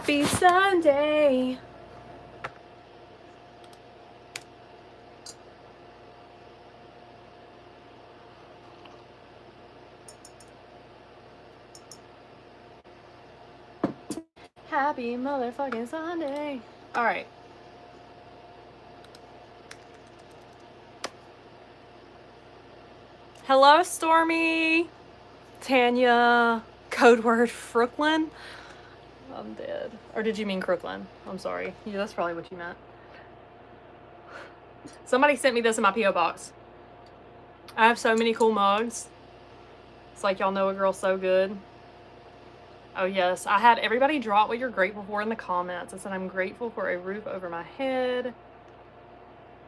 Happy Sunday. Happy motherfucking Sunday. All right. Hello, Stormy. Tanya. Code word Brooklyn. I'm dead. Or did you mean Crooklyn? I'm sorry. Yeah, that's probably what you meant. Somebody sent me this in my P.O. box. I have so many cool mugs. It's like y'all know a girl so good. Oh, yes. I had everybody drop what you're grateful for in the comments. I said, I'm grateful for a roof over my head.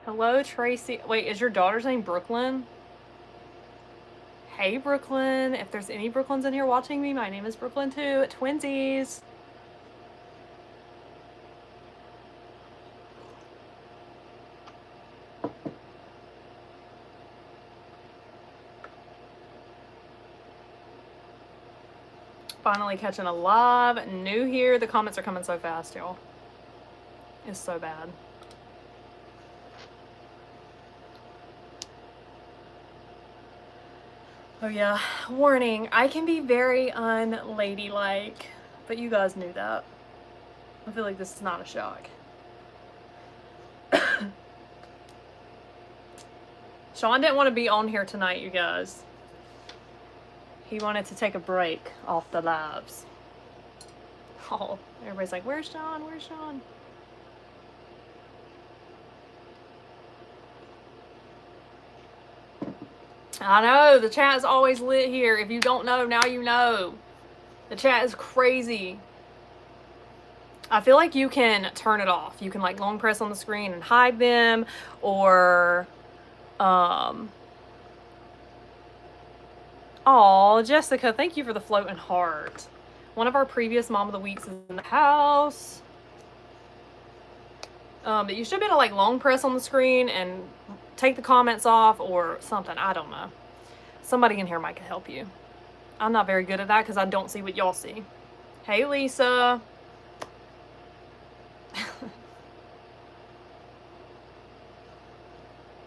Hello, Tracy. Wait, is your daughter's name Brooklyn? Hey, Brooklyn. If there's any Brooklyns in here watching me, my name is Brooklyn too. Twinsies. Finally catching a live. New here. The comments are coming so fast, y'all. It's so bad. Oh yeah, warning, I can be very unladylike, but you guys knew that. I feel like this is not a shock. Sean didn't want to be on here tonight, you guys. He wanted to take a break off the lives. Oh, everybody's like, where's Sean? Where's Sean? I know, the chat is always lit here. If you don't know, now you know. The chat is crazy. I feel like you can turn it off. You can like long press on the screen and hide them, or oh, Jessica, thank you for the floating heart. One of our previous Mom of the Weeks is in the house. But you should be able to like long press on the screen and take the comments off or something. I don't know. Somebody in here might help you. I'm not very good at that because I don't see what y'all see. Hey, Lisa.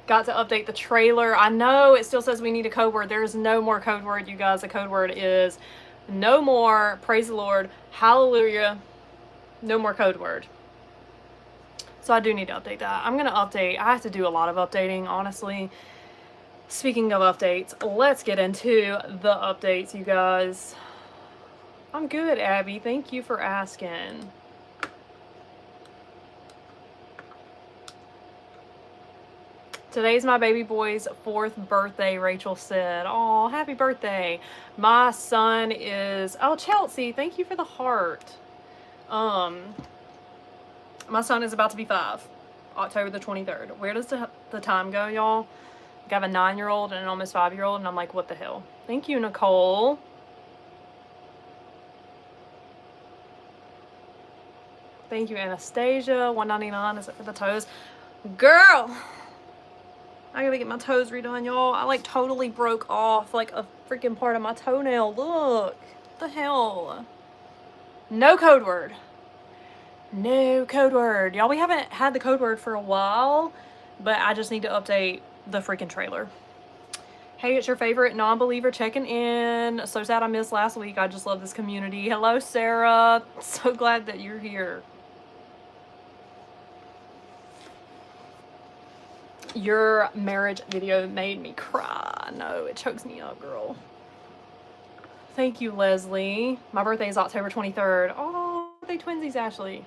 Got to update the trailer. I know it still says we need a code word. There's no more code word, you guys. The code word is no more. Praise the Lord. Hallelujah. No more code word. So I do need to update that. I'm going to update. I have to do a lot of updating, honestly. Speaking of updates, let's get into the updates, you guys. I'm good, Abby. Thank you for asking. Today's my baby boy's 4th birthday, Rachel said. Oh, happy birthday. My son is... Oh, Chelsea, thank you for the heart. My son is about to be 5, October the 23rd. Where does the time go, y'all? I have a 9-year-old and an almost 5-year-old, and I'm like, what the hell? Thank you, Nicole. Thank you, Anastasia. $1.99 is it for the toes? Girl! I gotta get my toes redone, y'all. I like totally broke off like a freaking part of my toenail. Look. What the hell? No code word. No code word. Y'all, we haven't had the code word for a while, but I just need to update the freaking trailer. Hey, it's your favorite non-believer checking in. So sad I missed last week. I just love this community. Hello, Sarah. So glad that you're here. Your marriage video made me cry. No, it chokes me up, girl. Thank you, Leslie. My birthday is October 23rd. Oh, birthday twinsies, Ashley.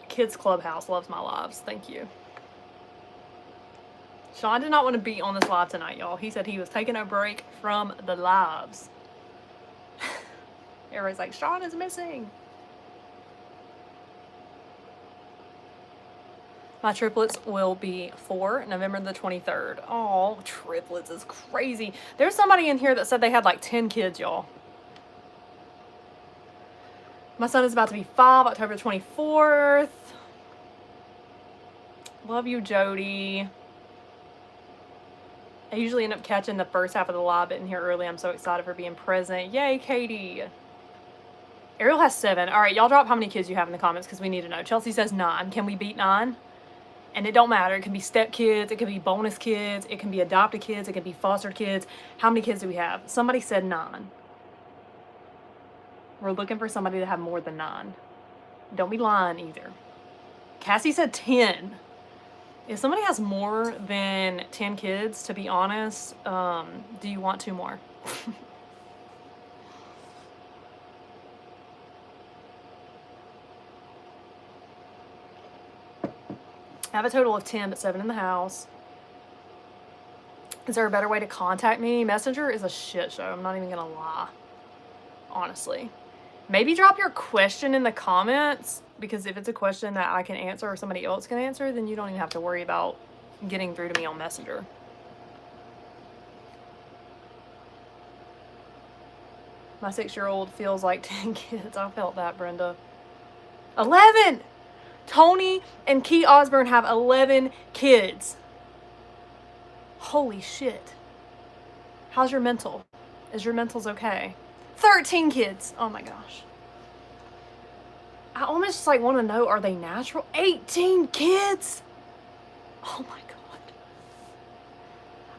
Kids Clubhouse loves my lives. Thank you. Sean did not want to be on this live tonight, y'all. He said he was taking a break from the lives. Everybody's like, Sean is missing. My triplets will be 4, November the 23rd. Oh, triplets is crazy. There's somebody in here that said they had like 10 kids, y'all. My son is about to be 5, October 24th. Love you, Jody. I usually end up catching the first half of the live, but in here early. I'm so excited for being present. Yay, Katie. Ariel has 7. All right, y'all drop how many kids you have in the comments because we need to know. Chelsea says 9. Can we beat 9? And it don't matter. It can be step kids. It can be bonus kids. It can be adopted kids. It can be foster kids. How many kids do we have? Somebody said 9. We're looking for somebody to have more than 9. Don't be lying either. Cassie said 10. If somebody has more than 10 kids, to be honest, do you want 2 more? I have a total of 10, but 7 in the house. Is there a better way to contact me? Messenger is a shit show. I'm not even gonna lie. Honestly. Maybe drop your question in the comments, because if it's a question that I can answer or somebody else can answer, then you don't even have to worry about getting through to me on Messenger. My 6-year-old feels like 10 kids. I felt that, Brenda. 11! Tony and Key Osborne have 11 kids. Holy shit. How's your mental? Is your mentals okay? 13 kids. Oh my gosh. I almost just like want to know, are they natural? 18 kids? Oh my God.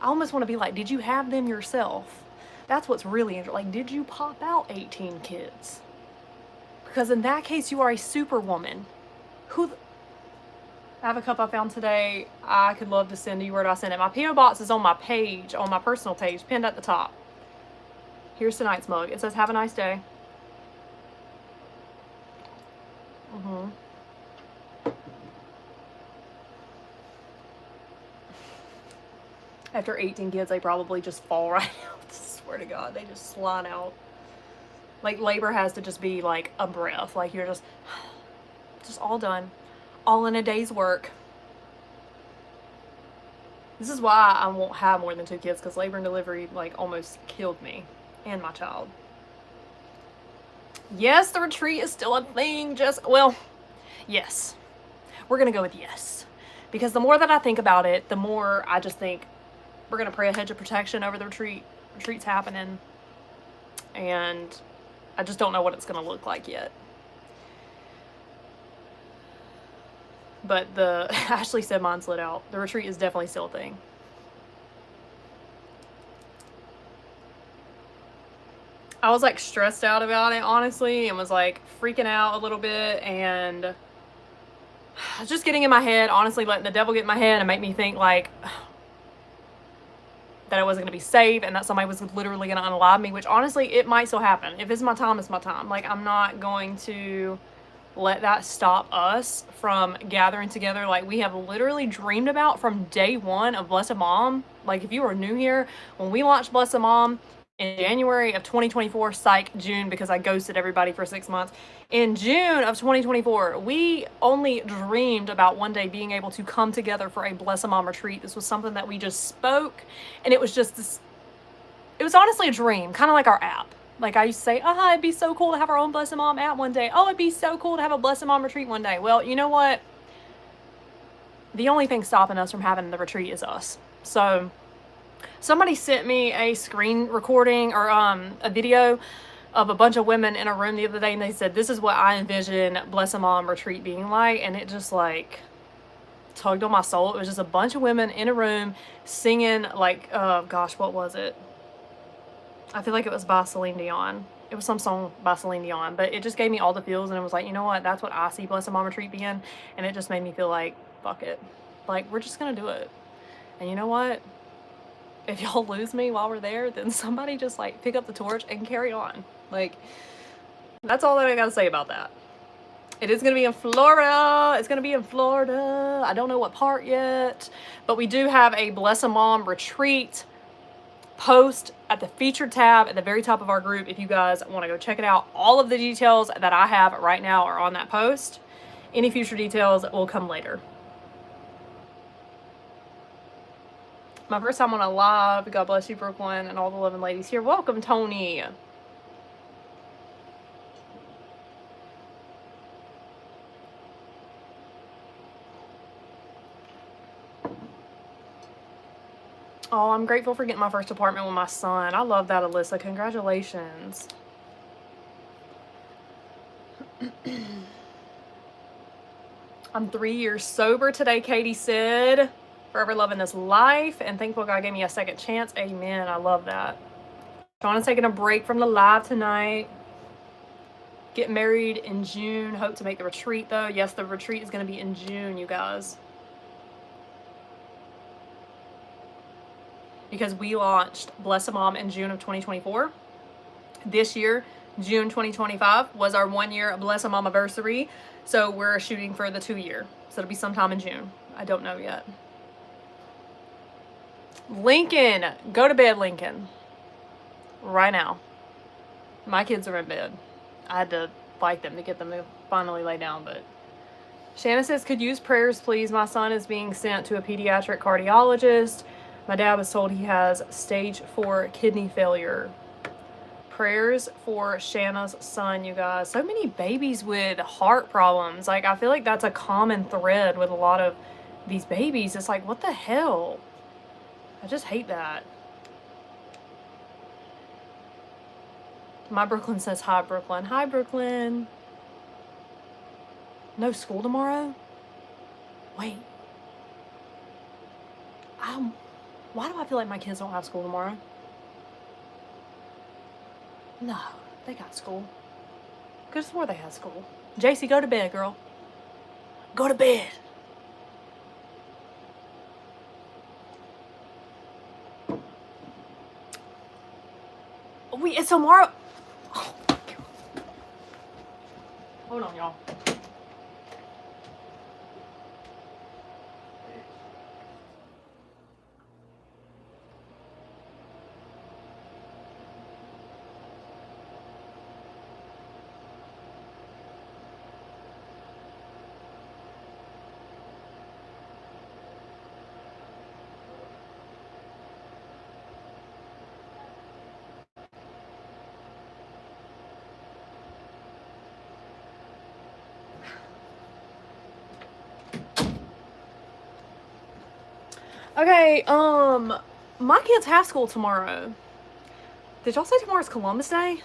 I almost want to be like, did you have them yourself? That's what's really interesting. Like, did you pop out 18 kids? Because in that case, you are a superwoman. I have a cup I found today. I could love to send to you. Where do I send it? My P.O. box is on my page, on my personal page, pinned at the top. Here's tonight's mug. It says, have a nice day. After 18 kids, they probably just fall right out. I swear to God, they just slide out. Like, labor has to just be like a breath. Like, you're just all done. All in a day's work. This is why I won't have more than 2 kids, because labor and delivery like almost killed me and my child. Yes, the retreat is still a thing. Well, yes. We're gonna go with yes, because the more that I think about it, the more I just think we're gonna pray a hedge of protection over the retreat. Retreat's happening, and I just don't know what it's gonna look like yet. But Ashley said mine's lit out. The retreat is definitely still a thing. I was like stressed out about it, honestly, and was like freaking out a little bit, and just getting in my head, honestly, letting the devil get in my head and make me think like that I wasn't gonna be safe and that somebody was literally gonna unalive me, which honestly, it might still happen. If it's my time, it's my time. Like, I'm not going to let that stop us from gathering together like we have literally dreamed about from day 1 of Blessed Mom. Like, if you are new here, when we launched Blessed Mom in January of 2024, psych, June, because I ghosted everybody for 6 months. In June of 2024, we only dreamed about one day being able to come together for a Blessed Mom retreat. This was something that we just spoke, and it was just this, it was honestly a dream, kind of like our app. Like, I used to say, it'd be so cool to have our own Blessed Mom app one day. Oh, it'd be so cool to have a Blessed Mom retreat one day. Well, you know what? The only thing stopping us from having the retreat is us. So somebody sent me a screen recording or a video of a bunch of women in a room the other day, and they said, this is what I envision Blessed Mom retreat being like. And it just like tugged on my soul. It was just a bunch of women in a room singing like, gosh, what was it? I feel like it was by Celine Dion. It was some song by Celine Dion, but it just gave me all the feels, and it was like, you know what? That's what I see Blessed Mom retreat being, and it just made me feel like, fuck it. Like, we're just gonna do it. And you know what? If y'all lose me while we're there, then somebody just like pick up the torch and carry on. Like, that's all that I gotta say about that. It is gonna be in Florida. It's gonna be in Florida. I don't know what part yet, but we do have a Blessed Mom retreat post at the featured tab at the very top of our group. If you guys want to go check it out, all of the details that I have right now are on that post. Any future details will come later. My first time on a live. God bless you, Brooklyn, and all the loving ladies here. Welcome, Tony. Oh, I'm grateful for getting my first apartment with my son. I love that, Alyssa. Congratulations. I'm 3 years sober today, Katie said. Forever loving this life and thankful God gave me a second chance. Amen. I love that. Shauna's taking a break from the live tonight. Get married in June. Hope to make the retreat though. Yes, the retreat is going to be in June, you guys. Because we launched Bless a Mom in June of 2024. This year, June 2025, was our 1 year Bless a Mom anniversary. So we're shooting for the 2 year. So it'll be sometime in June. I don't know yet. Lincoln, go to bed, Lincoln. Right now. My kids are in bed. I had to fight them to get them to finally lay down, but Shanna says, could use prayers, please. My son is being sent to a pediatric cardiologist. My dad was told he has stage 4 kidney failure. Prayers for Shanna's son, you guys. So many babies with heart problems. Like, I feel like that's a common thread with a lot of these babies. It's like, what the hell? I just hate that. My Brooklyn says, hi, Brooklyn. Hi, Brooklyn. No school tomorrow? Wait. Why do I feel like my kids don't have school tomorrow? No, they got school. Could've swore they had school. JC, go to bed, girl. Go to bed. It's tomorrow. Oh, hold on, y'all. Okay, my kids have school tomorrow. Did y'all say tomorrow's Columbus Day?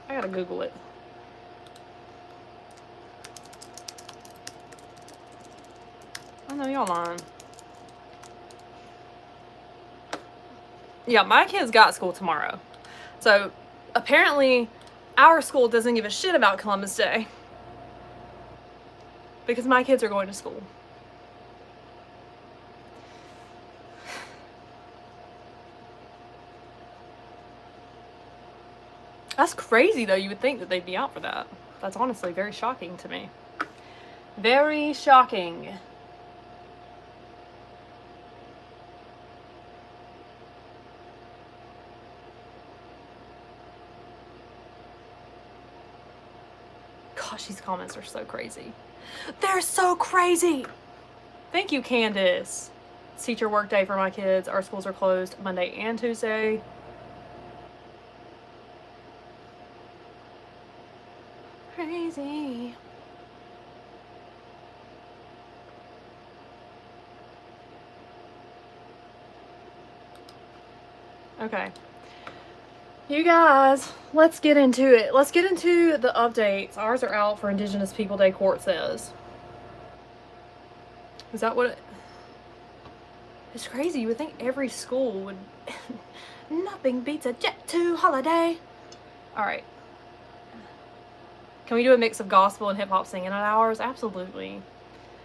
I gotta Google it. I know y'all lying. Yeah, my kids got school tomorrow. So, apparently, our school doesn't give a shit about Columbus Day. Because my kids are going to school. That's crazy, though. You would think that they'd be out for that. That's honestly very shocking to me. Very shocking. Gosh, these comments are so crazy. They're so crazy. Thank you, Candace. It's teacher work day for my kids. Our schools are closed Monday and Tuesday. Crazy. Okay. You guys, let's get into it. Let's get into the updates. Ours are out for Indigenous People Day, court says. Is that what it... It's crazy. You would think every school would... Nothing beats a Jet 2 holiday. Alright. Can we do a mix of gospel and hip-hop singing at ours? Absolutely.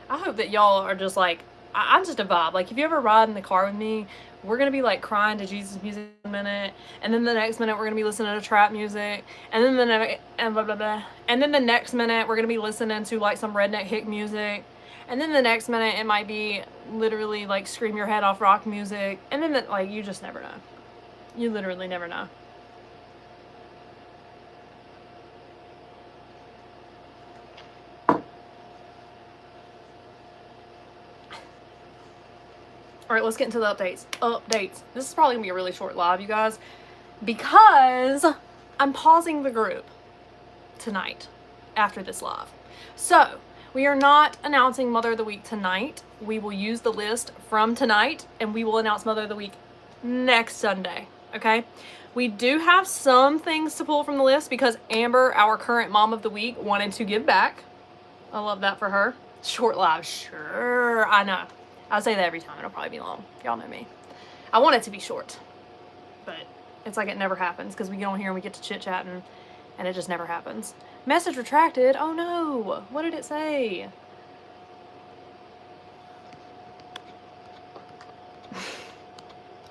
I hope that y'all are just like... I'm just a vibe. Like, if you ever ride in the car with me, we're going to be, like, crying to Jesus music in a minute, and then the next minute we're going to be listening to trap music, and then and blah, blah, blah. And then the next minute we're going to be listening to, like, some redneck hick music, and then the next minute it might be literally, like, scream your head off rock music, and then, like, you just never know. You literally never know. Alright, let's get into the updates. This is probably going to be a really short live, you guys, because I'm pausing the group tonight after this live. So, we are not announcing Mother of the Week tonight. we will use the list from tonight, and we will announce Mother of the Week next Sunday, okay? We do have some things to pull from the list because Amber, our current Mom of the Week, wanted to give back. I love that for her. Short live, sure, I know. I'll say that every time. It'll probably be long. Y'all know me. I want it to be short, but it's like it never happens because we get on here and we get to chit-chatting and it just never happens. Message retracted. Oh no. What did it say?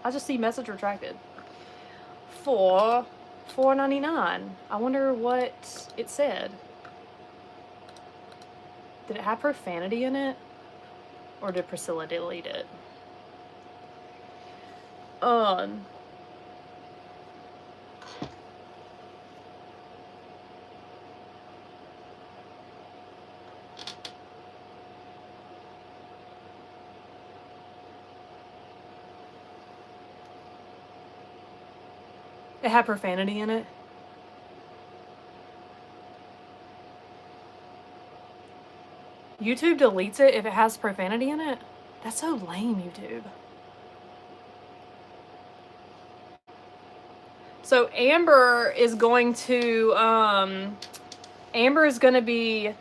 I just see message retracted. For $4.99. I wonder what it said. Did it have profanity in it? Or did Priscilla delete it? It had profanity in it. YouTube deletes it if it has profanity in it? That's so lame, YouTube. So Amber is going to, Amber is going to be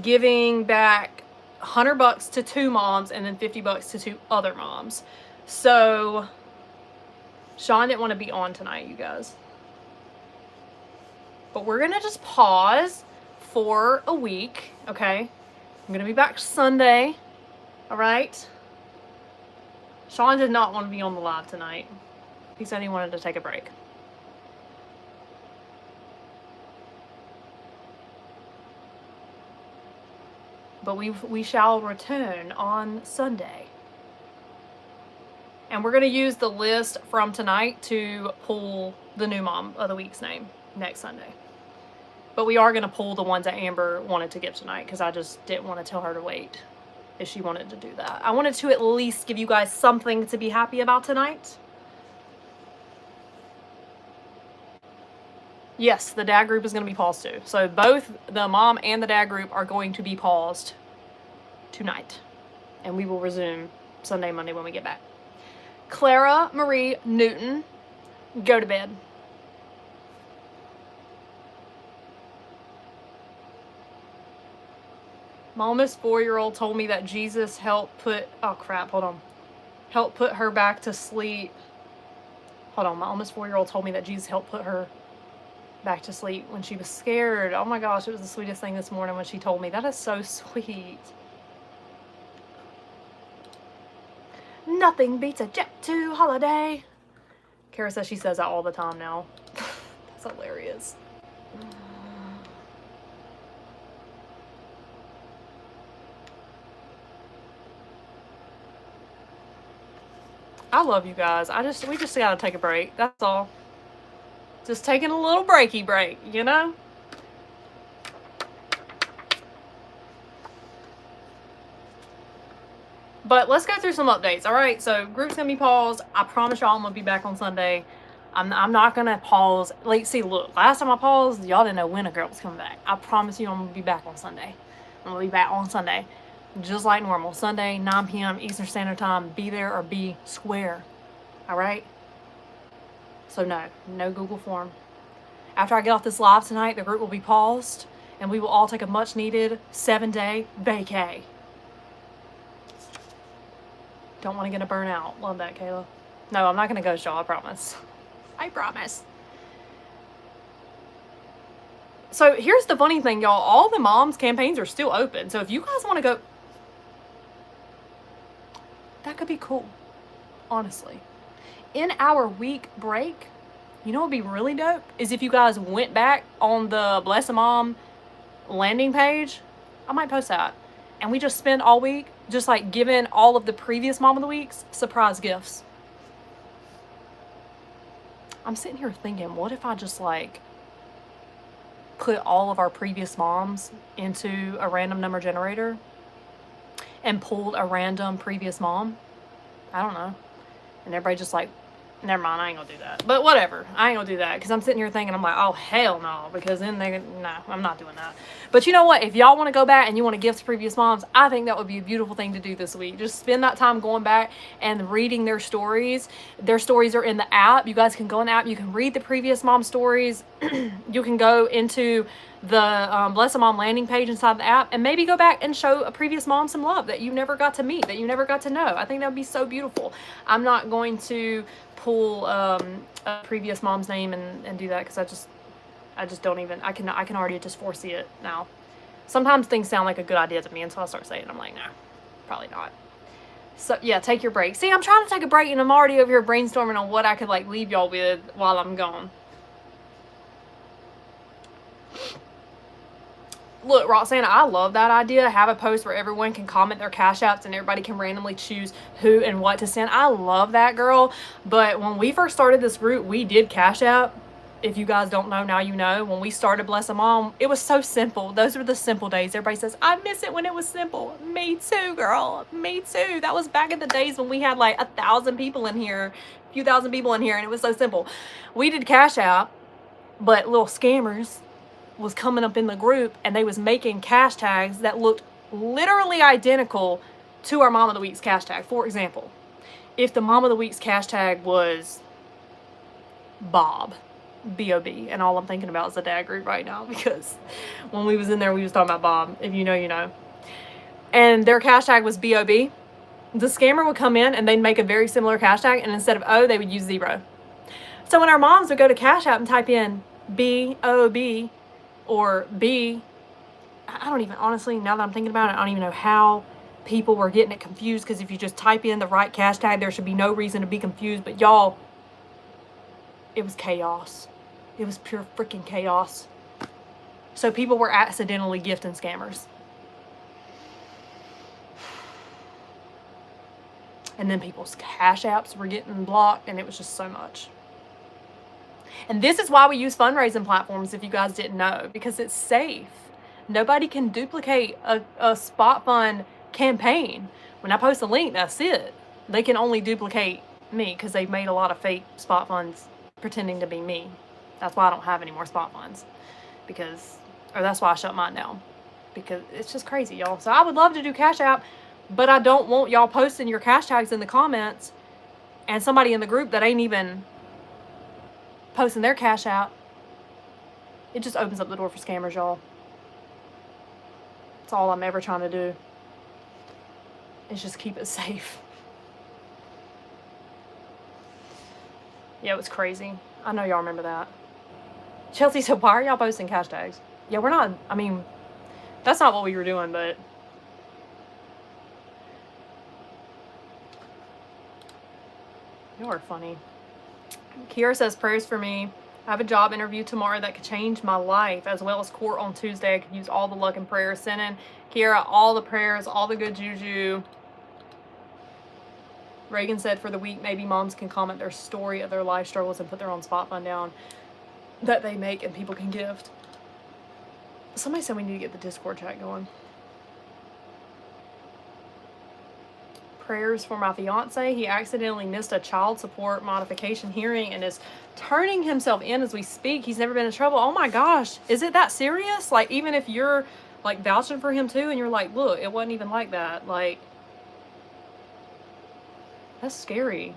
giving back $100 to 2 moms and then $50 to 2 other moms. So Sean didn't want to be on tonight, you guys. But we're going to just pause for a week, okay? I'm going to be back Sunday, all right? Sean did not want to be on the live tonight. He said he wanted to take a break. But we shall return on Sunday. And we're going to use the list from tonight to pull the new Mom of the Week's name next Sunday. But we are going to pull the ones that Amber wanted to give tonight because I just didn't want to tell her to wait if she wanted to do that. I wanted to at least give you guys something to be happy about tonight. Yes, the dad group is going to be paused too. So both the mom and the dad group are going to be paused tonight. And we will resume Sunday, Monday when we get back. Clara Marie Newton, go to bed. My almost 4-year-old told me that Jesus helped put, oh crap, hold on. Helped put her back to sleep. Hold on, my almost 4-year-old told me that Jesus helped put her back to sleep when she was scared. Oh my gosh, it was the sweetest thing this morning when she told me. That is so sweet. Nothing beats a Jet2 holiday. Kara says she says that all the time now. That's hilarious. I love you guys. We just gotta take a break. That's all. Just taking a little breaky break, you know? But let's go through some updates, all right? So group's gonna be paused. I promise y'all I'm gonna be back on Sunday. I'm not gonna pause. Like, see, look, last time I paused, y'all didn't know when a girl was coming back. I promise you I'm gonna be back on Sunday. I'm gonna be back on Sunday. Just like normal. Sunday, 9 p.m. Eastern Standard Time. Be there or be square. All right? So no Google form. After I get off this live tonight, the group will be paused, and we will all take a much-needed 7-day vacay. Don't want to get a burnout. Love that, Kayla. No, I'm not going to ghost y'all, I promise. I promise. So here's the funny thing, y'all. All the moms campaigns are still open. So if you guys want to go, that could be cool, honestly. In our week break, you know what would be really dope? Is if you guys went back on the Bless a Mom landing page. I might post that. And we just spend all week just like giving all of the previous Mom of the Weeks surprise gifts. I'm sitting here thinking, what if I just like put all of our previous moms into a random number generator and pulled a random previous mom? I don't know. And everybody just like Never mind, I ain't gonna do that. But whatever, I ain't gonna do that because I'm sitting here thinking, I'm like, oh hell no, because then no, I'm not doing that. But you know what? If y'all want to go back and you want to gift previous moms, I think that would be a beautiful thing to do this week. Just spend that time going back and reading their stories. Their stories are in the app. You guys can go in the app. You can read the previous mom stories. You can go into the Bless a Mom landing page inside the app and maybe go back and show a previous mom some love that you never got to meet, that you never got to know. I think that would be so beautiful. I'm not going to pull a previous mom's name and do that because I just don't even, I can already just foresee it now. Sometimes things sound like a good idea to me until I start saying it. I'm like, nah, probably not. So yeah, take your break. See, I'm trying to take a break and I'm already over here brainstorming on what I could like leave y'all with while I'm gone. Look, Roxana, I love that idea. Have a post where everyone can comment their cash apps and everybody can randomly choose who and what to send. I love that, girl. But when we first started this group, we did cash app. If you guys don't know, now you know. When we started Bless a Mom, it was so simple. Those were the simple days. Everybody says, I miss it when it was simple. Me too, girl. Me too. That was back in the days when we had like 1,000 people in here, a few thousand people in here, and it was so simple. We did cash app, but little scammers was coming up in the group and they was making cash tags that looked literally identical to our Mom of the Week's cash tag. For example, if the Mom of the Week's cash tag was Bob, B-O-B, and all I'm thinking about is the dad group right now because when we was in there, we was talking about Bob. If you know, you know. And their cash tag was B-O-B. The scammer would come in and they'd make a very similar cash tag, and instead of O, they would use 0. So when our moms would go to Cash App and type in B-O-B, or B, I don't even, honestly, now that I'm thinking about it, I don't even know how people were getting it confused, because if you just type in the right cash tag, there should be no reason to be confused. But y'all, it was chaos. It was pure freaking chaos. So people were accidentally gifting scammers. And then people's cash apps were getting blocked, and it was just so much. And this is why we use fundraising platforms, if you guys didn't know, because it's safe. Nobody can duplicate a spot fund campaign. When I post a link, that's it. They can only duplicate me because they've made a lot of fake spot funds pretending to be me. That's why I don't have any more spot funds. Or that's why I shut mine down. Because it's just crazy, y'all. So I would love to do Cash App, but I don't want y'all posting your cash tags in the comments and somebody in the group that ain't even posting their cash out. It just opens up the door for scammers, y'all. That's all I'm ever trying to do, is just keep it safe. Yeah, it was crazy. I know y'all remember that. Chelsea said, why are y'all posting cash tags? Yeah, we're not, I mean, that's not what we were doing, but y'all are funny. Kiera says, prayers for me. I have a job interview tomorrow that could change my life, as well as court on Tuesday. I could use all the luck and prayers. Send in, Kiera, all the prayers, all the good juju. Reagan said, for the week, maybe moms can comment their story of their life struggles and put their own spot fund down that they make and people can gift. Somebody said we need to get the Discord chat going. Prayers for my fiance. He accidentally missed a child support modification hearing and is turning himself in as we speak. He's never been in trouble. Oh my gosh, is it that serious? Like, even if you're like vouching for him too and you're like, look, it wasn't even like that, like, that's scary.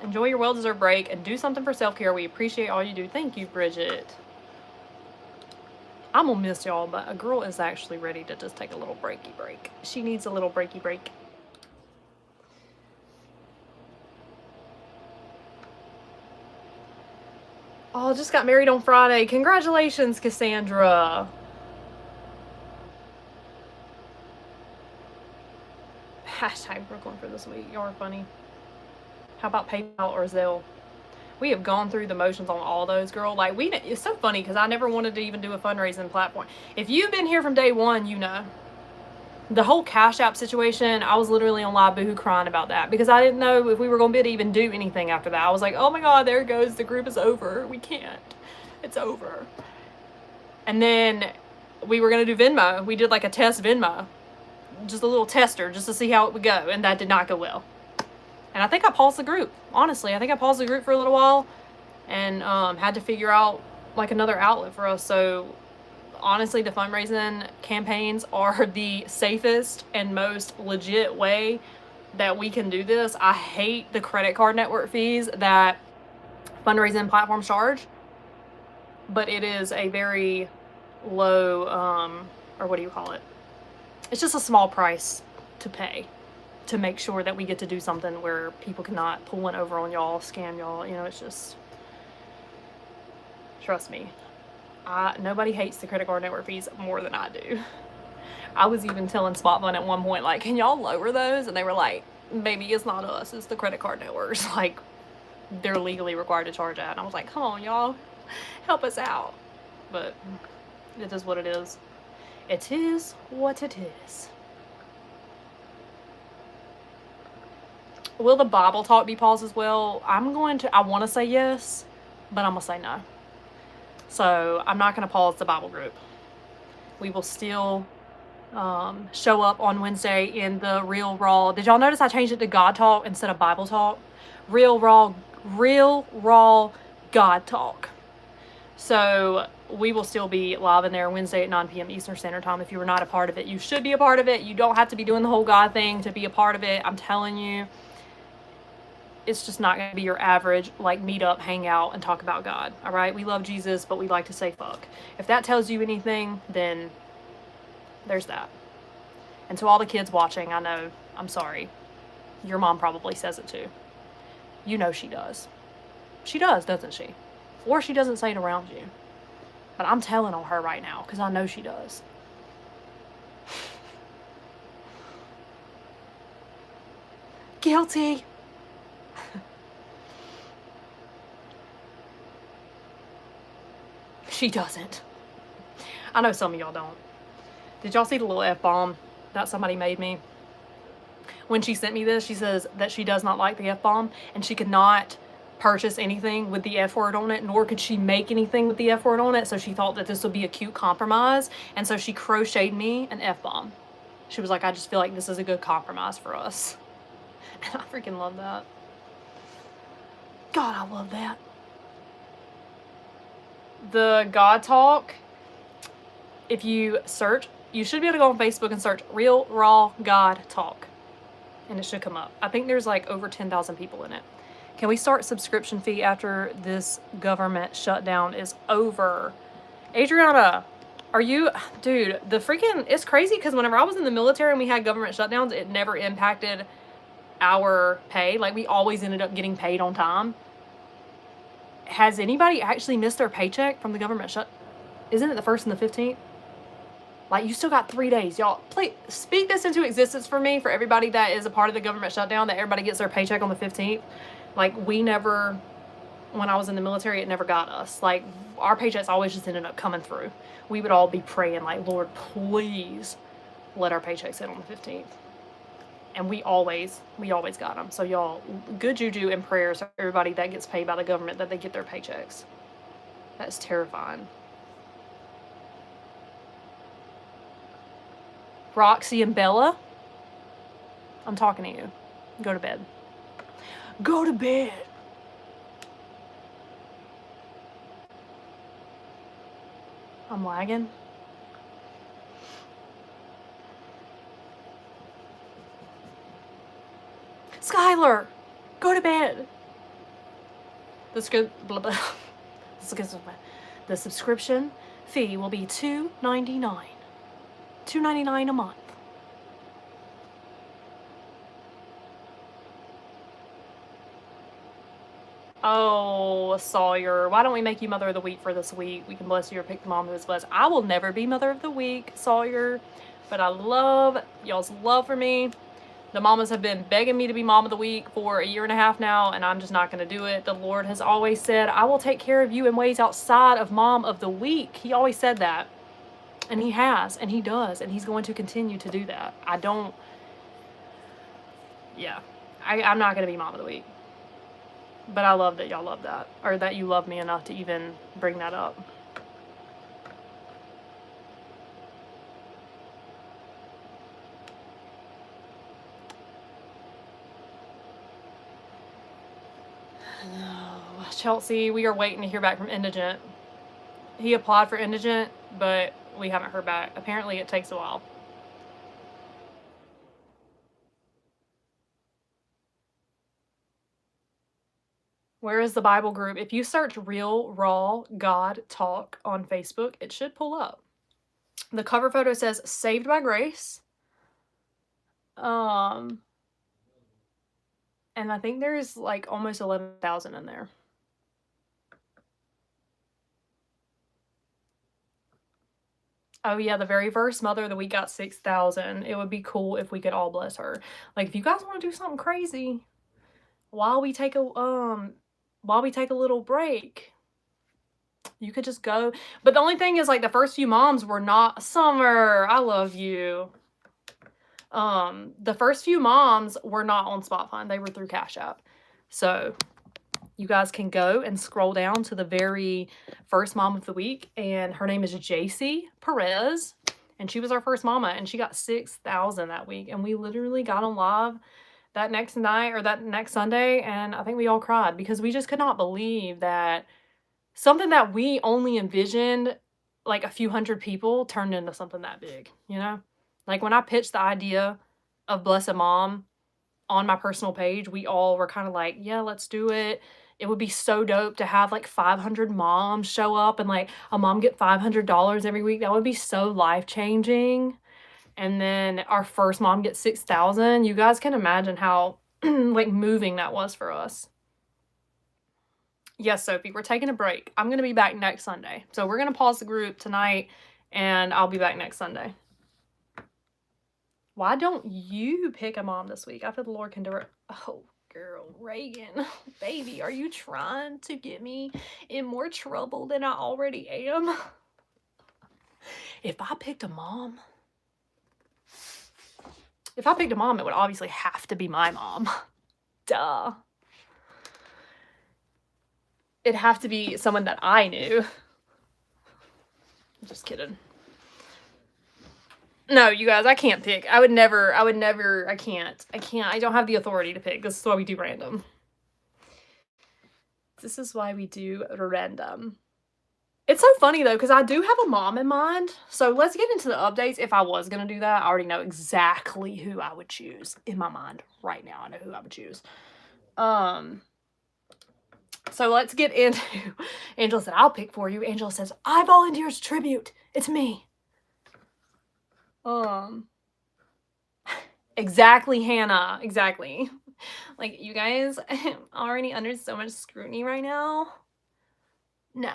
Enjoy your well-deserved break and do something for self-care. We appreciate all you do. Thank you, Bridget. I'm gonna miss y'all, but a girl is actually ready to just take a little breaky break. She needs a little breaky break. Oh, just got married on Friday. Congratulations, Cassandra. Hashtag Brooklyn for this week. Y'all are funny. How about PayPal or Zelle? We have gone through the motions on all those, girl. Like, it's so funny because I never wanted to even do a fundraising platform. If you've been here from day one, you know. The whole Cash App situation, I was literally on live boohoo crying about that because I didn't know if we were going to be able to even do anything after that. I was like, oh my God, there it goes. The group is over. We can't. It's over. And then we were going to do Venmo. We did like a test Venmo. Just a little tester just to see how it would go. And that did not go well. And I think I paused the group. Honestly, I think I paused the group for a little while and had to figure out like another outlet for us. So honestly, the fundraising campaigns are the safest and most legit way that we can do this. I hate the credit card network fees that fundraising platforms charge, but it is a very low, or what do you call it? It's just a small price to pay to make sure that we get to do something where people cannot pull one over on y'all, scam y'all. You know, it's just, trust me, nobody hates the credit card network fees more than I do. I was even telling Spotfun at one point, like, can y'all lower those? And they were like, maybe it's not us, it's the credit card networks. Like, they're legally required to charge that. And I was like, come on, y'all, help us out. But it is what it is. It is what it is. Will the Bible talk be paused as well? I want to say yes, but I'm going to say no. So I'm not going to pause the Bible group. We will still show up on Wednesday in the Real Raw. Did y'all notice I changed it to God Talk instead of Bible Talk? Real Raw God Talk. So we will still be live in there Wednesday at 9 p.m. Eastern Standard Time. If you were not a part of it, you should be a part of it. You don't have to be doing the whole God thing to be a part of it. I'm telling you, it's just not going to be your average, like, meet up, hang out, and talk about God. All right? We love Jesus, but we like to say fuck. If that tells you anything, then there's that. And to all the kids watching, I know, I'm sorry. Your mom probably says it too. You know she does. She does, doesn't she? Or she doesn't say it around you. But I'm telling on her right now, because I know she does. Guilty. She doesn't. I know some of y'all don't. Did y'all see the little F-bomb that somebody made me? When she sent me this, she says that she does not like the F-bomb, and she could not purchase anything with the F word on it, nor could she make anything with the F word on it, so she thought that this would be a cute compromise, and so she crocheted me an F-bomb. She was like, I just feel like this is a good compromise for us. And I freaking love that. God, I love that. The God Talk, if you search, you should be able to go on Facebook and search Real Raw God Talk, and it should come up. I think there's like over 10,000 people in it. Can we start subscription fee after this government shutdown is over? Adriana, are you, dude, it's crazy because whenever I was in the military and we had government shutdowns, it never impacted our pay. Like, we always ended up getting paid on time. Has anybody actually missed their paycheck from the government shut? Isn't it the 1st and the 15th? Like, you still got 3 days. Y'all, please speak this into existence for me, for everybody that is a part of the government shutdown, that everybody gets their paycheck on the 15th. Like, we never, when I was in the military, it never got us. Like, our paychecks always just ended up coming through. We would all be praying, like, Lord, please let our paychecks hit on the 15th. And we always got them. So y'all, good juju and prayers for everybody that gets paid by the government, that they get their paychecks. That's terrifying. Roxy and Bella, I'm talking to you. Go to bed. Go to bed. I'm lagging. Skylar, go to bed. The subscription fee will be $2.99. $2.99 a month. Oh, Sawyer, why don't we make you Mother of the Week for this week? We can bless you or pick the mom who is blessed. I will never be Mother of the Week, Sawyer, but I love y'all's love for me. The mamas have been begging me to be Mom of the Week for 1.5 years now, and I'm just not going to do it. The Lord has always said, I will take care of you in ways outside of Mom of the Week. He always said that. And he has, and he does, and he's going to continue to do that. I'm not going to be Mom of the Week. But I love that y'all love that, or that you love me enough to even bring that up. No, Chelsea, we are waiting to hear back from Indigent. He applied for Indigent, but we haven't heard back. Apparently it takes a while. Where is the Bible group? If you search Real Raw God Talk on Facebook, it should pull up. The cover photo says Saved by Grace. And I think there's like almost 11,000 in there. Oh yeah, the very first Mother of the Week got 6,000. It would be cool if we could all bless her. Like if you guys want to do something crazy while we take a little break, you could just go. But the only thing is, like, the first few moms were not. Summer, I love you. The first few moms were not on Spot Fund. They were through Cash App. So you guys can go and scroll down to the very first mom of the week, and her name is JC Perez, and she was our first mama, and she got 6,000 that week, and we literally got on live that next night or that next Sunday, and I think we all cried because we just could not believe that something that we only envisioned like a few hundred people turned into something that big, you know? Like when I pitched the idea of Blessed Mom on my personal page, we all were kind of like, yeah, let's do it. It would be so dope to have like 500 moms show up and like a mom get $500 every week. That would be so life-changing. And then our first mom gets 6,000. You guys can imagine how like moving that was for us. Yes, Sophie, we're taking a break. I'm going to be back next Sunday. So we're going to pause the group tonight, and I'll be back next Sunday. Why don't you pick a mom this week? I feel the Lord can direct. Oh, girl, Reagan, baby, are you trying to get me in more trouble than I already am? If I picked a mom, it would obviously have to be my mom. Duh. It'd have to be someone that I knew. Just kidding. No, you guys, I can't pick. I can't. I don't have the authority to pick. This is why we do random. This is why we do random. It's so funny, though, because I do have a mom in mind. So let's get into the updates. If I was going to do that, I already know exactly who I would choose in my mind right now. I know who I would choose. So let's get into... Angela said, I'll pick for you. Angela says, I volunteer as tribute. It's me. Exactly, Hannah. Exactly. Like, you guys already under so much scrutiny right now. No.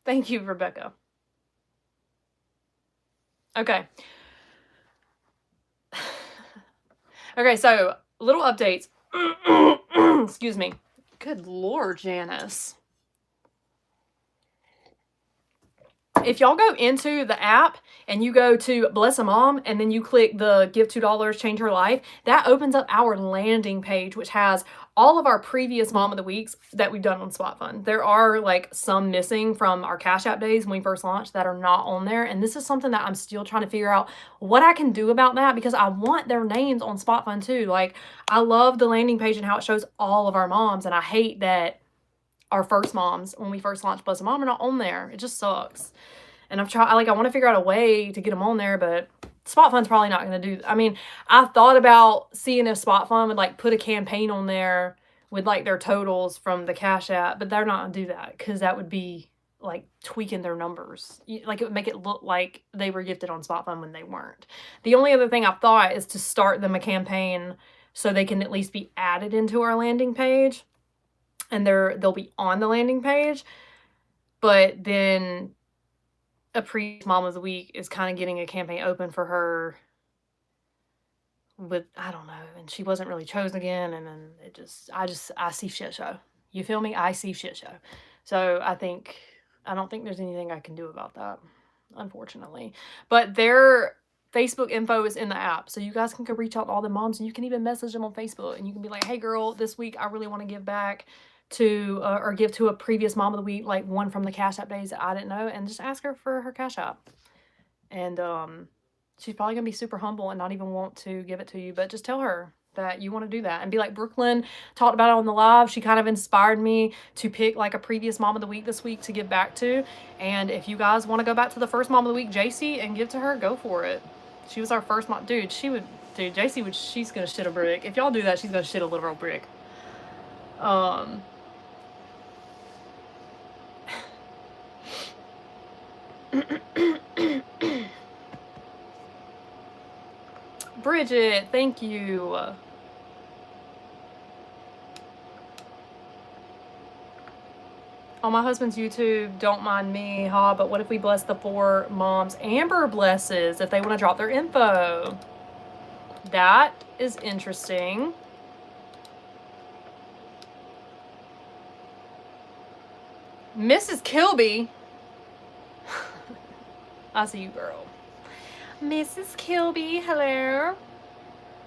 Thank you, Rebecca. Okay. Okay, so little updates. Excuse me. Good Lord, Janice. If y'all go into the app and you go to Bless a Mom and then you click the give $2, change her life, that opens up our landing page, which has all of our previous Mom of the Weeks that we've done on Spot Fund. There are like some missing from our Cash App days when we first launched that are not on there. And this is something that I'm still trying to figure out what I can do about that, because I want their names on Spot Fund too. Like, I love the landing page and how it shows all of our moms, and I hate that our first moms, when we first launched Bless a Mom, are not on there. It just sucks. And I want to figure out a way to get them on there, but Spot Fund's probably not going to do. I mean, I thought about seeing if Spot Fund would like put a campaign on there with like their totals from the Cash App, but they're not going to do that because that would be like tweaking their numbers. Like, it would make it look like they were gifted on Spot Fund when they weren't. The only other thing I thought is to start them a campaign so they can at least be added into our landing page, and they'll be on the landing page. But then a pre-Mom of the Week is kind of getting a campaign open for her with, I don't know, and she wasn't really chosen again, and then I see shit show. You feel me? I see shit show. So I don't think there's anything I can do about that, unfortunately. But their Facebook info is in the app, so you guys can go reach out to all the moms, and you can even message them on Facebook, and you can be like, hey girl, this week I really want to give back to, or give to a previous mom of the week, like one from the Cash App days that I didn't know, and just ask her for her Cash App. And she's probably gonna be super humble and not even want to give it to you, but just tell her that you want to do that and be like, Brooklyn talked about it on the live. She kind of inspired me to pick like a previous mom of the week this week to give back to. And if you guys want to go back to the first mom of the week, JC, and give to her, go for it. She was our first mom. Dude, JC would, she's gonna shit a brick. If y'all do that, she's gonna shit a literal brick. Bridget, thank you. On my husband's YouTube, don't mind me, huh? But what if we bless the 4 moms Amber blesses if they want to drop their info? That is interesting. Mrs. Kilby. I see you, girl. Mrs. Kilby, hello.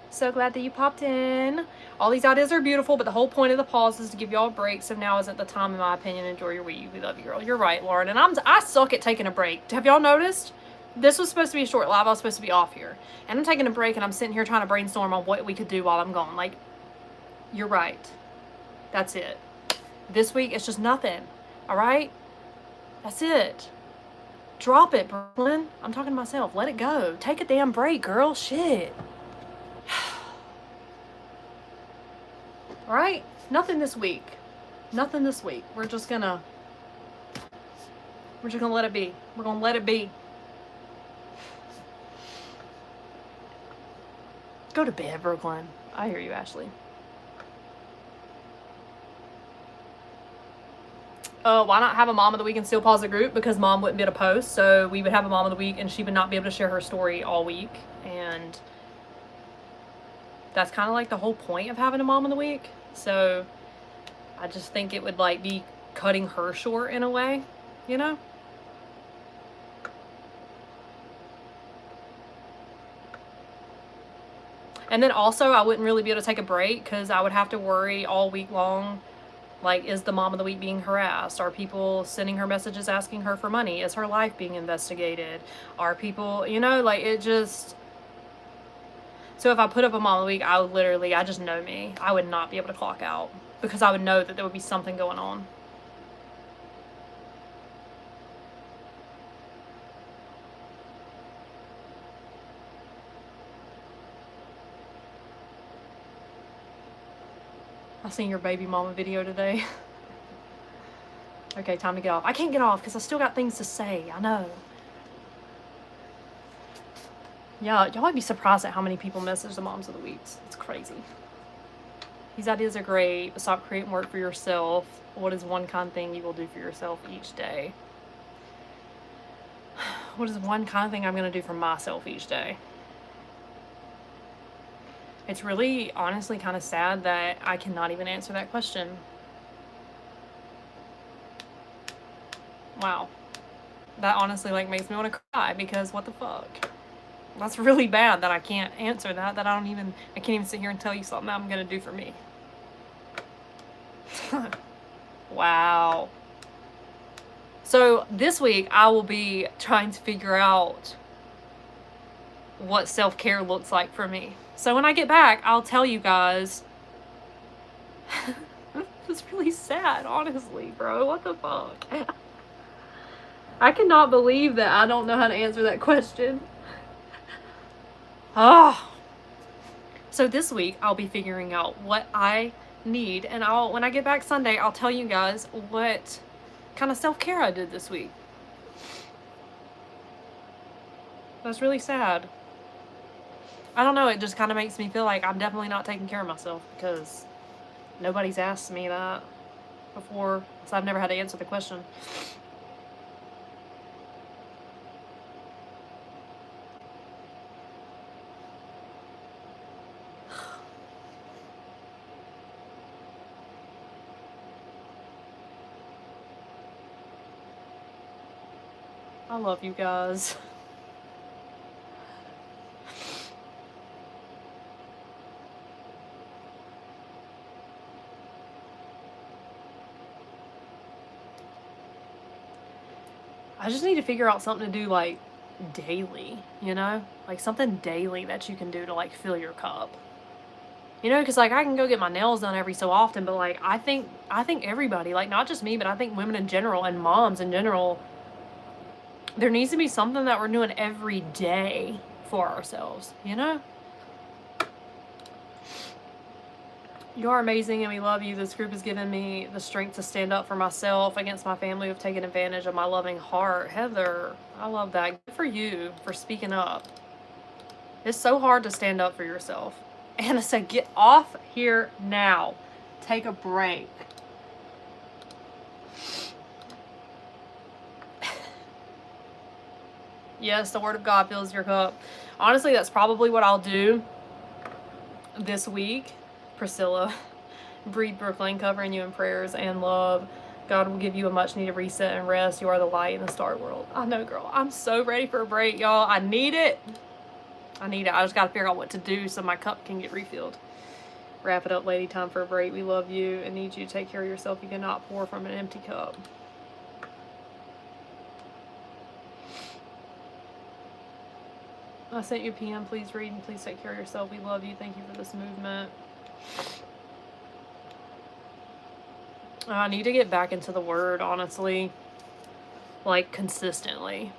So glad that you popped in. All these ideas are beautiful, but the whole point of the pause is to give y'all a break. So now isn't the time, in my opinion. Enjoy your week. We love you, girl. You're right, Lauren. And I suck at taking a break. Have y'all noticed? This was supposed to be a short live. I was supposed to be off here. And I'm taking a break, and I'm sitting here trying to brainstorm on what we could do while I'm gone. Like, you're right. That's it. This week, it's just nothing. All right? That's it. Drop it, Brooklyn. I'm talking to myself. Let it go. Take a damn break, girl. Shit. All right? Nothing this week. Nothing this week. We're just gonna let it be. We're gonna let it be. Go to bed, Brooklyn. I hear you, Ashley. Why not have a mom of the week and still pause the group? Because mom wouldn't be able to post, so we would have a mom of the week and she would not be able to share her story all week. And that's kind of like the whole point of having a mom of the week. So I just think it would like be cutting her short in a way, you know? And then also I wouldn't really be able to take a break because I would have to worry all week long. Like, is the mom of the week being harassed? Are people sending her messages asking her for money? Is her life being investigated? Are people, you know, like it just... So if I put up a mom of the week, I would literally, I just know me. I would not be able to clock out because I would know that there would be something going on. I seen your baby mama video today. Okay, time to get off. I can't get off because I still got things to say. I know. Yeah, y'all might be surprised at how many people message the moms of the weeks. It's crazy. These ideas are great, but stop creating work for yourself. What is one kind thing you will do for yourself each day? What is one kind thing I'm going to do for myself each day? It's really, honestly, kind of sad that I cannot even answer that question. Wow. That honestly, like, makes me want to cry because what the fuck? That's really bad that I can't answer that, I can't even sit here and tell you something I'm going to do for me. Wow. So this week, I will be trying to figure out what self-care looks like for me. So when I get back, I'll tell you guys. It's really sad, honestly, bro. What the fuck? I cannot believe that I don't know how to answer that question. Oh. So this week, I'll be figuring out what I need. And when I get back Sunday, I'll tell you guys what kind of self-care I did this week. That's really sad. I don't know, it just kind of makes me feel like I'm definitely not taking care of myself because nobody's asked me that before, so I've never had to answer the question. I love you guys. I just need to figure out something to do like daily, you know? Like something daily that you can do to like fill your cup. You know, because like I can go get my nails done every so often, but like I think everybody, like not just me, but I think women in general and moms in general, there needs to be something that we're doing every day for ourselves, you know? You are amazing and we love you. This group has given me the strength to stand up for myself against my family who have taken advantage of my loving heart. Heather, I love that. Good for you for speaking up. It's so hard to stand up for yourself. Anna said, get off here now. Take a break. Yes, the word of God fills your cup. Honestly, that's probably what I'll do this week. Priscilla, breathe Brooklyn, covering you in prayers and love. God will give you a much needed reset and rest. You are the light in the star world. I know, girl. I'm so ready for a break, y'all. I need it. I just got to figure out what to do so my cup can get refilled. Wrap it up, lady. Time for a break. We love you and need you to take care of yourself. You cannot pour from an empty cup. I sent you a PM. Please read and please take care of yourself. We love you. Thank you for this movement. I need to get back into the word, honestly. Like, consistently.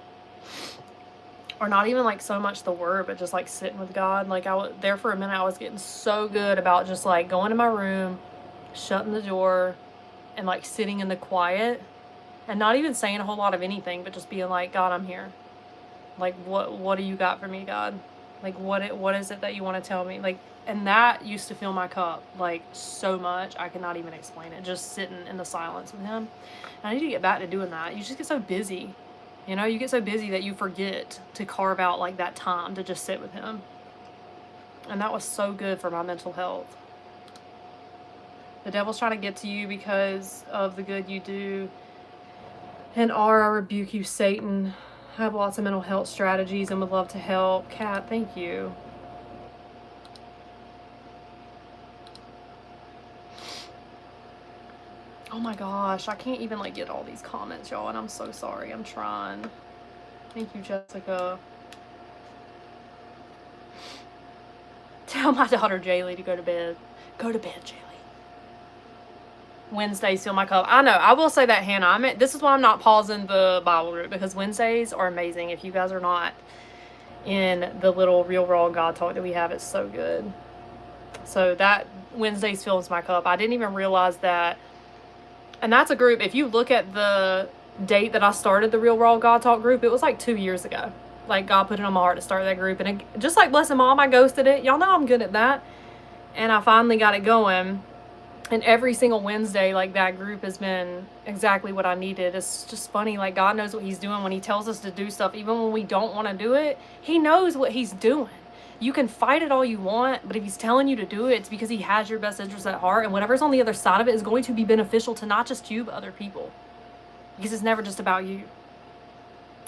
Or not even, like, so much the word, but just, like, sitting with God. Like, there for a minute, I was getting so good about just, like, going to my room, shutting the door, and, like, sitting in the quiet. And not even saying a whole lot of anything, but just being like, God, I'm here. Like, what do you got for me, God? Like, what is it that you want to tell me? Like, and that used to fill my cup, like, so much. I cannot even explain it. Just sitting in the silence with him. And I need to get back to doing that. You just get so busy. You know, you get so busy that you forget to carve out, like, that time to just sit with him. And that was so good for my mental health. The devil's trying to get to you because of the good you do. And I rebuke you, Satan. I have lots of mental health strategies and would love to help. Kat, thank you. Oh my gosh, I can't even like get all these comments, y'all, and I'm so sorry. I'm trying. Thank you, Jessica. Tell my daughter Jaylee to go to bed. Go to bed, Jaylee. Wednesdays fill my cup. I know. I will say that, Hannah. This is why I'm not pausing the Bible group, because Wednesdays are amazing. If you guys are not in the little Real Raw God Talk that we have, it's so good. So that Wednesdays fills my cup. I didn't even realize that. And that's a group, if you look at the date that I started the Real Raw God Talk group, it was like 2 years ago. Like, God put it on my heart to start that group. And just like Blessed Mom, I ghosted it. Y'all know I'm good at that. And I finally got it going. And every single Wednesday, like, that group has been exactly what I needed. It's just funny. Like, God knows what he's doing when he tells us to do stuff. Even when we don't want to do it, he knows what he's doing. You can fight it all you want, but if he's telling you to do it, it's because he has your best interest at heart. And whatever's on the other side of it is going to be beneficial to not just you, but other people. Because it's never just about you.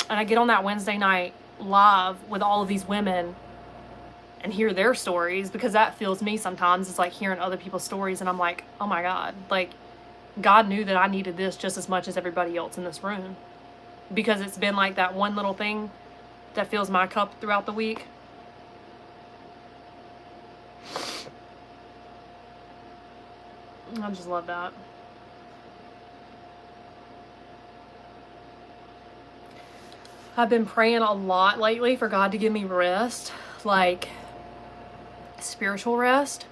And I get on that Wednesday night live with all of these women and hear their stories, because that fills me sometimes. It's like hearing other people's stories, and I'm like, oh my God, like, God knew that I needed this just as much as everybody else in this room. Because it's been like that one little thing that fills my cup throughout the week. I just love that. I've been praying a lot lately for God to give me rest, like spiritual rest,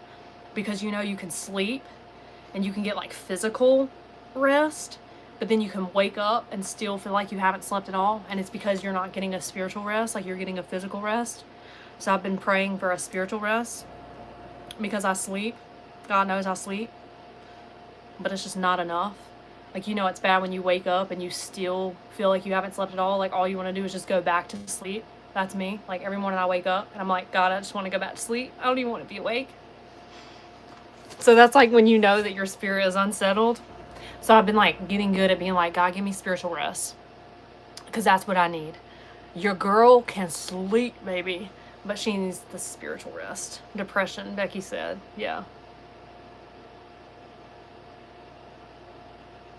because you know you can sleep and you can get like physical rest, but then you can wake up and still feel like you haven't slept at all, and it's because you're not getting a spiritual rest like you're getting a physical rest. So I've been praying for a spiritual rest because I sleep. God knows I sleep, but it's just not enough. Like, you know, it's bad when you wake up and you still feel like you haven't slept at all. Like, all you want to do is just go back to sleep. That's me. Like, every morning I wake up and I'm like, God, I just want to go back to sleep. I don't even want to be awake. So that's like when you know that your spirit is unsettled. So I've been like getting good at being like, God, give me spiritual rest, because that's what I need. Your girl can sleep, baby, but she needs the spiritual rest. Depression, Becky said. Yeah.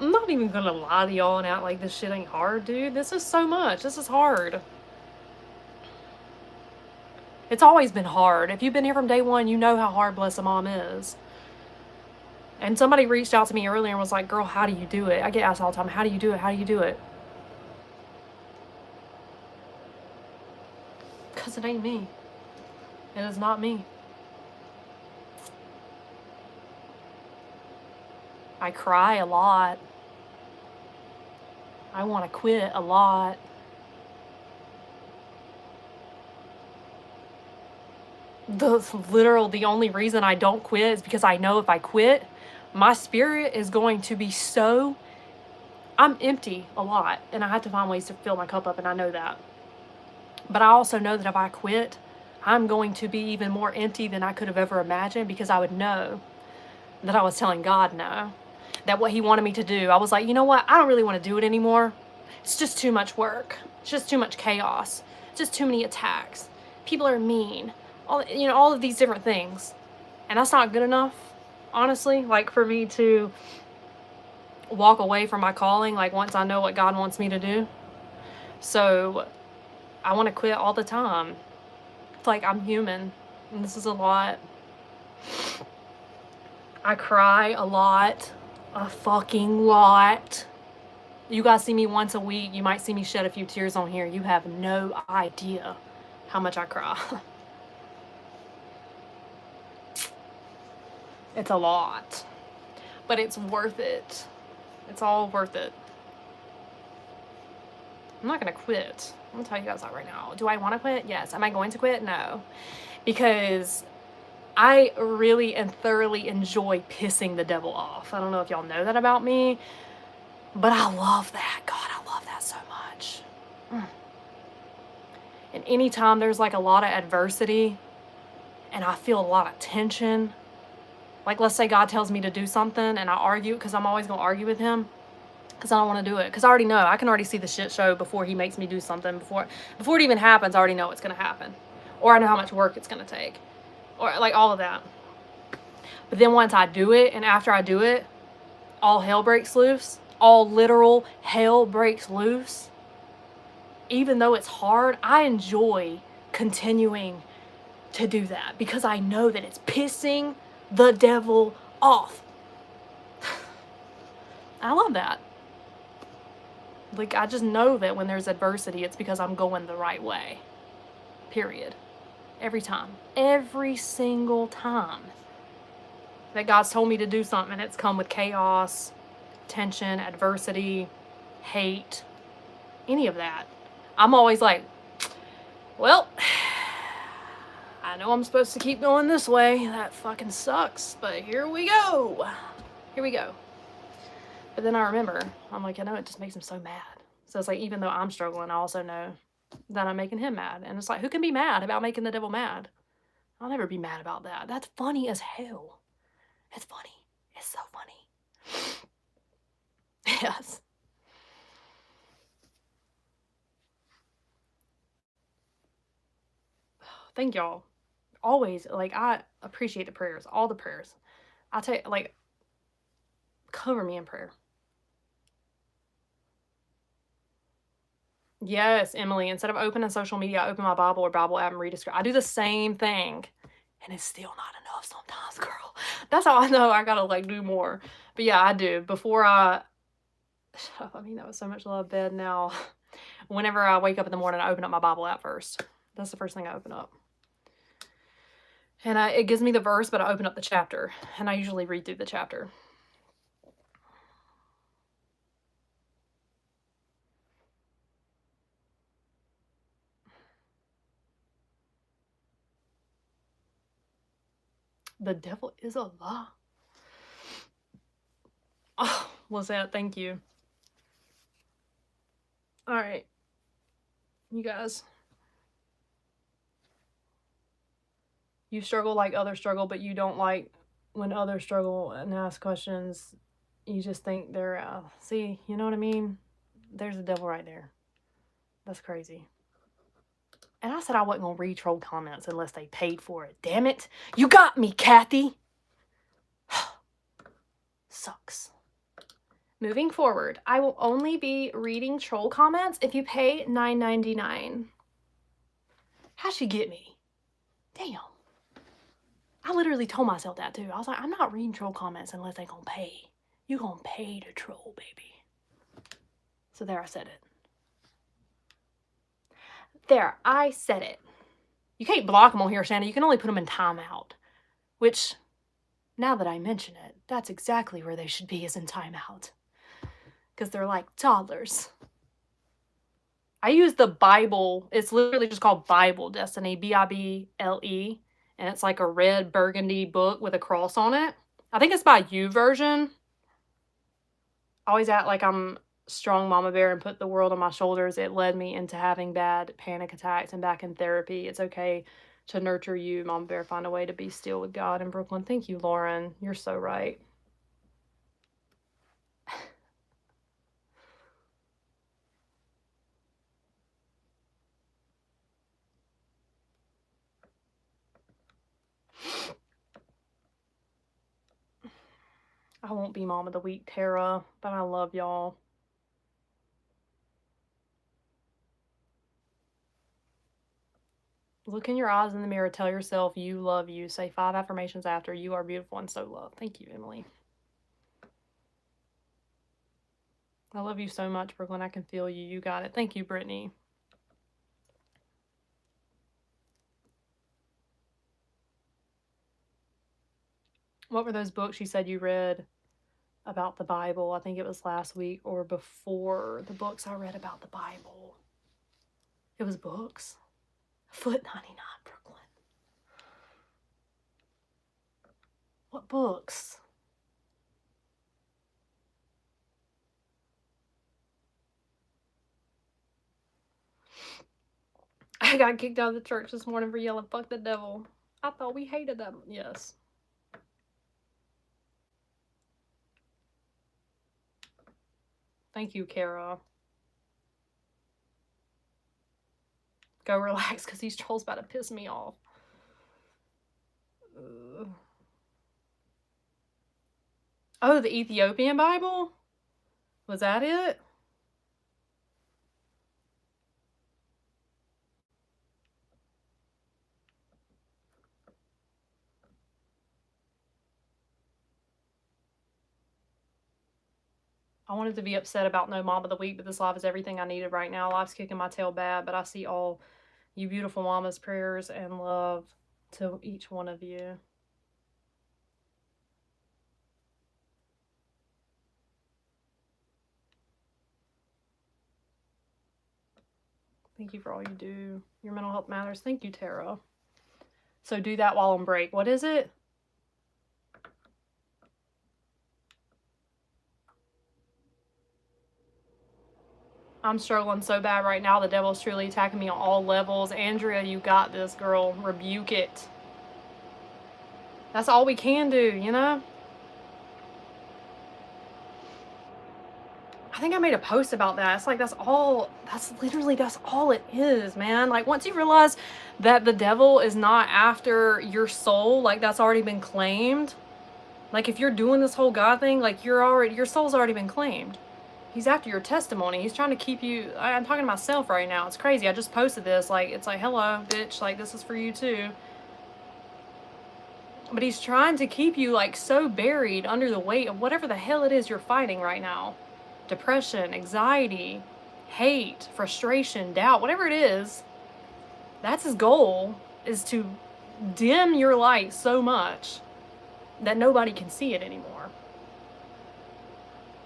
No, not even gonna lie to y'all and act like this shit ain't hard, dude. This is so much. This is hard. It's always been hard. If you've been here from day one, you know how hard Bless a Mom is. And somebody reached out to me earlier and was like, girl, how do you do it? I get asked all the time, how do you do it? How do you do it? Because it ain't me. It is not me. I cry a lot. I want to quit a lot. The only reason I don't quit is because I know if I quit, my spirit is going to be so, I'm empty a lot, and I have to find ways to fill my cup up, and I know that. But I also know that if I quit, I'm going to be even more empty than I could have ever imagined, because I would know that I was telling God no. That what he wanted me to do, I was like, you know what? I don't really want to do it anymore. It's just too much work. It's just too much chaos. It's just too many attacks. People are mean. All of these different things. And that's not good enough, honestly, like for me to walk away from my calling, like once I know what God wants me to do. So I want to quit all the time. It's like I'm human, and this is a lot. I cry a lot. A fucking lot. You guys see me once a week. You might see me shed a few tears on here. You have no idea how much I cry. It's a lot. But it's worth it. It's all worth it. I'm not going to quit. I'm going to tell you guys that right now. Do I want to quit? Yes. Am I going to quit? No. Because I really and thoroughly enjoy pissing the devil off. I don't know if y'all know that about me, but I love that. God, I love that so much. And anytime there's like a lot of adversity and I feel a lot of tension, like let's say God tells me to do something and I argue, because I'm always going to argue with him because I don't want to do it. Because I already know. I can already see the shit show before he makes me do something. Before it even happens, I already know it's going to happen. Or I know how much work it's going to take. Or like all of that. But then once I do it, and after I do it, all hell breaks loose. All literal hell breaks loose. Even though it's hard, I enjoy continuing to do that because I know that it's pissing the devil off. I love that. Like, I just know that when there's adversity, it's because I'm going the right way. Period. Every time. Every single time that God's told me to do something, it's come with chaos, tension, adversity, hate, any of that. I'm always like, well, I know I'm supposed to keep going this way. That fucking sucks, but here we go. Here we go. But then I remember, I'm like, I know it just makes him so mad. So it's like, even though I'm struggling, I also know that I'm making him mad. And it's like, who can be mad about making the devil mad? I'll never be mad about that. That's funny as hell. It's funny. It's so funny. Yes. Thank y'all. Always, like, I appreciate the prayers. All the prayers. I tell you, like, cover me in prayer. Yes, Emily. Instead of opening social media, I open my Bible or Bible app and read a scripture. I do the same thing. And it's still not enough sometimes, girl. That's how I know I gotta, like, do more. But yeah, I do. Before I mean, that was so much love. Bed now. Whenever I wake up in the morning, I open up my Bible app first. That's the first thing I open up. And it gives me the verse, but I open up the chapter. And I usually read through the chapter. The devil is a lie. Oh, Lizette, thank you. All right. You guys. You struggle like others struggle, but you don't like when others struggle and ask questions. You just think they're, see, you know what I mean? There's the devil right there. That's crazy. And I said I wasn't going to read troll comments unless they paid for it. Damn it. You got me, Kathy. Sucks. moving forward, I will only be reading troll comments if you pay $9.99. How'd she get me? Damn. I literally told myself that too. I was like, I'm not reading troll comments unless they gonna pay. You gonna pay to troll, baby. So there, I said it. There, I said it. You can't block them on here, Shanna. You can only put them in timeout. Which, now that I mention it, that's exactly where they should be, is in timeout. Because they're like toddlers. I use the Bible. It's literally just called Bible Destiny, Bible, and it's like a red burgundy book with a cross on it. I think it's by YouVersion. I always act like I'm strong mama bear and put the world on my shoulders. It led me into having bad panic attacks and back in therapy. It's okay to nurture you, mama bear. Find a way to be still with God in Brooklyn. Thank you, Lauren. You're so right. I won't be mom of the week, Tara, but I love y'all. Look in your eyes in the mirror. Tell yourself you love you. Say 5 affirmations after. You are beautiful and so loved. Thank you, Emily. I love you so much, Brooklyn. I can feel you. You got it. Thank you, Brittany. What were those books you said you read about the Bible? I think it was last week or before. The books I read about the Bible. It was books. Foot 99, Brooklyn. What books? I got kicked out of the church this morning for yelling, fuck the devil. I thought we hated them. Yes. Thank you, Kara. Go relax, because these trolls about to piss me off. Oh, the Ethiopian Bible? Was that it? I wanted to be upset about no mom of the week, but this live is everything I needed right now. Life's kicking my tail bad, but I see all you beautiful mamas' prayers and love to each one of you. Thank you for all you do. Your mental health matters. Thank you, Tara. So do that while on break. What is it? I'm struggling so bad right now. The devil's truly attacking me on all levels. Andrea, you got this, girl. Rebuke it. That's all we can do, you know? I think I made a post about that. It's like, that's all it is, man. Like, once you realize that the devil is not after your soul, like, that's already been claimed. Like, if you're doing this whole God thing, like, your soul's already been claimed. He's after your testimony. He's trying to keep you. I'm talking to myself right now. It's crazy. I just posted this. Like, it's like, hello, bitch. Like, this is for you too. But he's trying to keep you, like, so buried under the weight of whatever the hell it is you're fighting right now. Depression, anxiety, hate, frustration, doubt, whatever it is. That's his goal, is to dim your light so much that nobody can see it anymore.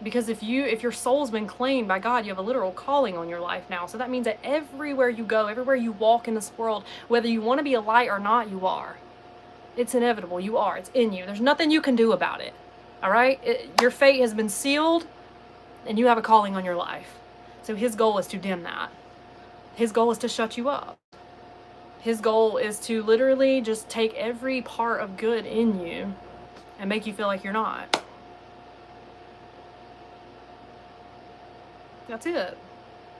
Because if your soul's been claimed by God, you have a literal calling on your life now. So that means that everywhere you go, everywhere you walk in this world, whether you want to be a light or not, you are. It's inevitable. You are. It's in you. There's nothing you can do about it. All right? Your fate has been sealed, and you have a calling on your life. So his goal is to dim that. His goal is to shut you up. His goal is to literally just take every part of good in you and make you feel like you're not. That's it.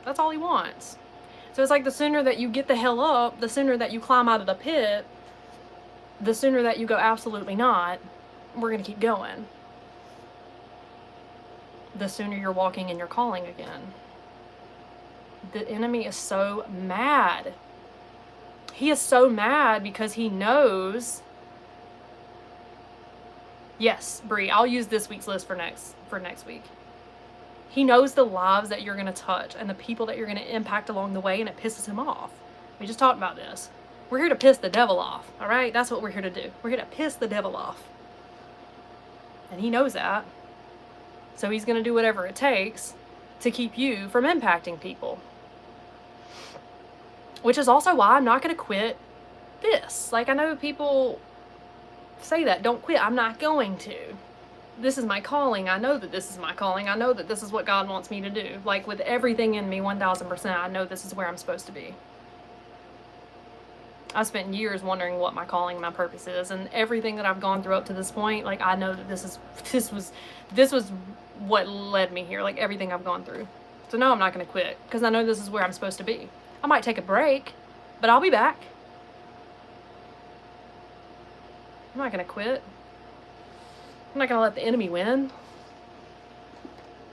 That's all he wants. So it's like, the sooner that you get the hell up, the sooner that you climb out of the pit, the sooner that you go absolutely not, we're going to keep going. the sooner you're walking in your calling again. The enemy is so mad. He is so mad because he knows. Yes, Bree, I'll use this week's list for next week. He knows the lives that you're going to touch and the people that you're going to impact along the way, and it pisses him off. We just talked about this. We're here to piss the devil off, all right? That's what we're here to do. We're here to piss the devil off. And he knows that. So he's going to do whatever it takes to keep you from impacting people. Which is also why I'm not going to quit this. Like, I know people say that, don't quit. I'm not going to. This is my calling. I know that this is my calling. I know that this is what God wants me to do. Like, with everything in me, 1000%, I know this is where I'm supposed to be. I've spent years wondering what my calling and my purpose is, and everything that I've gone through up to this point, like, I know that this was what led me here, like everything I've gone through. So no, I'm not going to quit, because I know this is where I'm supposed to be. I might take a break, but I'll be back. I'm not going to quit. I'm not going to let the enemy win.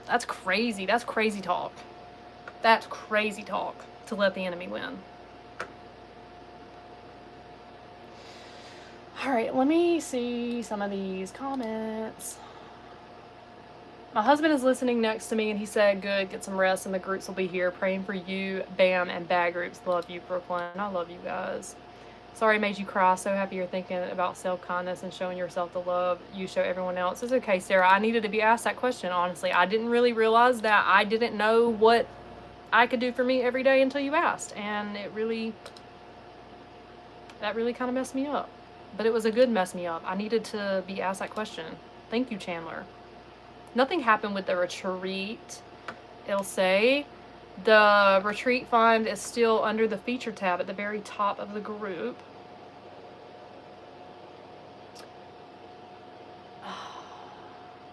That's crazy. That's crazy talk. That's crazy talk to let the enemy win. All right, let me see some of these comments. My husband is listening next to me, and he said, good, get some rest, and the groups will be here. Praying for you, Bam, and Bad Groups. Love you, Brooklyn. I love you guys. Sorry I made you cry. So happy you're thinking about self-kindness and showing yourself the love you show everyone else. It's okay, Sarah. I needed to be asked that question, honestly. I didn't really realize that. I didn't know what I could do for me every day until you asked. And that really kind of messed me up. But it was a good mess me up. I needed to be asked that question. Thank you, Chandler. Nothing happened with the retreat. It'll say the retreat fund is still under the feature tab at the very top of the group.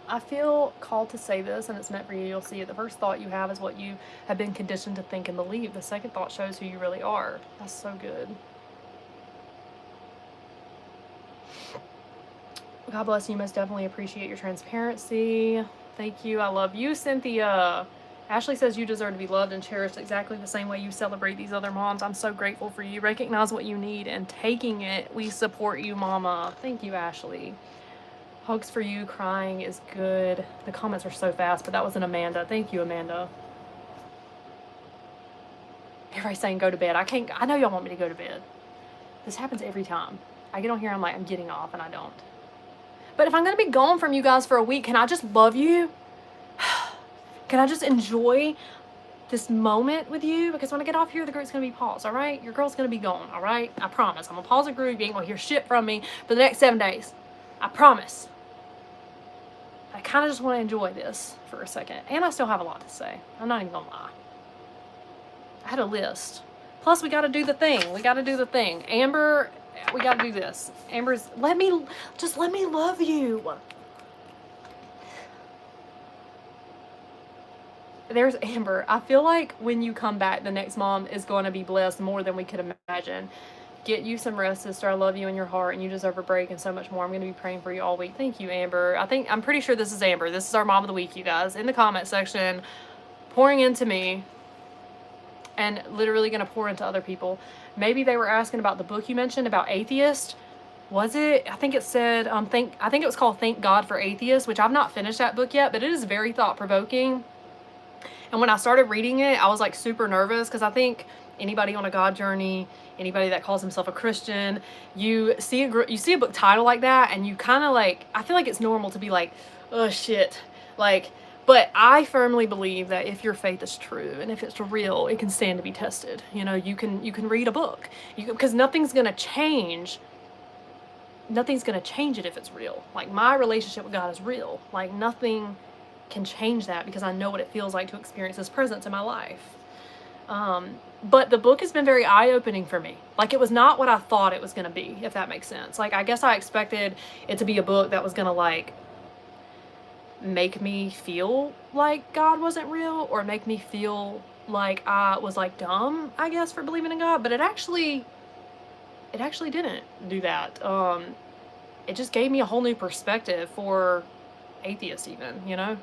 I feel called to say this, and it's meant for you. You'll see it. The first thought you have is what you have been conditioned to think and believe. The second thought shows who you really are. That's so good. God bless you. Most definitely appreciate your transparency. Thank you. I love you, Cynthia. Ashley says you deserve to be loved and cherished exactly the same way you celebrate these other moms. I'm so grateful for you. Recognize what you need and taking it. We support you, Mama. Thank you, Ashley. Hugs for you. Crying is good. The comments are so fast, but that was an Amanda. Thank you, Amanda. Everybody's saying go to bed. I know y'all want me to go to bed. This happens every time. I get on here, I'm like, I'm getting off, and I don't. But if I'm going to be gone from you guys for a week, can I just love you? Can I just enjoy this moment with you? Because when I get off here, the group's going to be paused, all right? Your girl's going to be gone, all right? I promise. I'm going to pause the group. You ain't going to hear shit from me for the next 7 days. I promise. I kind of just want to enjoy this for a second. And I still have a lot to say. I'm not even going to lie. I had a list. Plus, we got to do the thing. We got to do the thing. Amber... we gotta do this. Amber's, let me love you. There's Amber. I feel like when you come back, the next mom is going to be blessed more than we could imagine. Get you some rest, sister. I love you in your heart, and you deserve a break and so much more. I'm going to be praying for you all week. Thank you, Amber. I'm pretty sure this is Amber. This is our mom of the week, you guys. In the comment section, pouring into me and literally going to pour into other people. Maybe they were asking about the book you mentioned about atheist. Was it? I think it said, I think it was called Thank God for Atheists, which I've not finished that book yet, but it is very thought-provoking. And when I started reading it, I was like super nervous because I think anybody on a God journey, anybody that calls himself a Christian, you see a book title like that, and you kind of like, I feel like it's normal to be like, oh shit, like. But I firmly believe that if your faith is true and if it's real, it can stand to be tested. You know, you can read a book, because nothing's gonna change. Nothing's gonna change it if it's real. Like, my relationship with God is real. Like, nothing can change that because I know what it feels like to experience His presence in my life. But the book has been very eye-opening for me. Like, it was not what I thought it was gonna be, if that makes sense. Like, I guess I expected it to be a book that was gonna like make me feel like God wasn't real, or make me feel like I was like dumb, I guess, for believing in God. But it actually didn't do that. It just gave me a whole new perspective for atheists even, you know.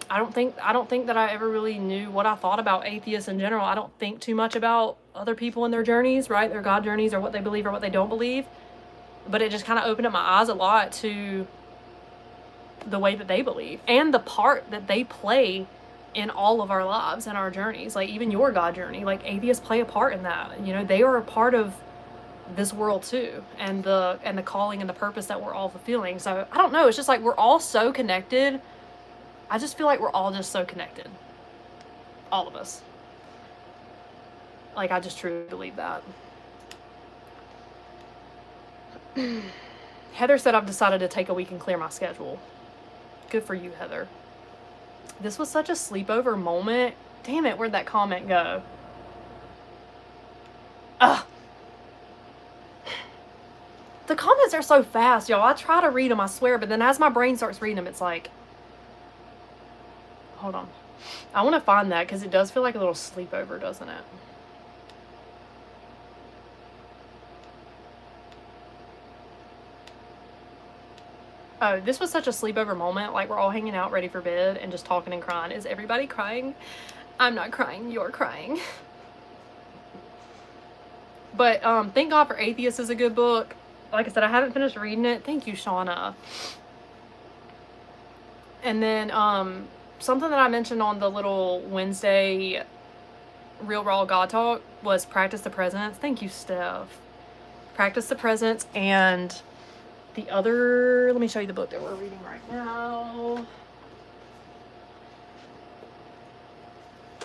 I don't think that I ever really knew what I thought about atheists in general. I don't think too much about other people and their journeys, right? Their God journeys, or what they believe or what they don't believe. But it just kind of opened up my eyes a lot to the way that they believe and the part that they play in all of our lives and our journeys. Like even your God journey, like atheists play a part in that. You know, they are a part of this world too, and the calling and the purpose that we're all fulfilling. So I don't know, it's just like we're all so connected. I just feel like we're all just so connected, all of us. Like I just truly believe that. Heather said, I've decided to take a week and clear my schedule. Good for you, Heather. This was such a sleepover moment. Damn it, where'd that comment go? Ugh. The comments are so fast, y'all. I try to read them, I swear, but then as my brain starts reading them, it's like... Hold on. I want to find that because it does feel like a little sleepover, doesn't it? Oh, this was such a sleepover moment. Like, we're all hanging out ready for bed and just talking and crying. Is everybody crying? I'm not crying. You're crying. But Thank God for Atheists is a good book. Like I said, I haven't finished reading it. Thank you, Shauna. And then something that I mentioned on the little Wednesday Real Raw God Talk was practice the presence. Thank you, Steph. Practice the presence. And the other, let me show you the book that we're reading right now.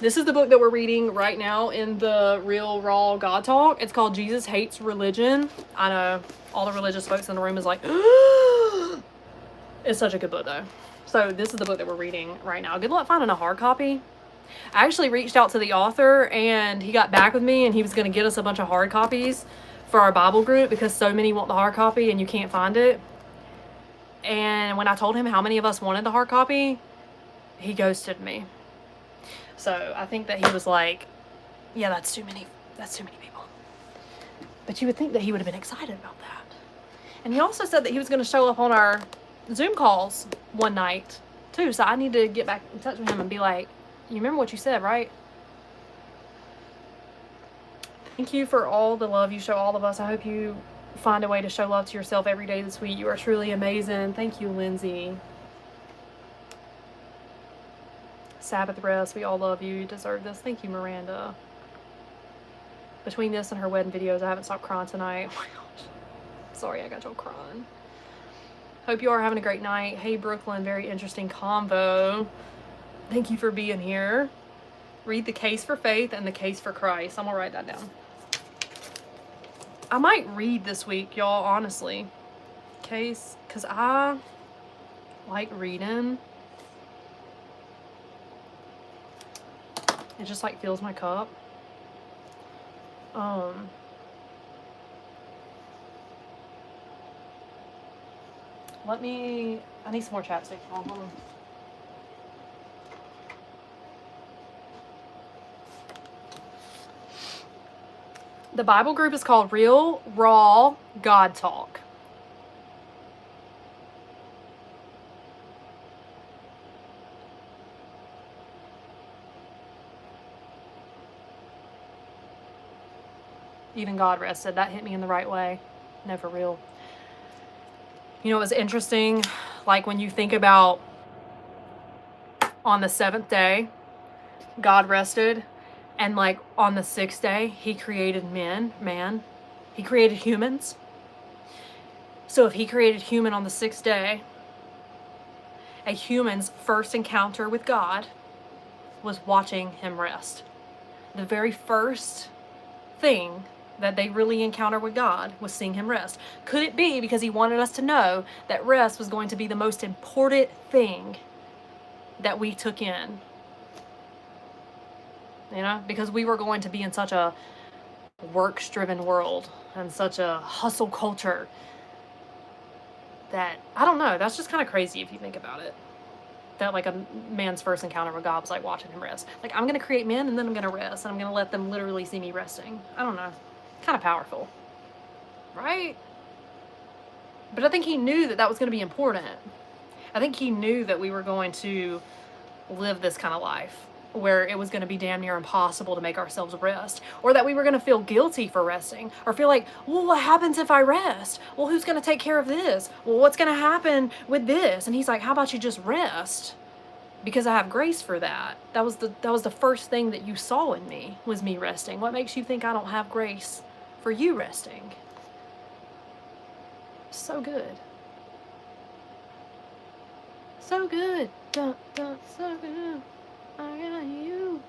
This is the book that we're reading right now in the Real Raw God Talk. It's called Jesus Hates Religion. I know all the religious folks in the room is like, it's such a good book though. So this is the book that we're reading right now. Good luck finding a hard copy. I actually reached out to the author and he got back with me and he was going to get us a bunch of hard copies for our Bible group because so many want the hard copy and you can't find it. And when I told him how many of us wanted the hard copy, he ghosted me. So I think that he was like, yeah, that's too many people. But you would think that he would have been excited about that. And he also said that he was going to show up on our Zoom calls one night too. So I need to get back in touch with him and be like, you remember what you said, right? Thank you for all the love you show all of us. I hope you find a way to show love to yourself every day this week. You are truly amazing. Thank you, Lindsay. Sabbath rest. We all love you. You deserve this. Thank you, Miranda. Between this and her wedding videos, I haven't stopped crying tonight. Oh my gosh. Sorry I got y'all crying. Hope you are having a great night. Hey, Brooklyn. Very interesting convo. Thank you for being here. Read The Case for Faith and The Case for Christ. I'm going to write that down. I might read this week, y'all, honestly. Case, because I like reading. It just like fills my cup. I need some more chapstick. Hold on. The Bible group is called Real Raw God Talk. Even God rested. That hit me in the right way. No, for real. You know, it was interesting, like when you think about on the 7th day, God rested, and like on the 6th day, he created man. He created humans. So if he created human on the 6th day, a human's first encounter with God was watching him rest. The very first thing that they really encountered with God was seeing him rest. Could it be because he wanted us to know that rest was going to be the most important thing that we took in? You know, because we were going to be in such a works-driven world and such a hustle culture that, I don't know, that's just kind of crazy if you think about it. That like a man's first encounter with God was like watching him rest. Like, I'm going to create men and then I'm going to rest and I'm going to let them literally see me resting. I don't know. Kind of powerful, right? But I think he knew that that was going to be important. I think he knew that we were going to live this kind of life where it was going to be damn near impossible to make ourselves rest, or that we were going to feel guilty for resting, or feel like, well, what happens if I rest? Well, who's going to take care of this? Well, what's going to happen with this? And he's like, how about you just rest? Because I have grace for that. That was the first thing that you saw in me, was me resting. What makes you think I don't have grace for you resting? So good. So good. Dun, dun, so good. I got you.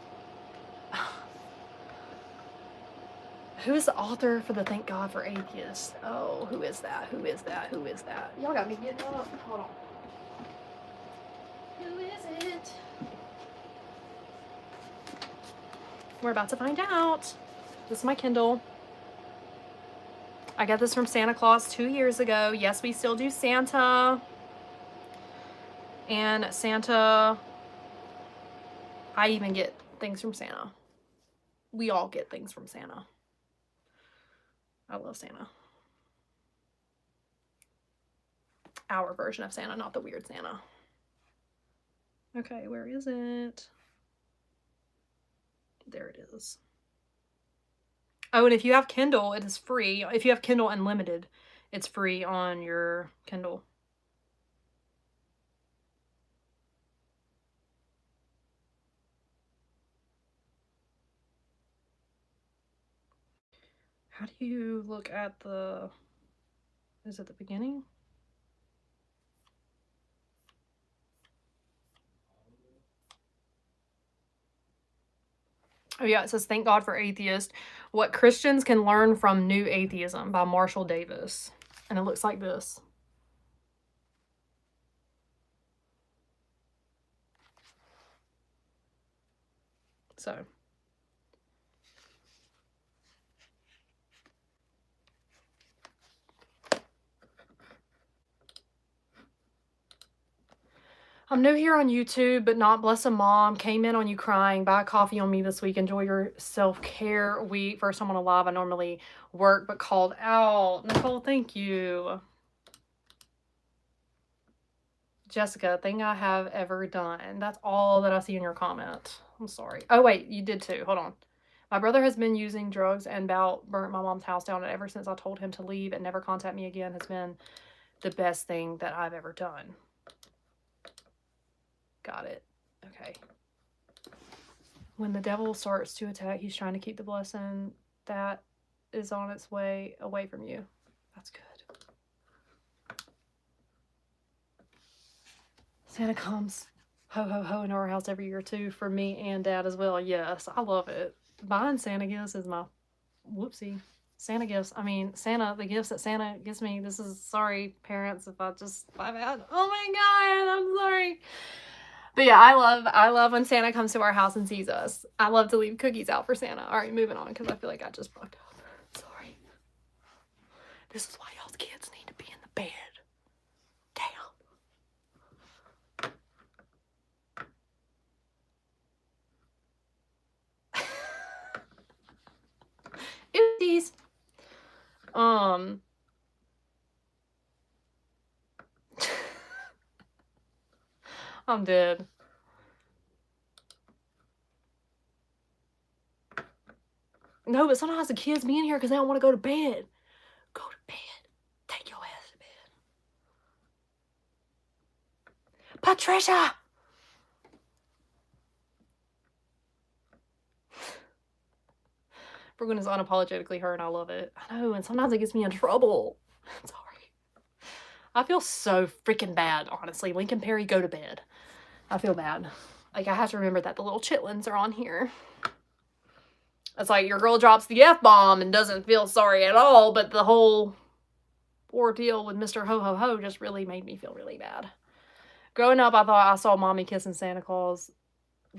Who is the author for the Thank God for Atheists? Oh, who is that? Who is that? Who is that? Y'all got me getting up. Hold on. Who is it? We're about to find out. This is my Kindle. I got this from Santa Claus 2 years ago. Yes, we still do Santa. And Santa, I even get things from Santa. We all get things from Santa. I love Santa. Our version of Santa, not the weird Santa. Okay, where is it? There it is. Oh, and if you have Kindle, it is free. If you have Kindle Unlimited, it's free on your Kindle. How do you look at the... Is it the beginning? Oh yeah, it says, Thank God for Atheists. What Christians Can Learn from New Atheism by Marshall Davis. And it looks like this. So. I'm new here on YouTube, but not bless a mom. Came in on you crying. Buy coffee on me this week. Enjoy your self-care week. First time on a live. I normally work, but called out. Nicole, thank you. Jessica, thing I have ever done. That's all that I see in your comment. I'm sorry. Oh, wait, you did too. Hold on. My brother has been using drugs and about burnt my mom's house down. And ever since I told him to leave and never contact me again has been the best thing that I've ever done. Got it. Okay. When the devil starts to attack, he's trying to keep the blessing that is on its way away from you. That's good. Santa comes ho ho ho in our house every year too, for me and Dad as well. Yes, I love it. Buying Santa gifts is my whoopsie. Santa gifts. I mean, Santa, the gifts that Santa gives me. This is, sorry, parents, if I've had. Oh my God, I'm sorry. But yeah, I love when Santa comes to our house and sees us. I love to leave cookies out for Santa. All right, moving on, because I feel like I just fucked up. Sorry. This is why y'all's kids need to be in the bed. Damn. Oopsies. I'm dead. No, but sometimes the kids be in here because they don't want to go to bed. Go to bed. Take your ass to bed. Patricia! Brooklyn is unapologetically her, and I love it. I know, and sometimes it gets me in trouble. Sorry. I feel so freaking bad, honestly. Lincoln Perry, go to bed. I feel bad. Like, I have to remember that the little chitlins are on here. It's like your girl drops the F-bomb and doesn't feel sorry at all, but the whole ordeal with Mr. Ho Ho Ho just really made me feel really bad. Growing up, I thought I saw Mommy kissing Santa Claus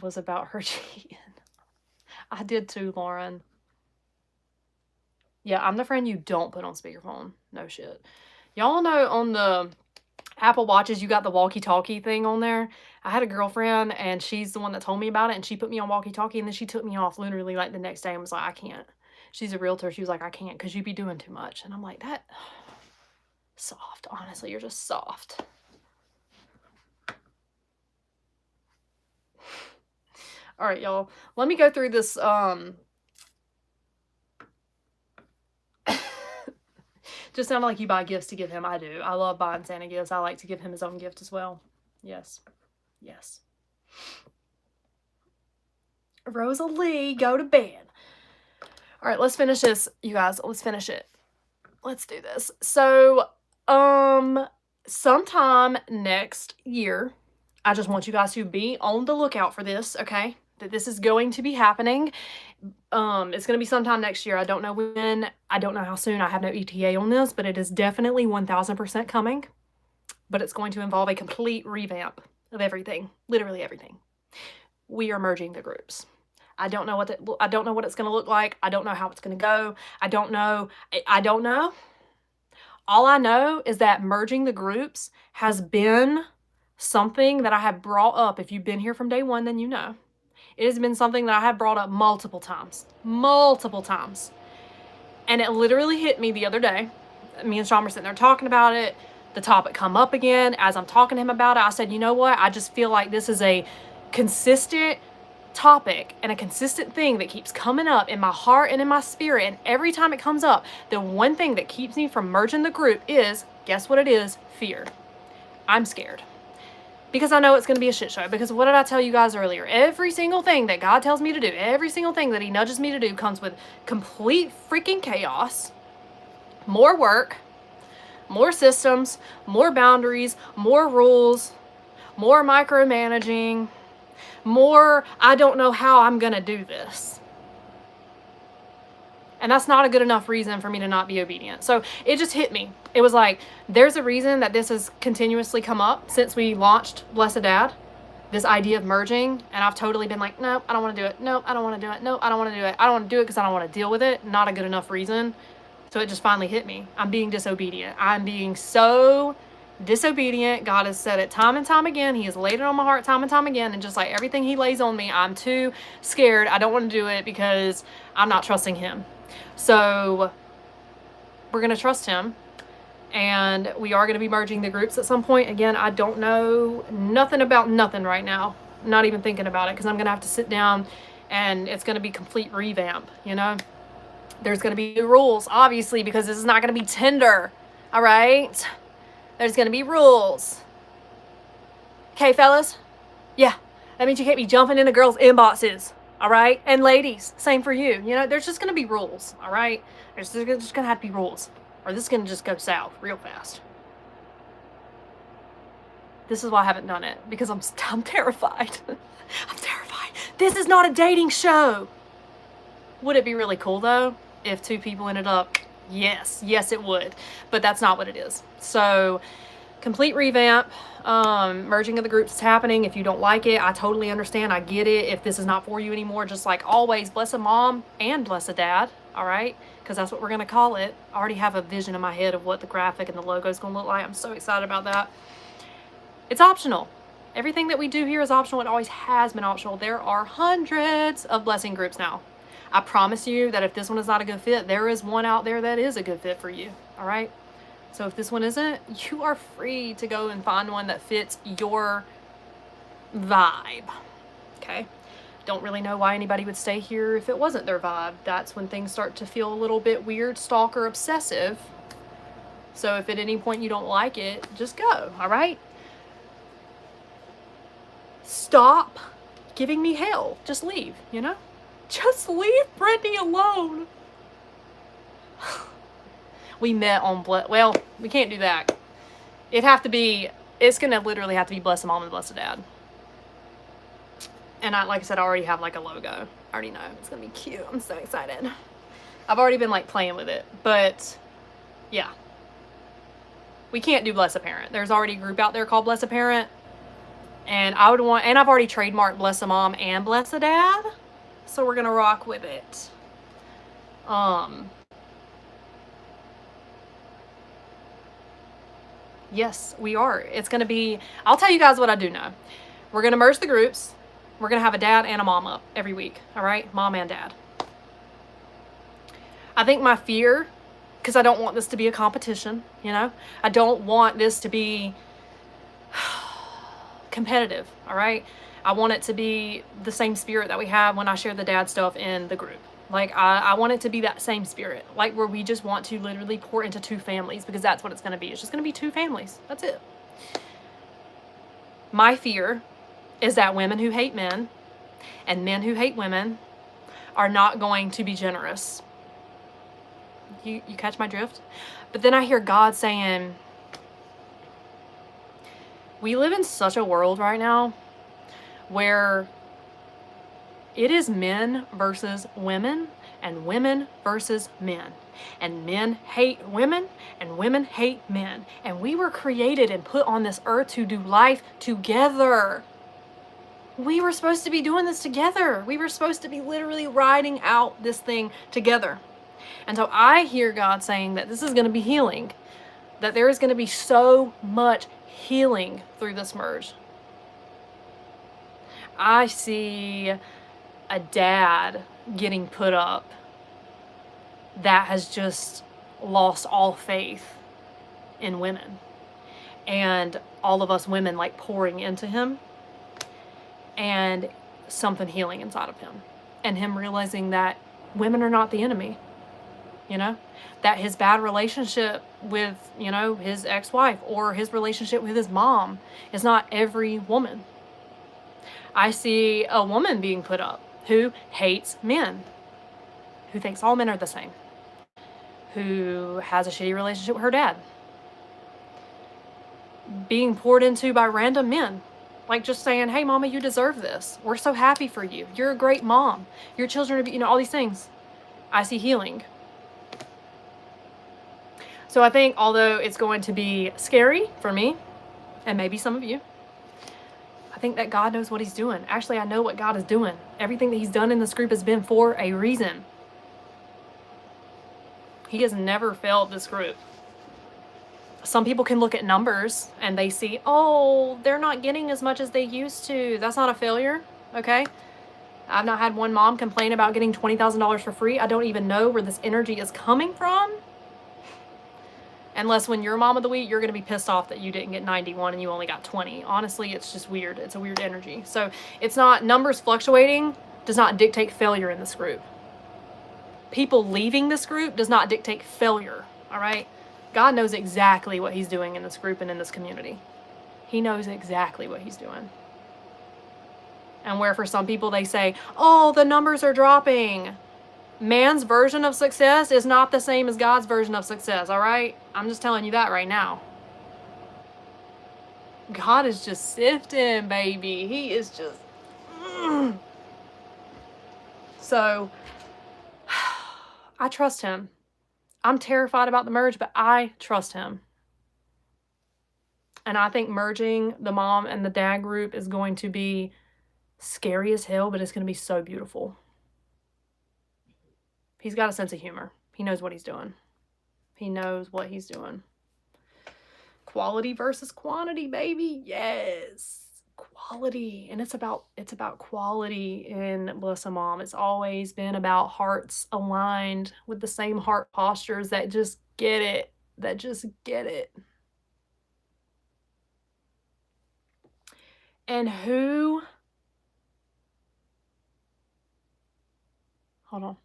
was about her cheating. I did too, Lauren. Yeah, I'm the friend you don't put on speakerphone. No shit. Y'all know on the Apple Watches, you got the walkie-talkie thing on there. I had a girlfriend, and she's the one that told me about it, and she put me on walkie-talkie, and then she took me off literally like the next day and was like, I can't. She's a realtor. She was like, I can't because you be doing too much. And I'm like, that... Soft. Honestly, you're just soft. All right, y'all. Let me go through this. Just sounded like you buy gifts to give him. I do. I love buying Santa gifts. I like to give him his own gift as well. Yes. Yes. Rosalie, go to bed. All right, let's finish this, you guys. Let's finish it. Let's do this. So, sometime next year, I just want you guys to be on the lookout for this, okay? That this is going to be happening. It's going to be sometime next year. I don't know when. I don't know how soon. I have no ETA on this, but it is definitely 1000% coming. But it's going to involve a complete revamp of everything. Literally everything. We are merging the groups. I don't know what it's going to look like. I don't know how it's going to go. I don't know. All I know is that merging the groups has been something that I have brought up. If you've been here from day one, then you know. It has been something that I have brought up multiple times. And it literally hit me the other day. Me and Sean were sitting there talking about it. The topic come up again. As I'm talking to him about it, I said, you know what? I just feel like this is a consistent topic and a consistent thing that keeps coming up in my heart and in my spirit. And every time it comes up, the one thing that keeps me from merging the group is, guess what it is? Fear. I'm scared. Because I know it's going to be a shit show. Because what did I tell you guys earlier? Every single thing that God tells me to do, every single thing that he nudges me to do comes with complete freaking chaos, more work, more systems, more boundaries, more rules, more micromanaging, more, I don't know how I'm going to do this. And that's not a good enough reason for me to not be obedient. So it just hit me. It was like, there's a reason that this has continuously come up since we launched Blessed Dad, this idea of merging. And I've totally been like, nope, I don't want to do it. Nope, I don't want to do it. Nope, I don't want to do it. I don't want to do it because I don't want to deal with it. Not a good enough reason. So it just finally hit me. I'm being disobedient. I'm being so disobedient. God has said it time and time again. He has laid it on my heart time and time again. And just like everything he lays on me, I'm too scared. I don't want to do it because I'm not trusting him. So we're going to trust him. And we are going to be merging the groups at some point. Again, I don't know nothing about nothing right now. Not even thinking about it because I'm going to have to sit down and it's going to be complete revamp, you know. There's going to be new rules, obviously, because this is not going to be Tinder. All right? There's going to be rules. Okay, fellas? Yeah. That means you can't be jumping into girls' inboxes. All right? And ladies, same for you. You know, there's just going to be rules. All right? There's just going to have to be rules. Or this is going to just go south real fast. This is why I haven't done it. Because I'm terrified. I'm terrified. This is not a dating show. Would it be really cool, though, if two people ended up? Yes, it would. But that's not what it is. So, complete revamp. Merging of the groups is happening. If you don't like it, I totally understand. I get it. If this is not for you anymore, just like always, bless a mom and bless a dad. All right? Because that's what we're going to call it. I already have a vision in my head of what the graphic and the logo is going to look like. I'm so excited about that. It's optional. Everything that we do here is optional. It always has been optional. There are hundreds of blessing groups now. I promise you that if this one is not a good fit, there is one out there that is a good fit for you. All right? So if this one isn't, you are free to go and find one that fits your vibe. Okay? Don't really know why anybody would stay here if it wasn't their vibe. That's when things start to feel a little bit weird, stalker obsessive. So if at any point you don't like it, just go. All right? Stop giving me hell. Just leave, you know? Just leave Brittany alone. We met on well, we can't do that. It's gonna literally have to be Blessed Mom and Blessed Dad. And like I said, I already have like a logo. I already know it's gonna be cute. I'm so excited. I've already been like playing with it, but yeah. We can't do Bless a Parent. There's already a group out there called Bless a Parent. And I've already trademarked Bless a Mom and Bless a Dad. So we're gonna rock with it. Yes, we are. It's gonna be, I'll tell you guys what I do know. We're gonna merge the groups. We're gonna have a dad and a mom up every week. All right, mom and dad. I think my fear, because I don't want this to be a competition, you know? I don't want this to be competitive, all right? I want it to be the same spirit that we have when I share the dad stuff in the group. Like, I want it to be that same spirit, like where we just want to literally pour into 2 families, because that's what it's going to be. It's just going to be 2 families. That's it. My fear is that women who hate men and men who hate women are not going to be generous. You catch my drift? But then I hear God saying, we live in such a world right now where it is men versus women and women versus men. And men hate women and women hate men. And we were created and put on this earth to do life together. We were supposed to be doing this together. We were supposed to be literally riding out this thing together. And so I hear God saying that this is going to be healing, that there is going to be so much healing through this merge. I see a dad getting put up that has just lost all faith in women, and all of us women like pouring into him, and something healing inside of him, and him realizing that women are not the enemy, you know, that his bad relationship with, you know, his ex-wife or his relationship with his mom is not every woman. I see a woman being put up who hates men, who thinks all men are the same, who has a shitty relationship with her dad, being poured into by random men, like just saying, hey mama, you deserve this. We're so happy for you. You're a great mom. Your children are, you know, all these things. I see healing. So I think, although it's going to be scary for me, and maybe some of you, I think that God knows what he's doing. Actually, I know what God is doing. Everything that he's done in this group has been for a reason. He has never failed this group. Some people can look at numbers and they see, oh, they're not getting as much as they used to. That's not a failure, okay? I've not had one mom complain about getting $20,000 for free. I don't even know where this energy is coming from. Unless when you're mom of the week, you're going to be pissed off that you didn't get 91 and you only got 20. Honestly, it's just weird. It's a weird energy. So it's not, numbers fluctuating does not dictate failure in this group. People leaving this group does not dictate failure, all right? God knows exactly what he's doing in this group and in this community. He knows exactly what he's doing. And where for some people they say, oh, the numbers are dropping. Man's version of success is not the same as God's version of success, all right? I'm just telling you that right now. God is just sifting, baby. He is just... So, I trust him. I'm terrified about the merge, but I trust him. And I think merging the mom and the dad group is going to be scary as hell, but it's going to be so beautiful. He's got a sense of humor. He knows what he's doing. He knows what he's doing. Quality versus quantity, baby. Yes. Quality. And it's about quality in Bless a Mom. It's always been about hearts aligned with the same heart postures that just get it. That just get it. And who... Hold on.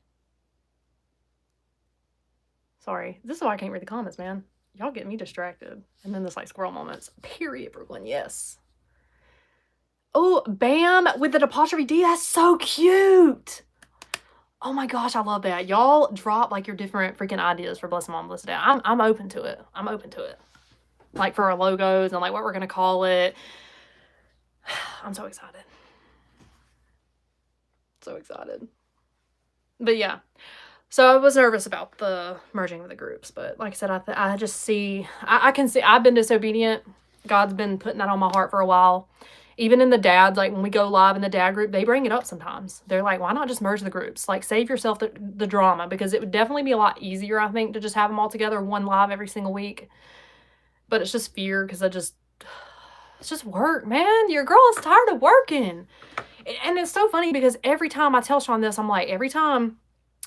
Sorry. This is why I can't read the comments, man. Y'all get me distracted. And then this like squirrel moments. Period, Brooklyn. Yes. Oh, Bam with the apostrophe D. That's so cute. Oh my gosh, I love that. Y'all drop like your different freaking ideas for Bless Mom, Bless Dad. I'm open to it. I'm open to it. Like for our logos and like what we're gonna call it. I'm so excited. So excited. But yeah. So I was nervous about the merging of the groups, but like I said, I just see, I can see, I've been disobedient. God's been putting that on my heart for a while. Even in the dads, like when we go live in the dad group, they bring it up sometimes. They're like, why not just merge the groups? Like save yourself the drama, because it would definitely be a lot easier, I think, to just have them all together, one live every single week. But it's just fear, because it's just work, man. Your girl is tired of working. And it's so funny because every time I tell Sean this, I'm like, every time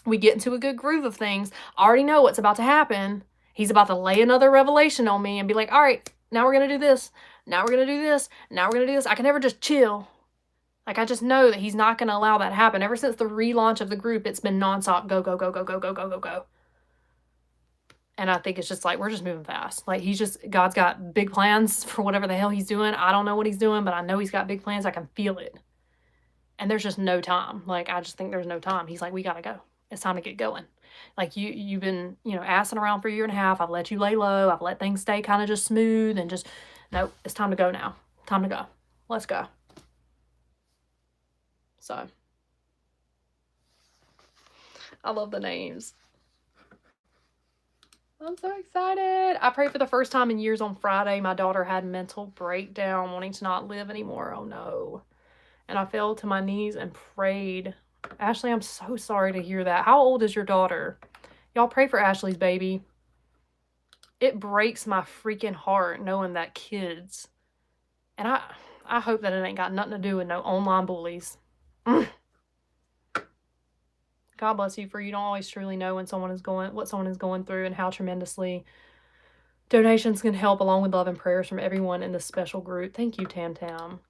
we get into a good groove of things, I already know what's about to happen. He's about to lay another revelation on me and be like, all right, now we're going to do this. Now we're going to do this. Now we're going to do this. I can never just chill. Like, I just know that he's not going to allow that to happen. Ever since the relaunch of the group, it's been nonstop go, go, go, go, go, go, go, go, go. And I think it's just like, we're just moving fast. Like, God's got big plans for whatever the hell he's doing. I don't know what he's doing, but I know he's got big plans. I can feel it. And there's just no time. Like, I just think there's no time. He's like, we got to go. It's time to get going. Like, you've been, assing around for a year and a half. I've let you lay low. I've let things stay kind of just smooth and just, no, it's time to go now. Time to go. Let's go. So, I love the names. I'm so excited. I prayed for the first time in years on Friday. My daughter had mental breakdown, wanting to not live anymore. Oh, no. And I fell to my knees and prayed. Ashley, I'm so sorry to hear that. How old is your daughter? Y'all pray for Ashley's baby. It breaks my freaking heart knowing that kids. And I hope that it ain't got nothing to do with no online bullies. God bless you, for you don't always truly know what someone is going through and how tremendously donations can help, along with love and prayers from everyone in this special group. Thank you, Tam Tam.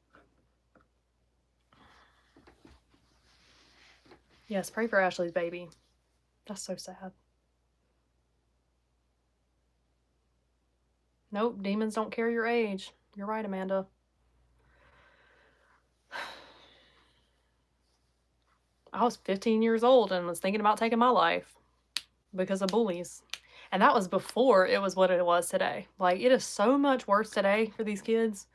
Yes, pray for Ashley's baby. That's so sad. Nope, demons don't care your age. You're right, Amanda. I was 15 years old and was thinking about taking my life because of bullies. And that was before it was what it was today. Like, it is so much worse today for these kids.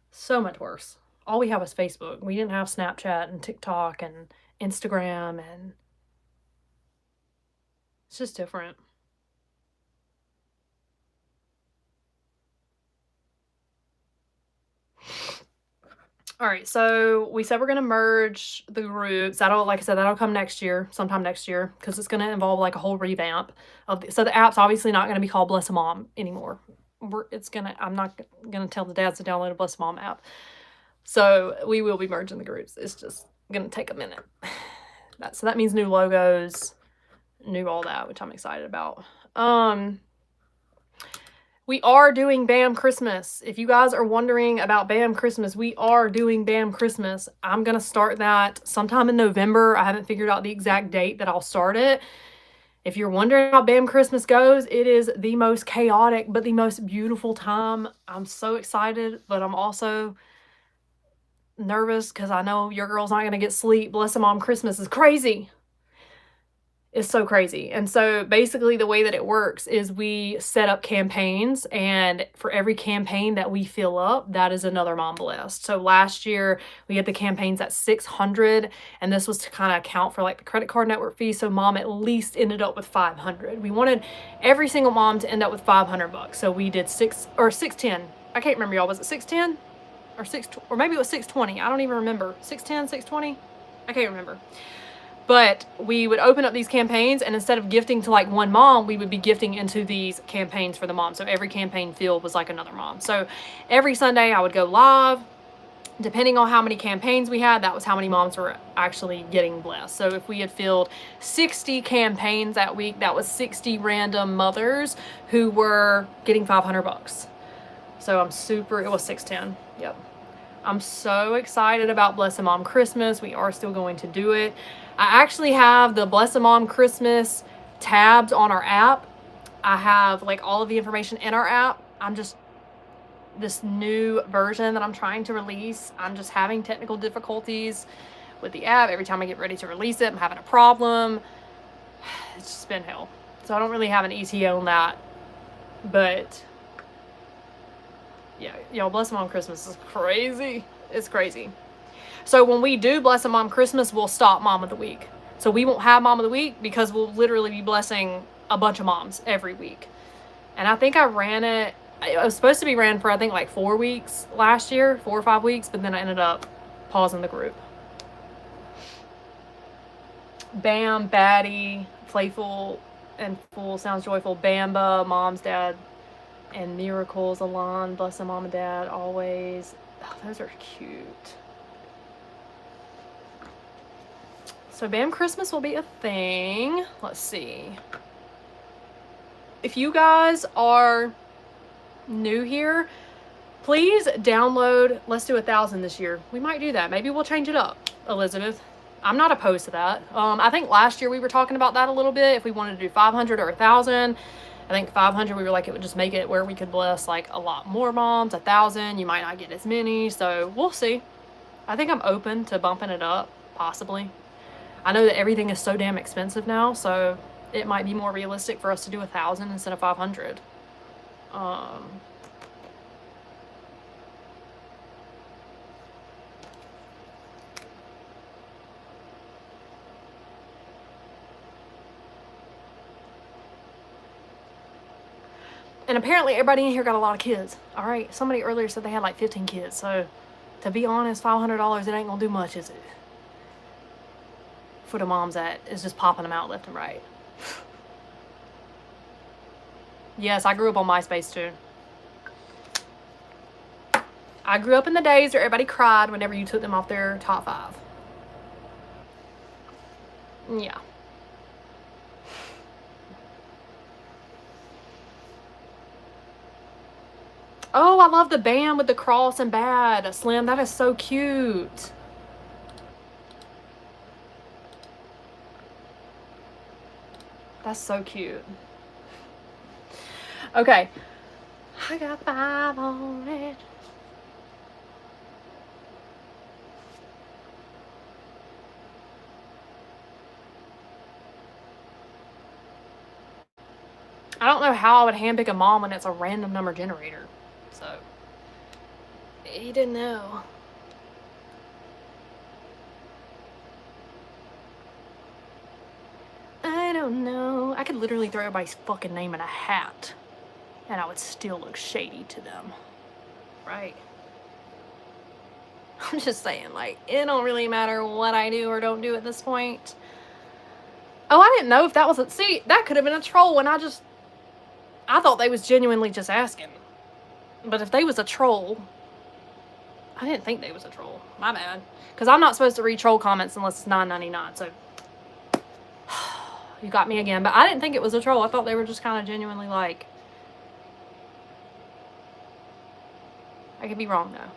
So much worse. All we have was Facebook. We didn't have Snapchat and TikTok and Instagram, and it's just different. All right, so we said we're going to merge the groups. Like I said, that'll come next year, sometime next year, because it's going to involve like a whole revamp so the app's obviously not going to be called Bless a Mom anymore. I'm not going to tell the dads to download a Bless a Mom app. So we will be merging the groups. It's just going to take a minute. So that means new logos, new all that, which I'm excited about. We are doing BAM Christmas. If you guys are wondering about BAM Christmas, we are doing BAM Christmas. I'm going to start that sometime in November. I haven't figured out the exact date that I'll start it. If you're wondering how BAM Christmas goes, it is the most chaotic but the most beautiful time. I'm so excited, but I'm also nervous because I know your girl's not going to get sleep. Bless a Mom Christmas is crazy. It's so crazy. And so basically the way that it works is we set up campaigns, and for every campaign that we fill up, that is another mom blessed. So last year we had the campaigns at 600, and this was to kind of account for like the credit card network fee. So mom at least ended up with 500. We wanted every single mom to end up with $500. So we did 610. I can't remember, y'all. Was it 610 or maybe it was 620? I don't even remember. 610, 620? I can't remember. But we would open up these campaigns, and instead of gifting to like one mom, we would be gifting into these campaigns for the mom. So every campaign field was like another mom. So every Sunday I would go live. Depending on how many campaigns we had, that was how many moms were actually getting blessed. So if we had filled 60 campaigns that week, that was 60 random mothers who were getting $500. So it was 610. Yep. I'm so excited about Bless a Mom Christmas. We are still going to do it. I actually have the Bless a Mom Christmas tabs on our app. I have like all of the information in our app. This new version that I'm trying to release, I'm just having technical difficulties with the app. Every time I get ready to release it, I'm having a problem. It's just been hell. So I don't really have an ETA on that. But yeah, y'all, Bless a Mom Christmas is crazy. It's crazy. So when we do Bless a Mom Christmas, we'll stop Mom of the Week. So we won't have Mom of the Week because we'll literally be blessing a bunch of moms every week. And I think I ran it. It was supposed to be ran for, I think, like 4 weeks last year, 4 or 5 weeks, but then I ended up pausing the group. Bam, Baddie, Playful and Full Sounds Joyful, Bamba, Mom's Dad, and Miracles, Alon, Bless a Mom and Dad, Always. Oh, those are cute. So BAM Christmas will be a thing. Let's see. If you guys are new here, Please download. Let's do 1,000 this year. We might do that. Maybe we'll change it up, Elizabeth. I'm not opposed to that. I think last year we were talking about that a little bit. If we wanted to do 500 or 1,000. I think 500, we were like, it would just make it where we could bless like a lot more moms. 1,000, you might not get as many. So we'll see. I think I'm open to bumping it up, possibly. I know that everything is so damn expensive now, so it might be more realistic for us to do 1,000 instead of 500. And apparently everybody in here got a lot of kids. All right, somebody earlier said they had like 15 kids. So to be honest, $500, it ain't gonna do much, is it? For the moms that is just popping them out left and right. Yes, I grew up on MySpace too. I grew up in the days where everybody cried whenever you took them off their top 5. Yeah. Oh, I love the band with the cross and bad. Slim, that is so cute. That's so cute. Okay. I got 5 on it. I don't know how I would handpick a mom when it's a random number generator. So, he didn't know. I don't know. I could literally throw everybody's fucking name in a hat, and I would still look shady to them. Right? I'm just saying, like, it don't really matter what I do or don't do at this point. Oh, I didn't know if that was a... See, that could have been a troll when I thought they was genuinely just asking. But if they was a troll... I didn't think they was a troll. My bad. Because I'm not supposed to read troll comments unless it's $9.99, so... You got me again. But I didn't think it was a troll. I thought they were just kind of genuinely like... I could be wrong, though.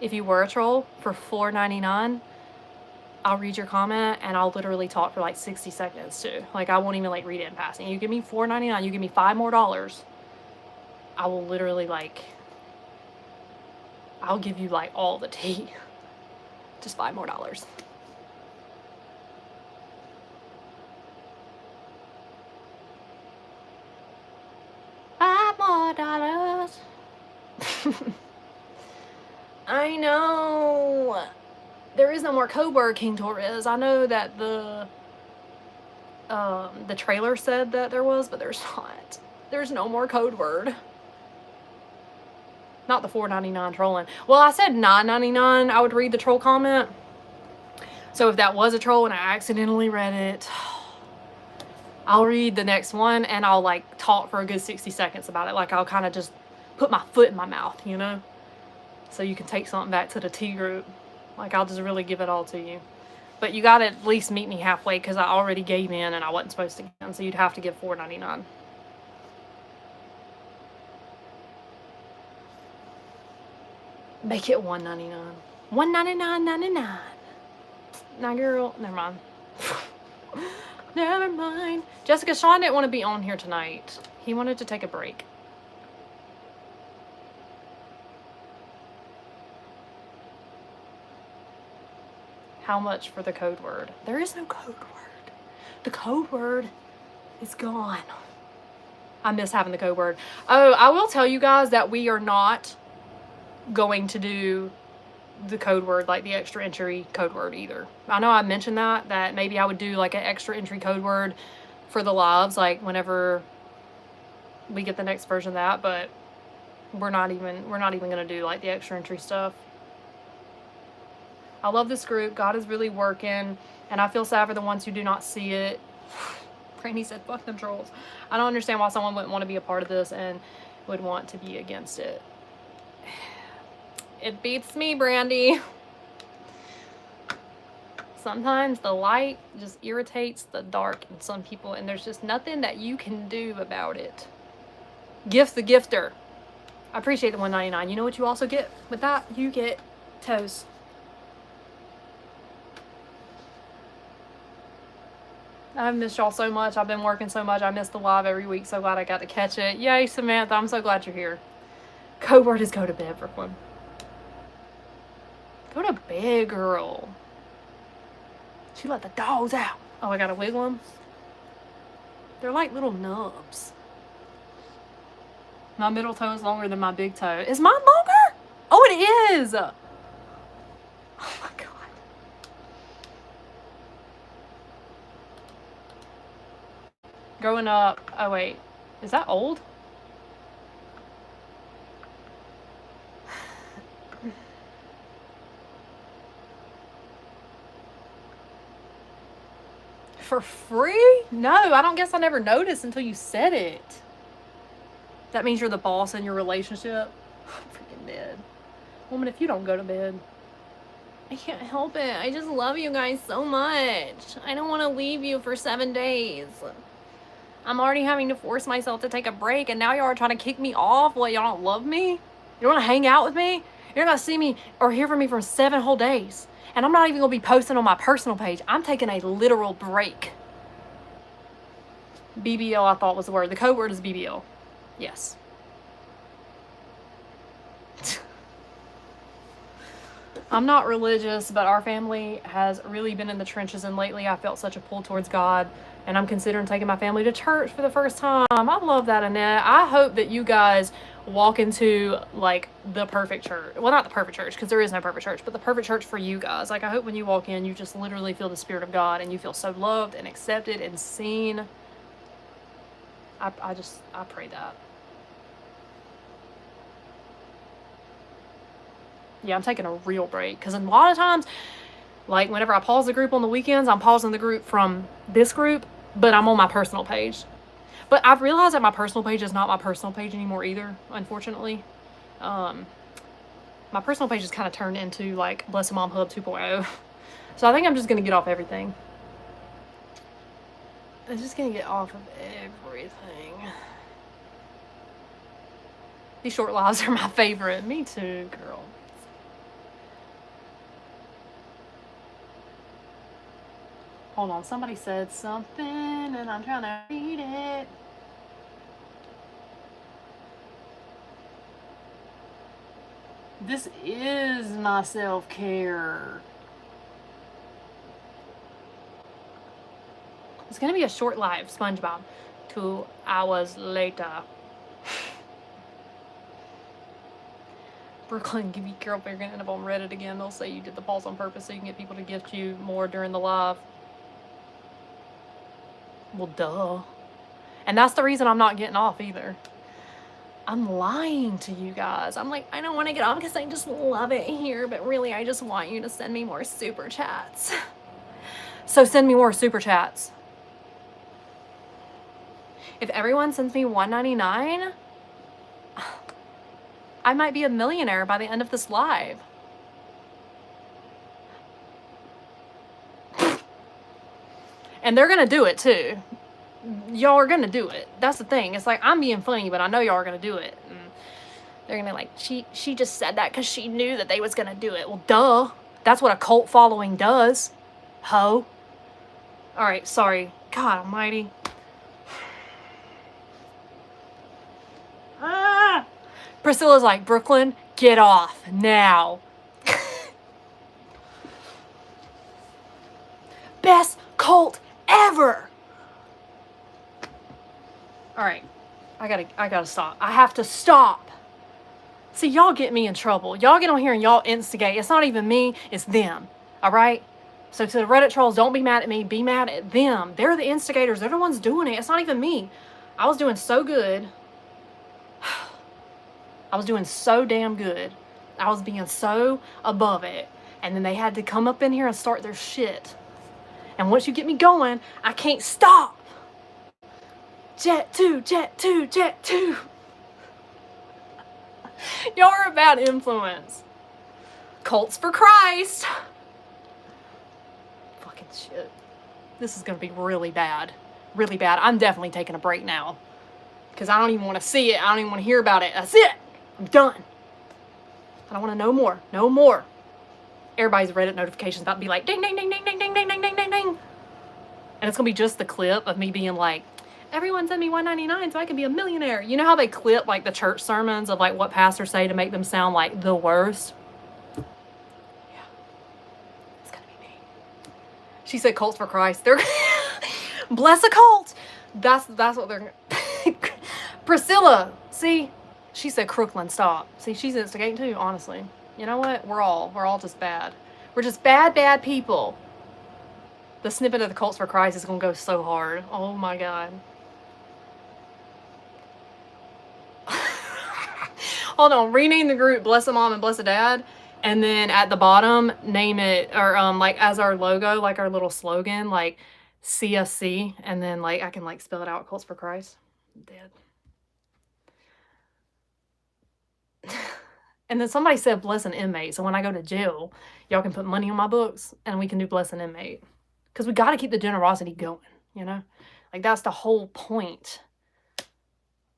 If you were a troll for $4.99, I'll read your comment and I'll literally talk for like 60 seconds too. Like, I won't even like read it in passing. You give me $4.99, you give me $5 more, I will literally like, I'll give you like all the tea. Just $5 more. $5 more. I know. There is no more code word, King Torres. I know that the trailer said that there was, but there's not. There's no more code word. Not the $4.99 trolling. Well, I said $9.99 I would read the troll comment. So if that was a troll and I accidentally read it, I'll read the next one and I'll like talk for a good 60 seconds about it. Like, I'll kind of just put my foot in my mouth, you know? So you can take something back to the tea group. Like, I'll just really give it all to you. But you gotta at least meet me halfway because I already gave in and I wasn't supposed to give in. So you'd have to give $4.99. Make it $1.99. $1.99.99. Nah, girl, never mind. Never mind. Jessica, Sean didn't want to be on here tonight. He wanted to take a break. How much for the code word? There is no code word. The code word is gone. I miss having the code word. Oh, I will tell you guys that we are not going to do the code word, like the extra entry code word either. I know I mentioned that maybe I would do like an extra entry code word for the lives, like whenever we get the next version of that, but we're not even gonna do like the extra entry stuff. I love this group. God is really working, and I feel sad for the ones who do not see it. Brandy said, fuck them trolls. I don't understand why someone wouldn't want to be a part of this and would want to be against it. It beats me, Brandy. Sometimes the light just irritates the dark in some people, and there's just nothing that you can do about it. Gift the gifter. I appreciate the $1.99. You know what you also get with that? You get toes. I've missed y'all so much. I've been working so much. I missed the live every week. So glad I got to catch it. Yay, Samantha. I'm so glad you're here. Code word is go to bed, Brooklyn. Go to bed, girl. She let the dogs out. Oh, I gotta wiggle them? They're like little nubs. My middle toe is longer than my big toe. Is mine longer? Oh, it is. Oh my God. Growing up, oh wait, is that old? For free? No, I don't guess I never noticed until you said it. That means you're the boss in your relationship? I'm freaking dead. Woman, if you don't go to bed. I can't help it. I just love you guys so much. I don't want to leave you for 7 days. I'm already having to force myself to take a break, and now y'all are trying to kick me off while y'all don't love me? You don't want to hang out with me? You're not going to see me or hear from me for 7 whole days. And I'm not even going to be posting on my personal page. I'm taking a literal break. BBL, I thought was the word. The code word is BBL. Yes. I'm not religious, but our family has really been in the trenches, and lately I felt such a pull towards God, and I'm considering taking my family to church for the first time. I love that, Annette. I hope that you guys walk into, like, the perfect church. Well, not the perfect church, because there is no perfect church, but the perfect church for you guys. Like, I hope when you walk in, you just literally feel the Spirit of God, and you feel so loved and accepted and seen. I pray that. Yeah, I'm taking a real break, because a lot of times, like, whenever I pause the group on the weekends, I'm pausing the group from this group, but I'm on my personal page. But I've realized that my personal page is not my personal page anymore either, unfortunately. My personal page is kind of turned into, like, Blessed Mom Hub 2.0. So I think I'm just going to get off everything. I'm just going to get off of everything. These short lives are my favorite. Me too, girl. Hold on, somebody said something and I'm trying to read it. This is my self-care. It's gonna be a short live, SpongeBob. 2 hours later. Brooklyn, be careful, you're gonna end up on Reddit again. They'll say you did the pause on purpose so you can get people to gift you more during the live. Well, duh. And that's the reason I'm not getting off either. I'm lying to you guys. I'm like, I don't want to get off because I just love it here, but really I just want you to send me more super chats. So send me more super chats. If everyone sends me $1.99, I might be a millionaire by the end of this live. And they're gonna do it too. Y'all are gonna do it. That's the thing. It's like, I'm being funny, but I know y'all are gonna do it. And they're gonna be like, she just said that because she knew that they was gonna do it. Well, duh. That's what a cult following does. Ho. Alright, sorry. God almighty. Ah! Priscilla's like, Brooklyn, get off now. Best cult ever. All right, I gotta stop. I have to stop. See, y'all get me in trouble. Y'all get on here and y'all instigate. It's not even me, it's them. All right. So to the Reddit trolls, don't be mad at me. Be mad at them. They're the instigators. They're the ones doing it. It's not even me. I was doing so good. I was doing so damn good. I was being so above it. And then they had to come up in here and start their shit. And once you get me going, I can't stop. Jet 2, Jet 2, Jet 2. Y'all are a bad influence. Cults for Christ. Fucking shit. This is going to be really bad. Really bad. I'm definitely taking a break now. Because I don't even want to see it. I don't even want to hear about it. That's it. I'm done. I don't want to know more. No more. Everybody's Reddit notifications about to be like, ding, ding, ding, ding, ding, ding, ding, ding, ding, ding, ding. And it's going to be just the clip of me being like, everyone send me $1.99 so I can be a millionaire. You know how they clip like the church sermons of like what pastors say to make them sound like the worst? Yeah. It's going to be me. She said cults for Christ. They're bless a cult. That's what they're Priscilla, see? She said Crooklyn, stop. See, she's instigating too, honestly. You know what? We're all just bad. We're just bad people. The snippet of the Cults for Christ is going to go so hard. Oh my God. Hold on. Rename the group Bless a Mom and Bless a Dad. And then at the bottom, name it, or like as our logo, like our little slogan, like CSC. And then like I can like spell it out, Cults for Christ. I'm dead. And then somebody said bless an inmate. So when I go to jail, y'all can put money on my books and we can do bless an inmate. Because we got to keep the generosity going, you know? Like that's the whole point.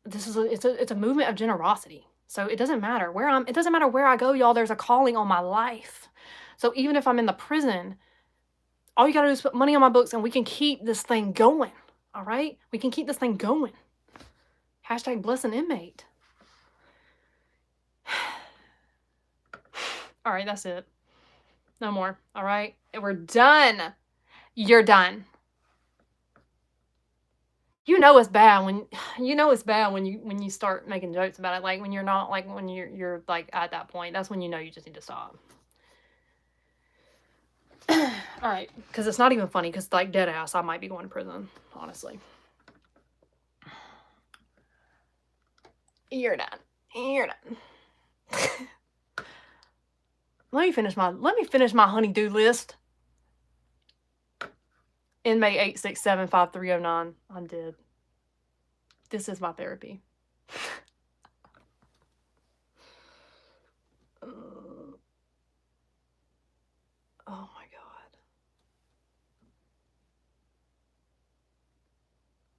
It's a movement of generosity. So it doesn't matter where I go, y'all, there's a calling on my life. So even if I'm in the prison, all you got to do is put money on my books and we can keep this thing going. All right? We can keep this thing going. Hashtag bless an inmate. All right, that's it. No more. All right? And we're done. You're done. You know it's bad when you start making jokes about it. Like when you're not, like when you're like at that point, that's when you know you just need to stop. All right, because it's not even funny. Because like dead ass, I might be going to prison. Honestly, you're done. You're done. Let me finish my honey-do list. Inmate 8675309. I'm dead. This is my therapy. Oh my God.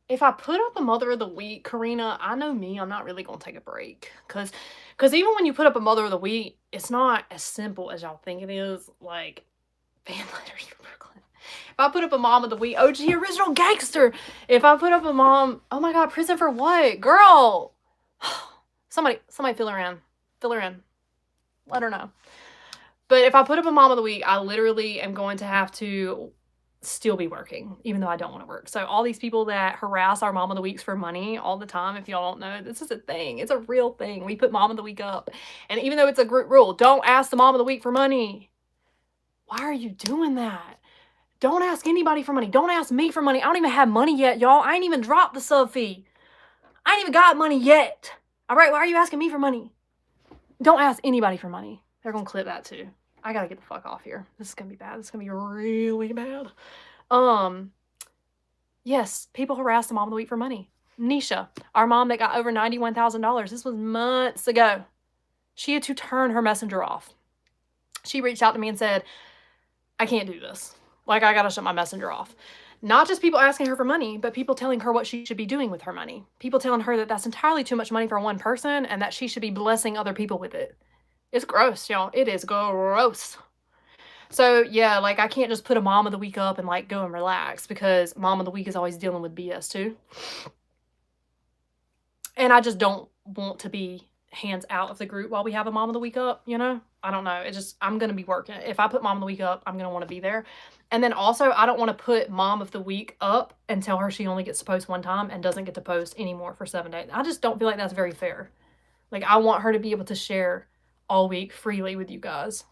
If I put up a Mother of the Week, Karina, I know me, I'm not really going to take a break. Because even when you put up a Mother of the Week, it's not as simple as y'all think it is. Like, fan letters from Brooklyn. If I put up a Mom of the Week, OG Original Gangster. If I put up a mom, oh my God, prison for what? Girl. Somebody fill her in. Fill her in. Let her know. But if I put up a Mom of the Week, I literally am going to have to still be working, even though I don't want to work. So all these people that harass our Mom of the Weeks for money all the time, if y'all don't know, this is a thing. It's a real thing. We put Mom of the Week up. And even though it's a group rule, don't ask the Mom of the Week for money. Why are you doing that? Don't ask anybody for money. Don't ask me for money. I don't even have money yet, y'all. I ain't even dropped the sub fee. I ain't even got money yet. All right, why are you asking me for money? Don't ask anybody for money. They're going to clip that too. I got to get the fuck off here. This is going to be bad. This is going to be really bad. Yes, people harass the Mom of the Week for money. Nisha, our mom that got over $91,000. This was months ago. She had to turn her messenger off. She reached out to me and said, I can't do this. Like, I gotta shut my messenger off. Not just people asking her for money, but people telling her what she should be doing with her money. People telling her that that's entirely too much money for one person and that she should be blessing other people with it. It's gross, y'all. It is gross. So, yeah, like, I can't just put a Mom of the Week up and, like, go and relax because Mom of the Week is always dealing with BS, too. And I just don't want to be hands out of the group while we have a Mom of the Week up, you know? I don't know. It just, I'm going to be working. If I put Mom of the Week up, I'm going to want to be there. And then also, I don't want to put Mom of the Week up and tell her she only gets to post one time and doesn't get to post anymore for 7 days. I just don't feel like that's very fair. Like, I want her to be able to share all week freely with you guys.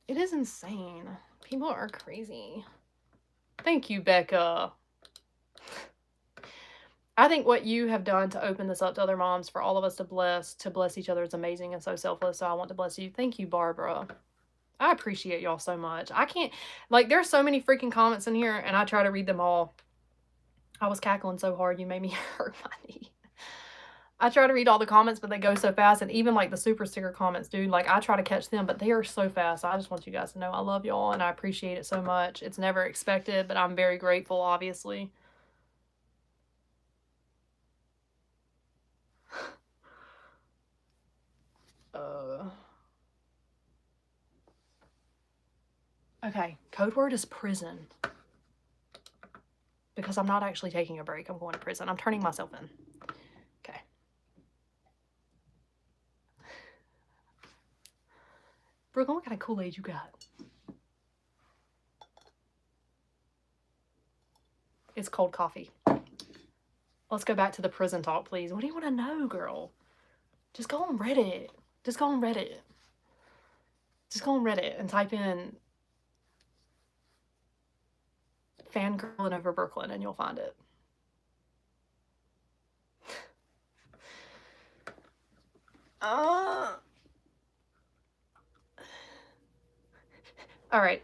It is insane. People are crazy. Thank you, Becca. I think what you have done to open this up to other moms, for all of us to bless each other is amazing and so selfless. So I want to bless you. Thank you, Barbara. I appreciate y'all so much. I can't, like, there's so many freaking comments in here and I try to read them all. I was cackling so hard, you made me hurt my knee. I try to read all the comments, but they go so fast. And even like the super sticker comments, dude, like I try to catch them, but they are so fast. I just want you guys to know I love y'all and I appreciate it so much. It's never expected, but I'm very grateful, obviously. Okay, code word is prison. Because I'm not actually taking a break. I'm going to prison. I'm turning myself in. Okay. Brooklyn, what kind of Kool-Aid you got? It's cold coffee. Let's go back to the prison talk, please. What do you want to know, girl? Just go on Reddit. Just go on Reddit. Just go on Reddit and type in fangirling over Brooklyn and you'll find it. All right.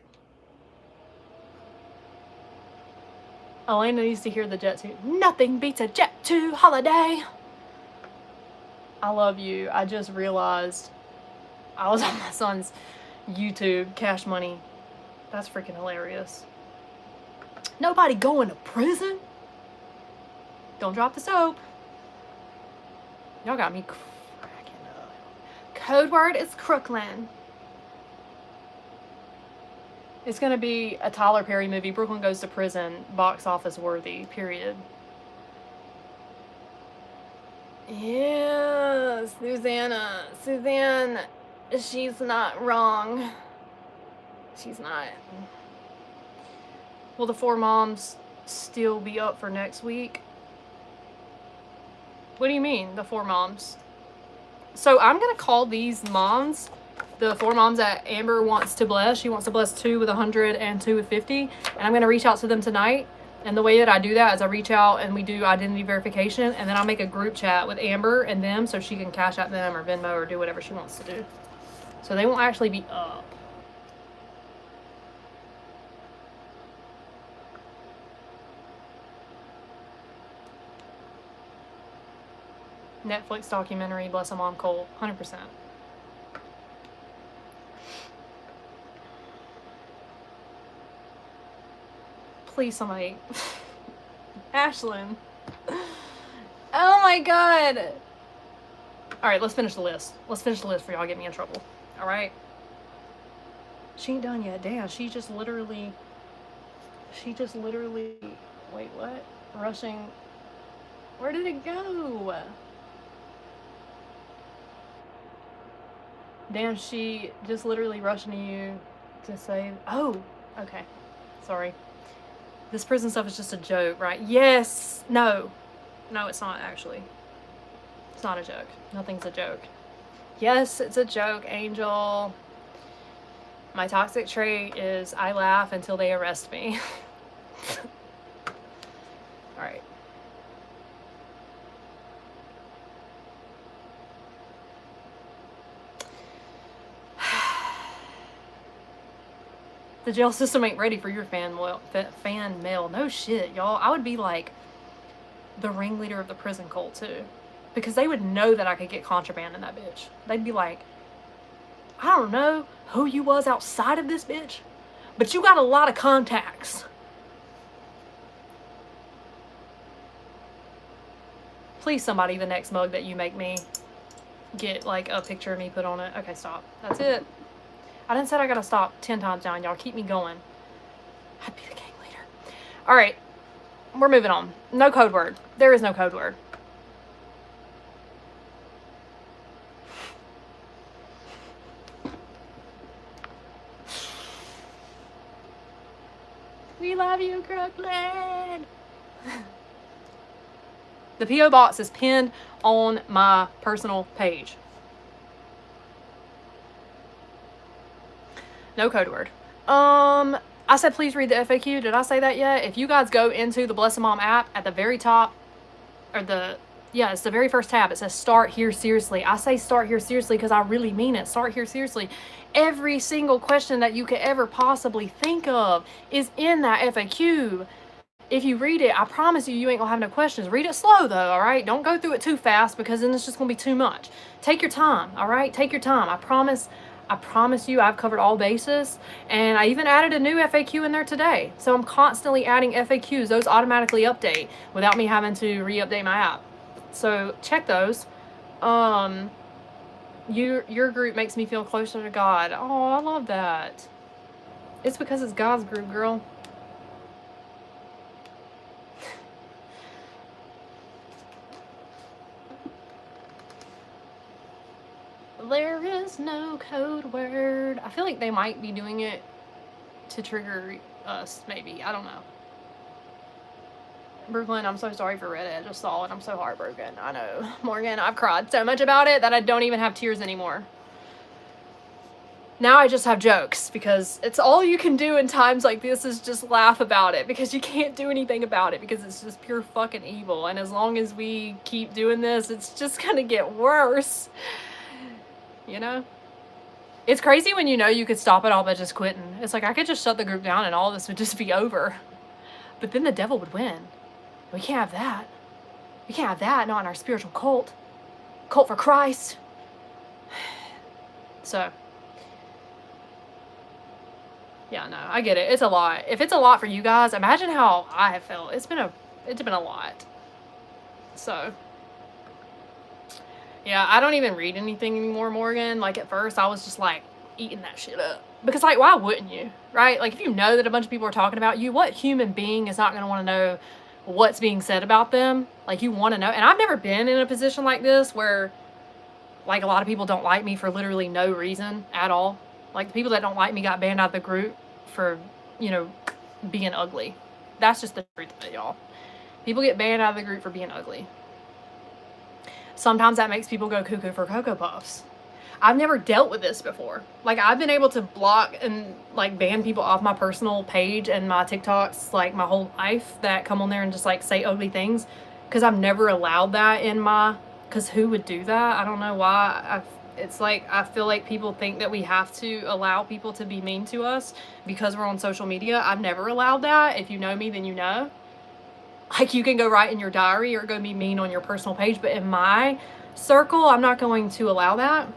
Elena needs to hear the Jet 2. Nothing beats a Jet 2 holiday. I love you. I just realized I was on my son's YouTube, Cash Money. That's freaking hilarious. Nobody going to prison? Don't drop the soap. Y'all got me cracking up. Code word is Crooklyn. It's going to be a Tyler Perry movie. Brooklyn Goes to Prison, box office worthy, period. Yeah, Suzanne, she's not wrong. She's not. Will the 4 moms still be up for next week? What do you mean, the 4 moms? So I'm going to call these moms the 4 moms that Amber wants to bless. She wants to bless 2 with 100 and 2 with 50. And I'm going to reach out to them tonight. And the way that I do that is I reach out and we do identity verification. And then I'll make a group chat with Amber and them so she can cash out them or Venmo or do whatever she wants to do. So they won't actually be up. Netflix documentary, Bless a Mom Cole, 100%. Please, somebody. Ashlyn. Oh my god. Alright, let's finish the list. Let's finish the list for y'all get me in trouble. Alright? She ain't done yet. Damn, she just literally... Wait, what? Rushing... Where did it go? Damn, she just literally rushing to you to say... Oh, okay. Sorry. This prison stuff is just a joke, right? Yes! No. No, it's not, actually. It's not a joke. Nothing's a joke. Yes, it's a joke, Angel. My toxic trait is I laugh until they arrest me. Alright. The jail system ain't ready for your fan mail. No shit, y'all. I would be like the ringleader of the prison cult too. Because they would know that I could get contraband in that bitch. They'd be like, I don't know who you was outside of this bitch, but you got a lot of contacts. Please, somebody, the next mug that you make me get like a picture of me put on it. Okay, stop. That's it. I didn't say I gotta stop 10 times down, y'all. Keep me going. I'd be the gang leader. Alright. We're moving on. No code word. There is no code word. We love you, Crooklyn. The P.O. box is pinned on my personal page. No code word. I said please read the FAQ. Did I say that yet? If you guys go into the Bless a Mom app at the very top, or it's the very first tab. It says start here seriously. I say start here seriously because I really mean it. Start here seriously. Every single question that you could ever possibly think of is in that FAQ. If you read it, I promise you ain't gonna have no questions. Read it slow though, all right? Don't go through it too fast because then it's just gonna be too much. Take your time, all right? Take your time. I promise you I've covered all bases, and I even added a new FAQ in there today. So I'm constantly adding FAQs. Those automatically update without me having to re-update my app. So check those. Your group makes me feel closer to God. Oh, I love that. It's because it's God's group, girl. There is no code word. I feel like they might be doing it to trigger us, maybe. I don't know. Brooklyn, I'm so sorry for Reddit. I just saw it. I'm so heartbroken. I know. Morgan, I've cried so much about it that I don't even have tears anymore. Now I just have jokes because it's all you can do in times like this is just laugh about it because you can't do anything about it because it's just pure fucking evil. And as long as we keep doing this, it's just gonna get worse. You know? It's crazy when you know you could stop it all by just quitting. It's like I could just shut the group down and all this would just be over. But then the devil would win. We can't have that. We can't have that, not in our spiritual cult. Cult for Christ. So, yeah, no, I get it. It's a lot. If it's a lot for you guys, imagine how I have felt. It's been a lot. So, yeah, I don't even read anything anymore, Morgan. Like, at first, I was just, like, eating that shit up. Because, like, why wouldn't you, right? Like, if you know that a bunch of people are talking about you, what human being is not going to want to know what's being said about them? Like, you want to know. And I've never been in a position like this where, like, a lot of people don't like me for literally no reason at all. Like, the people that don't like me got banned out of the group for, you know, being ugly. That's just the truth of it, y'all. People get banned out of the group for being ugly. Sometimes that makes people go cuckoo for Cocoa Puffs. I've never dealt with this before. Like, I've been able to block and, like, ban people off my personal page and my TikToks, like, my whole life that come on there and just, like, say ugly things. Because I've never allowed that in my... Because who would do that? I don't know why. It's like, I feel like people think that we have to allow people to be mean to us because we're on social media. I've never allowed that. If you know me, then you know. Like, you can go write in your diary or go be mean on your personal page. But in my circle, I'm not going to allow that.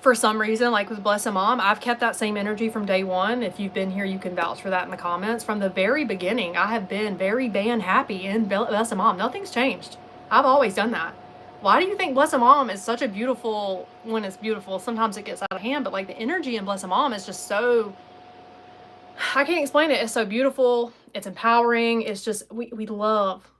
For some reason, like with Bless a Mom, I've kept that same energy from day one. If you've been here, you can vouch for that in the comments. From the very beginning, I have been very band happy in Bless a Mom. Nothing's changed. I've always done that. Why do you think Bless a Mom is such a beautiful, when it's beautiful, sometimes it gets out of hand, but like the energy in Bless a Mom is just so, I can't explain it. It's so beautiful. It's empowering. It's just, we love,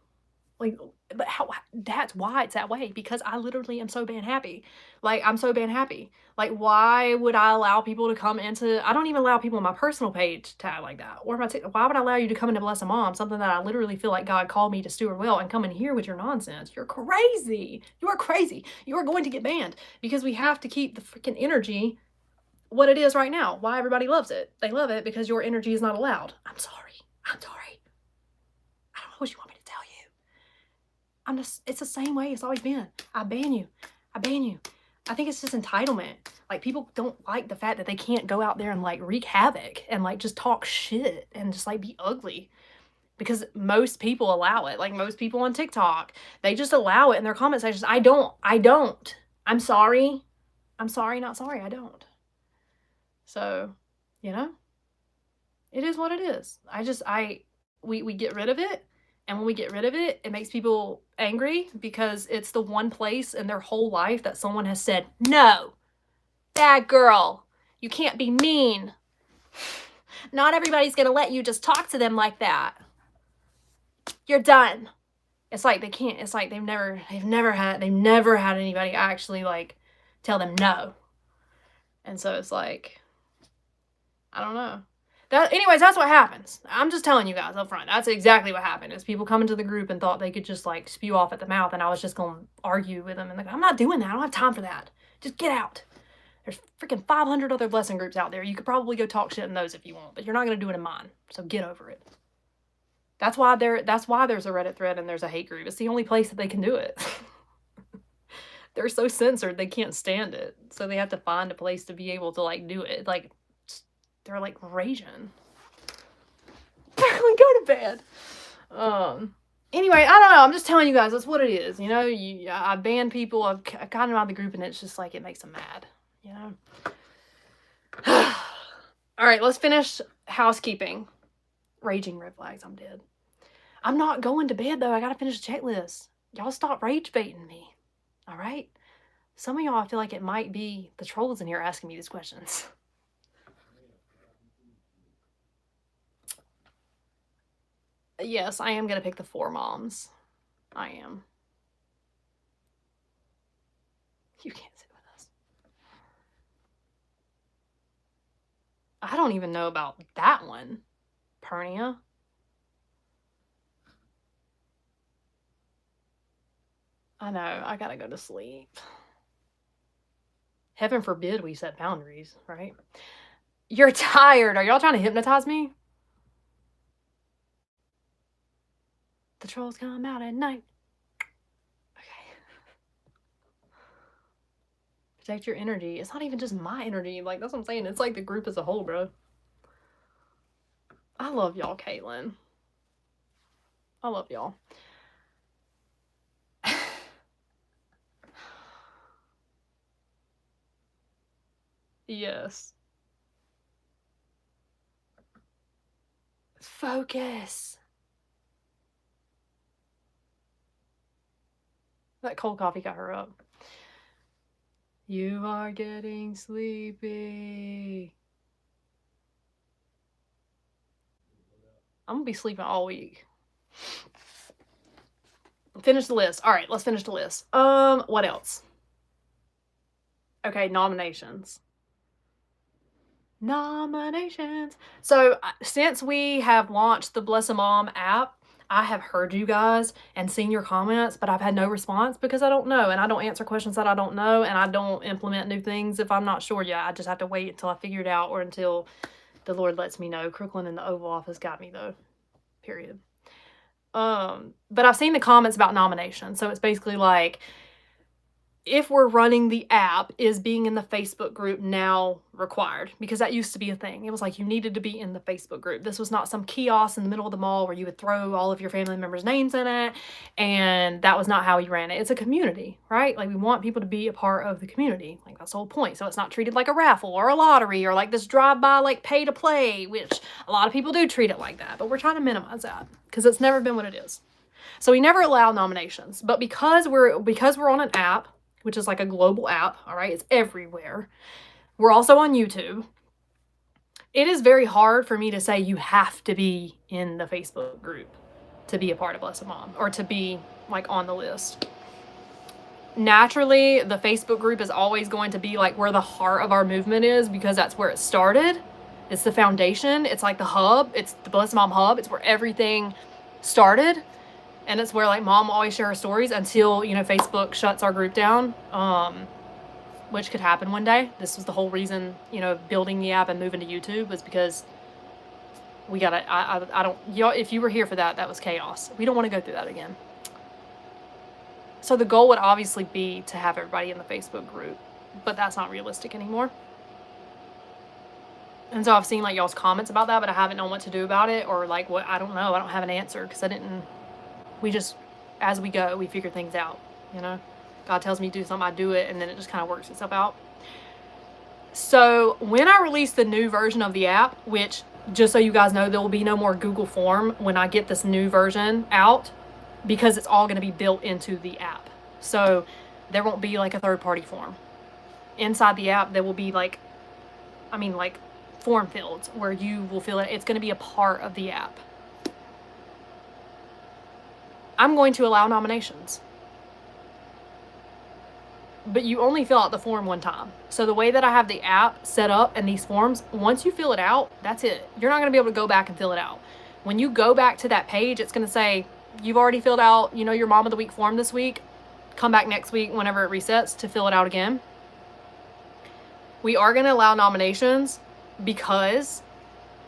like, but how, that's why it's that way, because I literally am so band happy. Like, I'm so band happy. Like, why would I allow people to come into, I don't even allow people on my personal page to act like that. Or why would I allow you to come into Bless a Mom, something that I literally feel like God called me to steward well, and come in here with your nonsense? You're crazy. You are crazy. You are going to get banned, because we have to keep the freaking energy what it is right now. Why everybody loves it. They love it because your energy is not allowed. I'm sorry. I'm sorry. I don't know what you want me to tell you. I'm just, it's the same way it's always been. I ban you. I ban you. I think it's just entitlement. Like, people don't like the fact that they can't go out there and, like, wreak havoc and, like, just talk shit and just, like, be ugly. Because most people allow it. Like, most people on TikTok, they just allow it in their comment sections. I don't. I'm sorry. I'm sorry, not sorry. I don't. So, you know, it is what it is. We get rid of it. And when we get rid of it, it makes people angry because it's the one place in their whole life that someone has said, no, bad girl, you can't be mean. Not everybody's going to let you just talk to them like that. You're done. It's like they can't, it's like they've never had anybody actually, like, tell them no. And so it's like, I don't know. Anyways, that's what happens. I'm just telling you guys up front. That's exactly what happened. Is people come into the group and thought they could just, like, spew off at the mouth, and I was just going to argue with them. And like, I'm not doing that. I don't have time for that. Just get out. There's freaking 500 other blessing groups out there. You could probably go talk shit in those if you want, but you're not going to do it in mine. So get over it. That's why there's a Reddit thread and there's a hate group. It's the only place that they can do it. They're so censored, they can't stand it. So they have to find a place to be able to, like, do it. Like, they're, like, raging. Go to bed. Anyway, I don't know. I'm just telling you guys, that's what it is. You know, I ban people. I've gotten them out of the group, and it's just like, it makes them mad. You know? All right, let's finish housekeeping. Raging red flags. I'm dead. I'm not going to bed, though. I got to finish the checklist. Y'all stop rage baiting me. All right? Some of y'all, I feel like it might be the trolls in here asking me these questions. Yes, I am going to pick the 4 moms. I am. You can't sit with us. I don't even know about that one, Pernia. I know, I gotta go to sleep. Heaven forbid we set boundaries, right? You're tired. Are y'all trying to hypnotize me? The trolls come out at night. Okay. Protect your energy. It's not even just my energy. Like, that's what I'm saying. It's like the group as a whole, bro. I love y'all, Caitlin. I love y'all. Yes. Focus. That cold coffee got her up. You are getting sleepy. I'm gonna be sleeping all week. Finish the list. All right, let's finish the list. What else? Okay, nominations. Nominations. So since we have launched the Bless a Mom app, I have heard you guys and seen your comments, but I've had no response because I don't know, and I don't answer questions that I don't know, and I don't implement new things if I'm not sure yet. I just have to wait until I figure it out or until the Lord lets me know. Crooklyn in the Oval Office got me though. Period. But I've seen the comments about nominations. So it's basically like, if we're running the app, is being in the Facebook group now required? Because that used to be a thing. It was like you needed to be in the Facebook group. This was not some kiosk in the middle of the mall where you would throw all of your family members' names in it, and that was not how we ran it. It's a community, right? Like, we want people to be a part of the community. Like, that's the whole point. So it's not treated like a raffle or a lottery or like this drive-by, like, pay to play, which a lot of people do treat it like that. But we're trying to minimize that because it's never been what it is. So we never allow nominations. But because we're on an app, which is like a global app, all right? It's everywhere. We're also on YouTube. It is very hard for me to say you have to be in the Facebook group to be a part of Bless a Mom or to be like on the list. Naturally, the Facebook group is always going to be like where the heart of our movement is because that's where it started. It's the foundation. It's like the hub. It's the Bless a Mom hub. It's where everything started. And it's where like mom always share her stories until, you know, Facebook shuts our group down, which could happen one day. This was the whole reason, you know, building the app and moving to YouTube was because we gotta, I don't, y'all, if you were here for that, that was chaos. We don't want to go through that again. So the goal would obviously be to have everybody in the Facebook group, but that's not realistic anymore. And so I've seen like y'all's comments about that, but I haven't known what to do about it or like what, I don't know. I don't have an answer because we just, as we go, we figure things out, you know? God tells me to do something, I do it, and then it just kind of works itself out. So when I release the new version of the app, which, just so you guys know, there will be no more Google form when I get this new version out because it's all going to be built into the app. So there won't be like a third-party form. Inside the app, there will be like form fields where you will fill it. It's going to be a part of the app. I'm going to allow nominations. But you only fill out the form one time. So the way that I have the app set up and these forms, once you fill it out, that's it. You're not going to be able to go back and fill it out. When you go back to that page, it's going to say, you've already filled out, you know, your Mom of the Week form this week. Come back next week whenever it resets to fill it out again. We are going to allow nominations because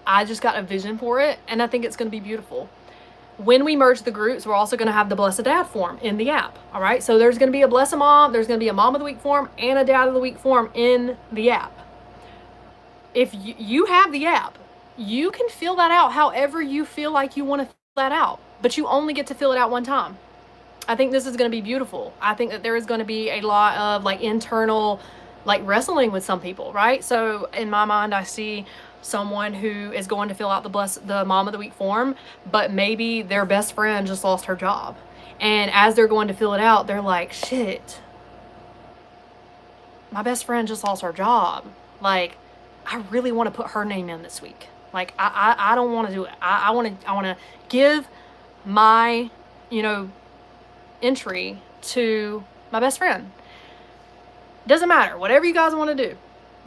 I just got a vision for it and I think it's going to be beautiful. When we merge the groups, we're also going to have the Bless a Dad form in the app. All right. So there's going to be a Bless a Mom, there's going to be a Mom of the Week form and a Dad of the Week form in the app. If you have the app, you can fill that out however you feel like you want to fill that out, but you only get to fill it out one time. I think this is going to be beautiful. I think that there is going to be a lot of like internal like wrestling with some people, right? So in my mind, I see someone who is going to fill out the Mom of the Week form, but maybe their best friend just lost her job. And as they're going to fill it out, they're like, shit, my best friend just lost her job. Like, I really want to put her name in this week. Like, I don't want to do it. I want to give my, you know, entry to my best friend. Doesn't matter. Whatever you guys want to do.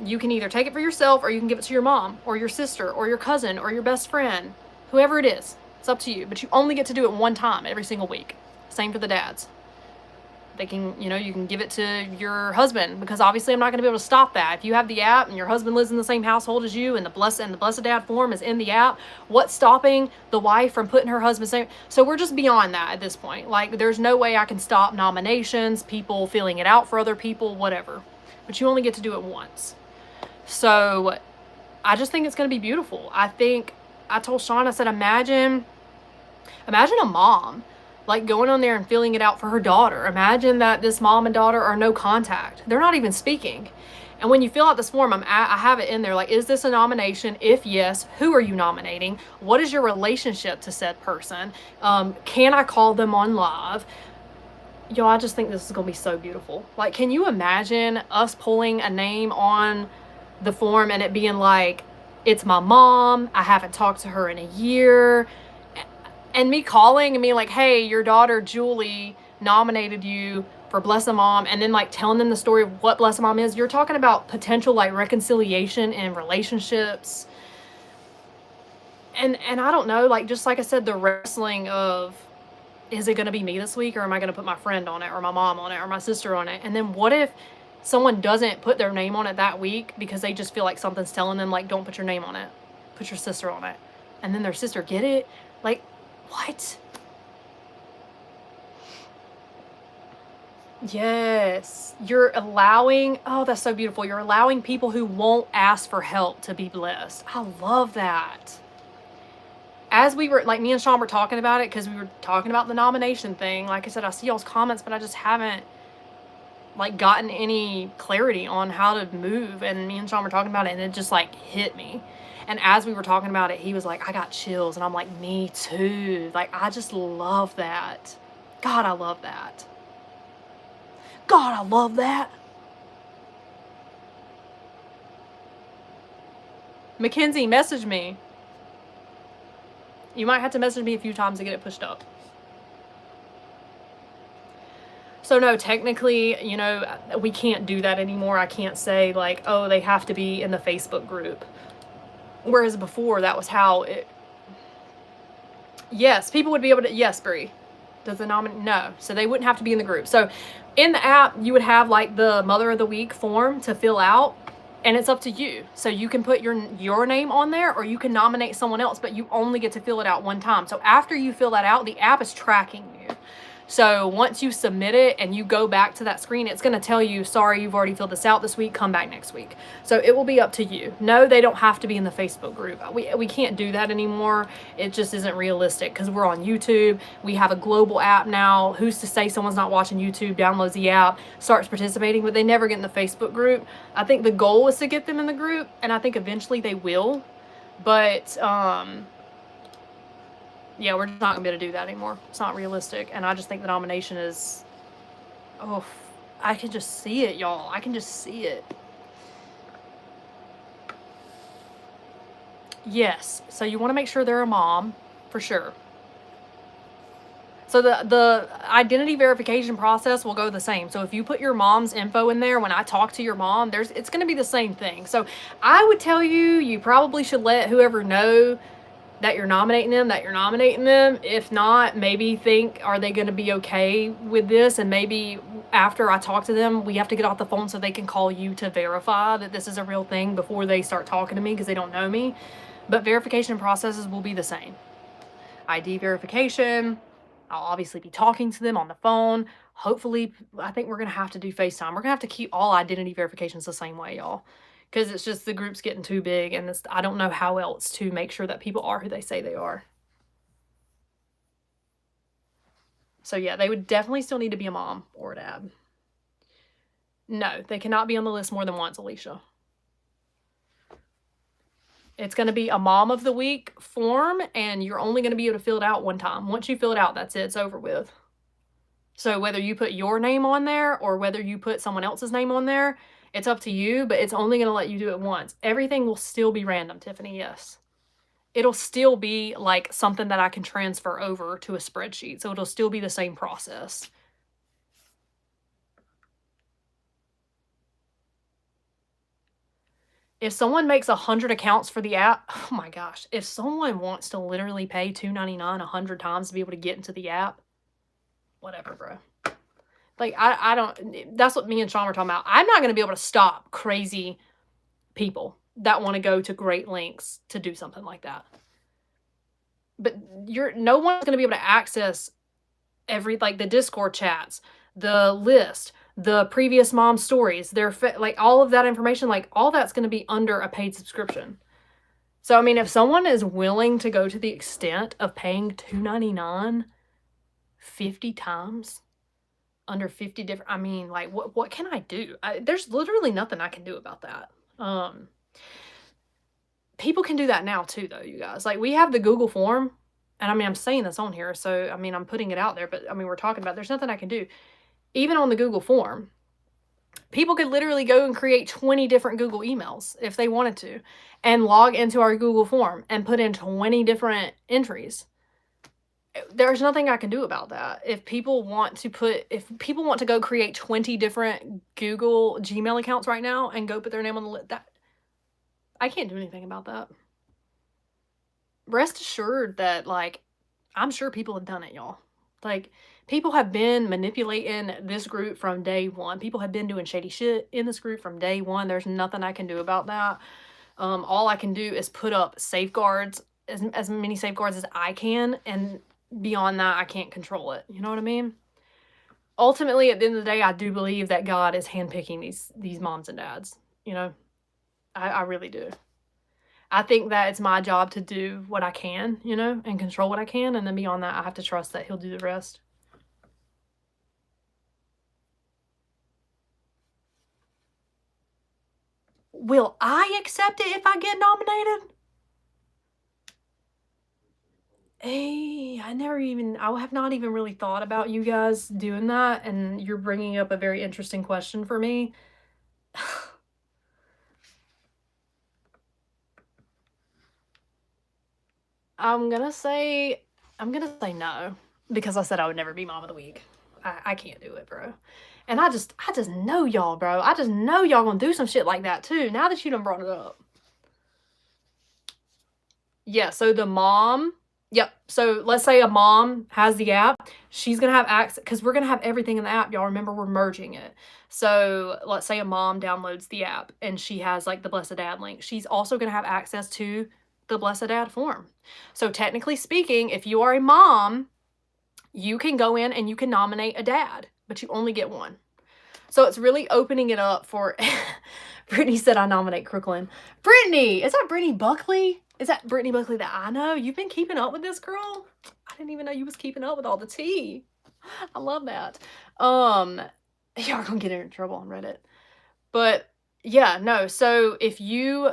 You can either take it for yourself or you can give it to your mom or your sister or your cousin or your best friend. Whoever it is. It's up to you. But you only get to do it one time every single week. Same for the dads. They can, you know, you can give it to your husband, because obviously I'm not going to be able to stop that. If you have the app and your husband lives in the same household as you and the Blessed Dad form is in the app, what's stopping the wife from putting her husband's name? So we're just beyond that at this point. Like, there's no way I can stop nominations, people filling it out for other people, whatever. But you only get to do it once. So I just think it's going to be beautiful. I told Sean, I said, imagine a mom like going on there and filling it out for her daughter. Imagine that this mom and daughter are no contact. They're not even speaking. And when you fill out this form, I have it in there like, is this a nomination? If yes, who are you nominating? What is your relationship to said person? Can I call them on live? Yo, I just think this is going to be so beautiful. Like, can you imagine us pulling a name on the form and it being like, it's my mom, I haven't talked to her in a year, and me calling and being like, hey, your daughter Julie nominated you for Bless a Mom, and then like telling them the story of what Bless a Mom is. You're talking about potential like reconciliation in relationships. And I don't know, like, just like I said, the wrestling of, is it going to be me this week, or am I going to put my friend on it, or my mom on it, or my sister on it? And then what if someone doesn't put their name on it that week because they just feel like something's telling them like, don't put your name on it, put your sister on it, and then their sister get it? Like, what? Yes, you're allowing, oh, that's so beautiful. You're allowing people who won't ask for help to be blessed. I love that. As we were, like, me and Sean were talking about it, because we were talking about the nomination thing. Like I said, I see y'all's comments, but I just haven't like gotten any clarity on how to move. And me and Sean were talking about it, and it just like hit me. And as we were talking about it, he was like, I got chills. And I'm like, me too. Like, I just love that. God, I love that. God, I love that. Mackenzie, message me. You might have to message me a few times to get it pushed up. So no, technically, you know, we can't do that anymore. I can't say like, oh, they have to be in the Facebook group. Whereas before, that was how it... Yes, people would be able to... Yes, Brie. Does the nominee... No. So they wouldn't have to be in the group. So in the app, you would have like the Mother of the Week form to fill out. And it's up to you. So you can put your name on there, or you can nominate someone else, but you only get to fill it out one time. So after you fill that out, the app is tracking you. So once you submit it and you go back to that screen, it's going to tell you, sorry, you've already filled this out this week, come back next week. So it will be up to you. No, they don't have to be in the Facebook group. We can't do that anymore. It just isn't realistic, because we're on YouTube. We have a global app now. Who's to say someone's not watching YouTube, downloads the app, starts participating, but they never get in the Facebook group. I think the goal is to get them in the group, and I think eventually they will. But, yeah, we're just not going to be able to do that anymore. It's not realistic. And I just think the nomination is... Oh, I can just see it, y'all. I can just see it. Yes. So you want to make sure they're a mom, for sure. So the identity verification process will go the same. So if you put your mom's info in there, when I talk to your mom, it's going to be the same thing. So I would tell you, you probably should let whoever know that you're nominating them. If not, maybe think, are they going to be okay with this? And maybe after I talk to them, we have to get off the phone so they can call you to verify that this is a real thing before they start talking to me, because they don't know me. But verification processes will be the same. ID verification. I'll obviously be talking to them on the phone. Hopefully, I think we're going to have to do FaceTime. We're going to have to keep all identity verifications the same way, y'all. Because it's just, the group's getting too big, and I don't know how else to make sure that people are who they say they are. So yeah, they would definitely still need to be a mom or a dad. No, they cannot be on the list more than once, Alicia. It's going to be a Mom of the Week form, and you're only going to be able to fill it out one time. Once you fill it out, that's it. It's over with. So whether you put your name on there or whether you put someone else's name on there, It's up to you, but it's only going to let you do it once. Everything will still be random, Tiffany, yes. It'll still be like something that I can transfer over to a spreadsheet. So it'll still be the same process. If someone makes 100 accounts for the app, oh my gosh, if someone wants to literally pay $2.99 100 times to be able to get into the app, whatever, bro. Like, I don't, that's what me and Sean were talking about. I'm not going to be able to stop crazy people that want to go to great lengths to do something like that. But no one's going to be able to access like the Discord chats, the list, the previous mom stories, like all of that information, like all that's going to be under a paid subscription. So, I mean, if someone is willing to go to the extent of paying $2.99 50 times under 50 different, I mean, like, what can I do? There's literally nothing I can do about that. People can do that now too, though, you guys. Like, we have the Google form, and I mean, I'm saying this on here, so, I mean, I'm putting it out there, but, I mean, we're talking about, there's nothing I can do. Even on the Google form, people could literally go and create 20 different Google emails if they wanted to, and log into our Google form and put in 20 different entries. There's nothing I can do about that. If people want to go create 20 different Google Gmail accounts right now and go put their name on the list, I can't do anything about that. Rest assured that, like, I'm sure people have done it, y'all. Like, people have been manipulating this group from day one. People have been doing shady shit in this group from day one. There's nothing I can do about that. All I can do is put up safeguards, as many safeguards as I can, and beyond that, I can't control it. You know what I mean? Ultimately, at the end of the day, I do believe that God is handpicking these moms and dads. You know, I really do. I think that it's my job to do what I can, you know, and control what I can. And then beyond that, I have to trust that he'll do the rest. Will I accept it if I get nominated? Hey, I have not even really thought about you guys doing that. And you're bringing up a very interesting question for me. I'm gonna say no, because I said I would never be mom of the week. I can't do it, bro. And I just know y'all, bro. I just know y'all gonna do some shit like that too, now that you done brought it up. Yeah, so the mom, yep. So let's say a mom has the app. She's gonna have access, because we're gonna have everything in the app, y'all. Remember, we're merging it. So let's say a mom downloads the app and she has like the Blessed Dad link. She's also gonna have access to the Blessed Dad form. So technically speaking, if you are a mom, you can go in and you can nominate a dad, but you only get one. So it's really opening it up for Brittany said I nominate Crooklyn. Brittany! Is that Brittany Buckley? Is that Brittany Buckley that I know? You've been keeping up with this girl? I didn't even know you was keeping up with all the tea. I love that. Y'all gonna get her in trouble on Reddit. But yeah, no. So if you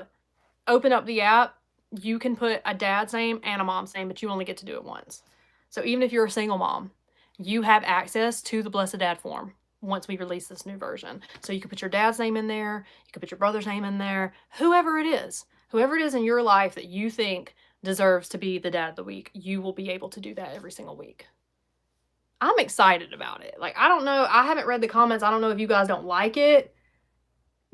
open up the app, you can put a dad's name and a mom's name, but you only get to do it once. So even if you're a single mom, you have access to the Blessed Dad form once we release this new version. So you can put your dad's name in there, you can put your brother's name in there, whoever it is in your life that you think deserves to be the dad of the week, you will be able to do that every single week. I'm excited about it. Like, I don't know, I haven't read the comments. I don't know if you guys don't like it.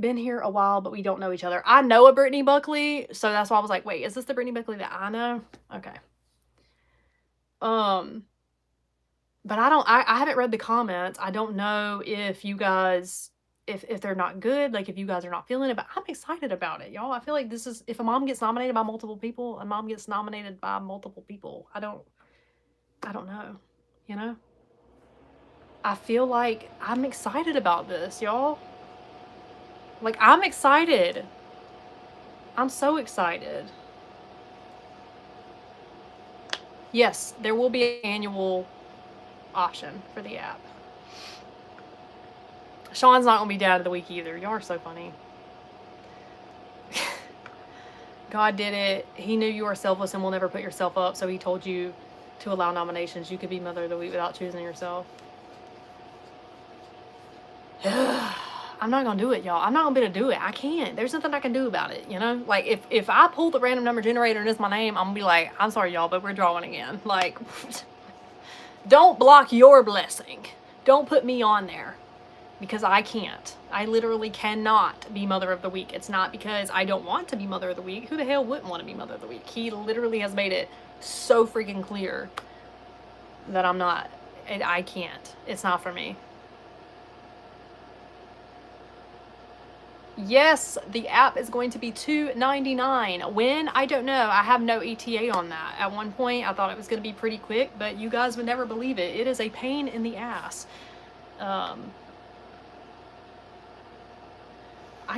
Been here a while, but we don't know each other. I know a Brittany Buckley, so that's why I was like, wait, is this the Brittany Buckley that I know? Okay. But I haven't read the comments. I don't know if you guys, if they're not good, like if you guys are not feeling it, but I'm excited about it, y'all. I feel like this is, if a mom gets nominated by multiple people, I don't know, you know? I feel like I'm excited about this, y'all. Like, I'm excited. I'm so excited. Yes, there will be an annual option for the app. Sean's not gonna be dad of the week either. Y'all are so funny. God did it. He knew you are selfless and will never put yourself up, so he told you to allow nominations. You could be mother of the week without choosing yourself. I'm not gonna do it, y'all. I'm not gonna be able to do it. I can't. There's nothing I can do about it, you know? Like, if I pull the random number generator and it's my name, I'm gonna be like, I'm sorry, y'all, but we're drawing again. Like, don't block your blessing. Don't put me on there. Because I can't. I literally cannot be Mother of the Week. It's not because I don't want to be Mother of the Week. Who the hell wouldn't want to be Mother of the Week? He literally has made it so freaking clear that I'm not. I can't. It's not for me. Yes, the app is going to be $2.99. When? I don't know. I have no ETA on that. At one point, I thought it was going to be pretty quick, but you guys would never believe it. It is a pain in the ass. I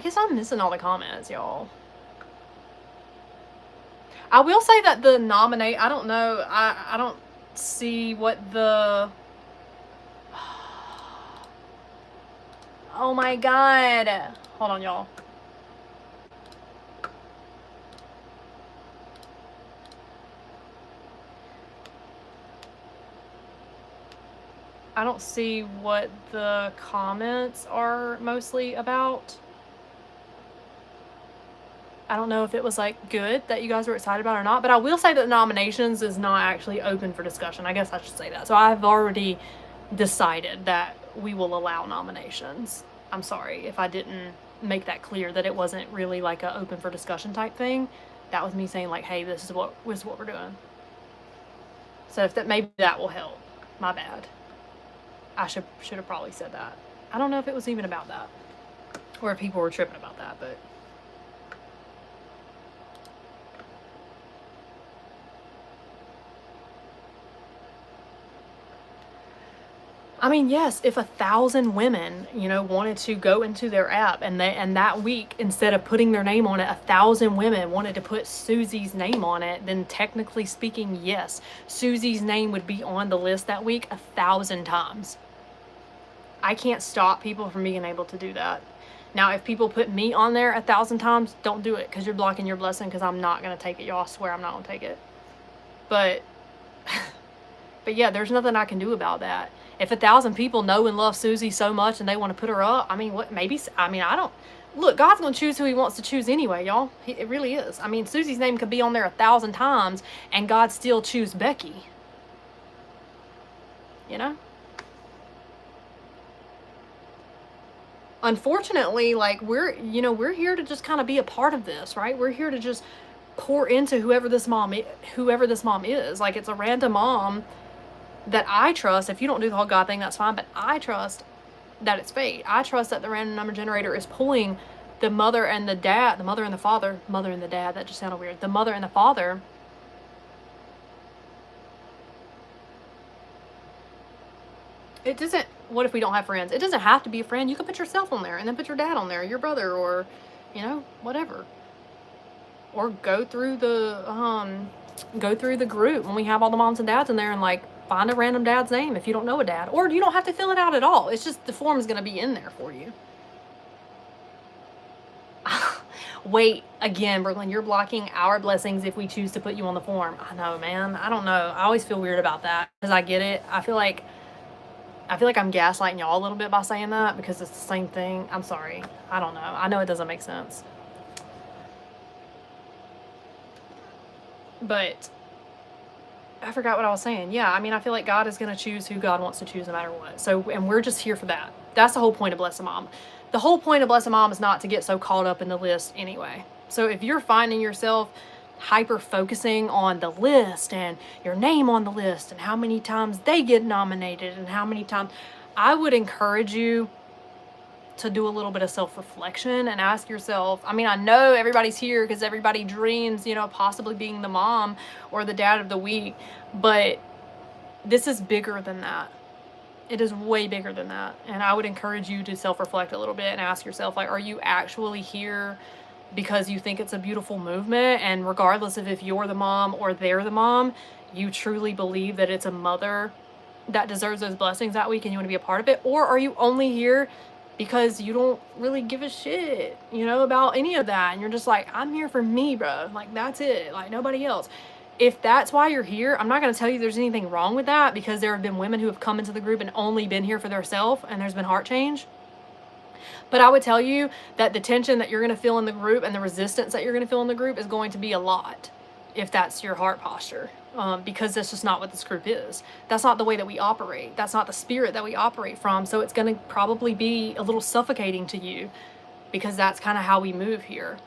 guess I'm missing all the comments, y'all. I will say that the nominate, I don't know, I don't see what the... Oh my god. Hold on, y'all. I don't see what the comments are mostly about. I don't know if it was like good that you guys were excited about or not, but I will say that the nominations is not actually open for discussion. I guess I should say that. So I've already decided that we will allow nominations. I'm sorry if I didn't make that clear, that it wasn't really like a open for discussion type thing. That was me saying like, hey, this is what we're doing. So if that, maybe that will help. My bad. I should have probably said that. I don't know if it was even about that, or if people were tripping about that, but I mean, yes, if 1,000 women, you know, wanted to go into their app and that week, instead of putting their name on it, 1,000 women wanted to put Susie's name on it, then technically speaking, yes, Susie's name would be on the list that week 1,000 times. I can't stop people from being able to do that. Now, if people put me on there 1,000 times, don't do it, because you're blocking your blessing, because I'm not going to take it, y'all. I swear I'm not going to take it. But yeah, there's nothing I can do about that. If 1,000 people know and love Susie so much and they want to put her up, I mean, what? Maybe, I mean, I don't. Look, God's gonna choose who He wants to choose anyway, y'all. It really is. I mean, Susie's name could be on there 1,000 times, and God still choose Becky. You know. Unfortunately, like we're here to just kind of be a part of this, right? We're here to just pour into whoever this mom is. Like, it's a random mom that I trust. If you don't do the whole God thing, that's fine, but I trust that it's fate. I trust that the random number generator is pulling the mother and the dad, the mother and the father, mother and the dad, that just sounded weird, the mother and the father. It doesn't, what if we don't have friends? It doesn't have to be a friend. You can put yourself on there and then put your dad on there, your brother, or, you know, whatever. Or go through the group when we have all the moms and dads in there and like find a random dad's name if you don't know a dad. Or you don't have to fill it out at all. It's just the form is going to be in there for you. Wait, again, Brooklyn, you're blocking our blessings if we choose to put you on the form. I know, man. I don't know. I always feel weird about that because I get it. I feel like I'm gaslighting y'all a little bit by saying that because it's the same thing. I'm sorry. I don't know. I know it doesn't make sense. But I forgot what I was saying. Yeah, I mean, I feel like God is going to choose who God wants to choose no matter what. So, and we're just here for that. That's the whole point of Bless a Mom. The whole point of Bless a Mom is not to get so caught up in the list anyway. So if you're finding yourself hyper focusing on the list and your name on the list and how many times they get nominated and how many times, I would encourage you to do a little bit of self-reflection and ask yourself, I mean, I know everybody's here because everybody dreams, you know, possibly being the mom or the dad of the week, but this is bigger than that. It is way bigger than that. And I would encourage you to self-reflect a little bit and ask yourself, like, are you actually here because you think it's a beautiful movement? And regardless of if you're the mom or they're the mom, you truly believe that it's a mother that deserves those blessings that week and you want to be a part of it? Or are you only here because you don't really give a shit, you know, about any of that? And you're just like, I'm here for me, bro. Like, that's it. Like, nobody else. If that's why you're here, I'm not going to tell you there's anything wrong with that, because there have been women who have come into the group and only been here for themselves and there's been heart change. But I would tell you that the tension that you're going to feel in the group and the resistance that you're going to feel in the group is going to be a lot if that's your heart posture. Because that's just not what this group is. That's not the way that we operate. That's not the spirit that we operate from. So it's going to probably be a little suffocating to you because that's kind of how we move here.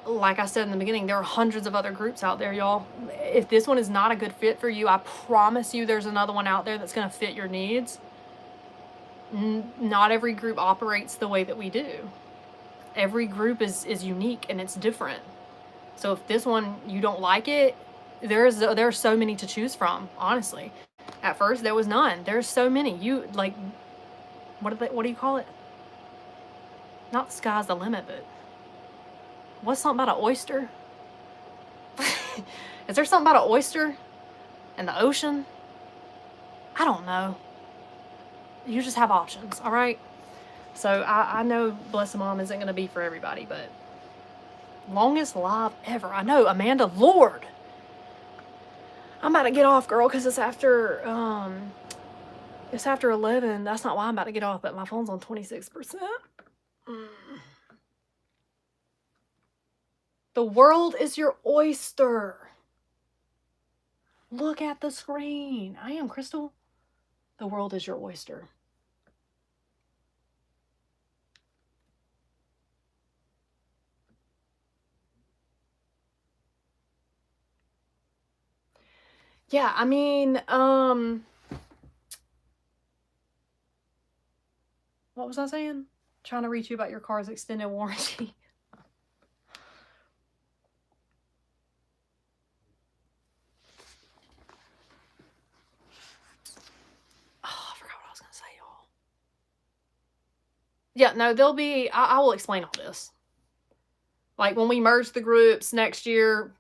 Like I said in the beginning, there are hundreds of other groups out there, y'all. If this one is not a good fit for you, I promise you there's another one out there that's going to fit your needs. Not every group operates the way that we do. Every group is unique and it's different. So if this one, you don't like it, there are so many to choose from, honestly. At first, there was none. There's so many. You, like, what do you call it? Not the sky's the limit, but what's something about an oyster? Is there something about an oyster in the ocean? I don't know. You just have options, all right? So I know Blessed Mom isn't going to be for everybody, but longest live ever. I know, Amanda, Lord. I'm about to get off, girl, because it's after 11. That's not why I'm about to get off, but my phone's on 26%. The world is your oyster. Look at the screen. I am Crystal. The world is your oyster. Yeah, I mean, what was I saying? Trying to reach you about your car's extended warranty. Oh, I forgot what I was going to say, y'all. Yeah, no, there'll be, I will explain all this. Like, when we merge the groups next year,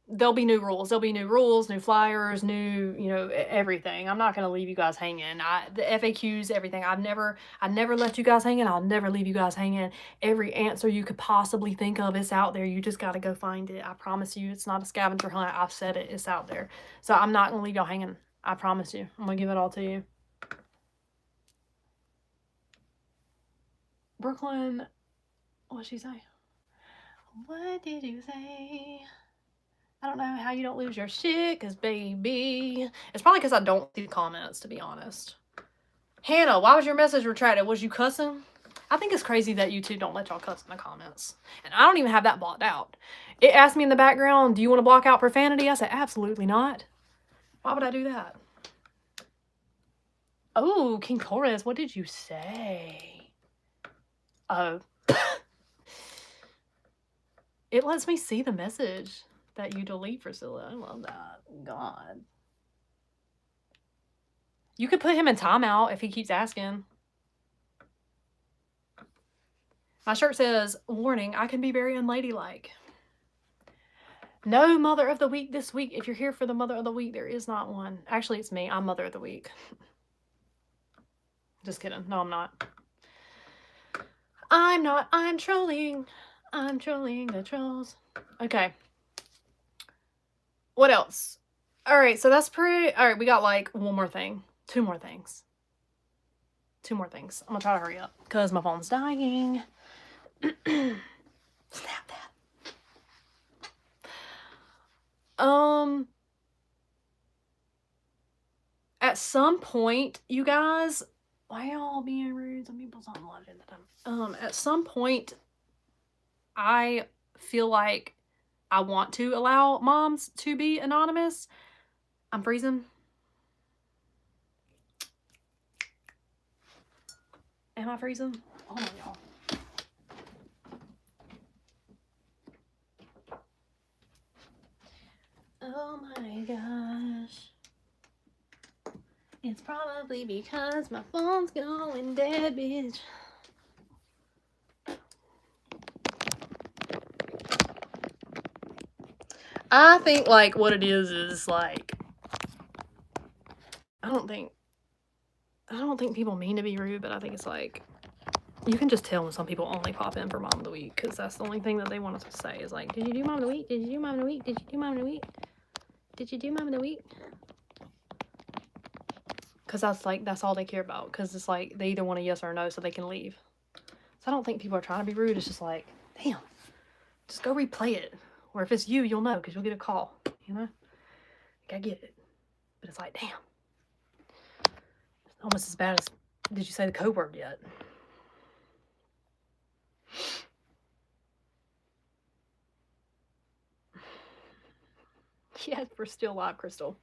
there'll be new rules. There'll be new rules, new flyers, new, you know, everything. I'm not going to leave you guys hanging. The FAQs, everything. I never left you guys hanging. I'll never leave you guys hanging. Every answer you could possibly think of is out there. You just got to go find it. I promise you, it's not a scavenger hunt. I've said it. It's out there. So I'm not going to leave y'all hanging. I promise you. I'm going to give it all to you. Brooklyn, what'd she say? What did you say? I don't know how you don't lose your shit, because baby. It's probably because I don't see the comments, to be honest. Hannah, why was your message retracted? Was you cussing? I think it's crazy that YouTube don't let y'all cuss in the comments. And I don't even have that blocked out. It asked me in the background, do you want to block out profanity? I said, absolutely not. Why would I do that? Oh, King Torres, what did you say? Oh. It lets me see the message that you delete, Priscilla. I love that. God. You could put him in timeout if he keeps asking. My shirt says, warning, I can be very unladylike. No Mother of the Week this week. If you're here for the Mother of the Week, there is not one. Actually, it's me. I'm Mother of the Week. Just kidding. No, I'm not. I'm not. I'm trolling. I'm trolling the trolls. Okay. What else? All right, so that's pretty... All right, we got like one more thing. Two more things. I'm gonna try to hurry up because my phone's dying. Snap that. At some point, you guys... Why y'all being rude? Some people's not loving them. At some point, I feel like I want to allow moms to be anonymous. I'm freezing. Am I freezing? Hold on, y'all. Oh my gosh. It's probably because my phone's going dead, bitch. I think, like, what it is like, I don't think people mean to be rude, but I think it's like, you can just tell when some people only pop in for Mom of the Week, because that's the only thing that they want us to say is like, did you do Mom of the Week? Did you do Mom of the Week? Did you do Mom of the Week? Did you do Mom of the Week? Because that's all they care about, because it's like, they either want a yes or a no so they can leave. So I don't think people are trying to be rude. It's just like, damn, just go replay it. Or if it's you, you'll know because you'll get a call, you know? Like, I get it. But it's like, damn. It's almost as bad as, did you say the code word yet? Yes, we're still live, Crystal.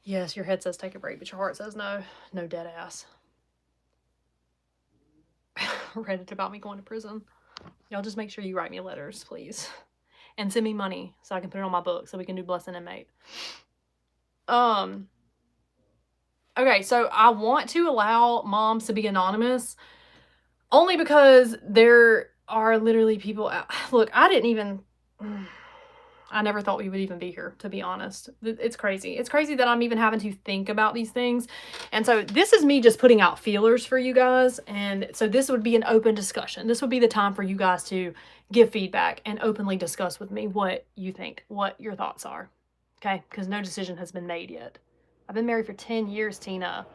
Yes, your head says take a break, but your heart says no. No, dead ass. Reddit about me going to prison. Y'all just make sure you write me letters, please. And send me money so I can put it on my book so we can do Bless an Inmate. Okay, so I want to allow moms to be anonymous only because there are literally people out. Look, I never thought we would even be here, to be honest. It's crazy. It's crazy that I'm even having to think about these things. And so this is me just putting out feelers for you guys. And so this would be an open discussion. This would be the time for you guys to give feedback and openly discuss with me what you think, what your thoughts are. Okay? Because no decision has been made yet. I've been married for 10 years, Tina.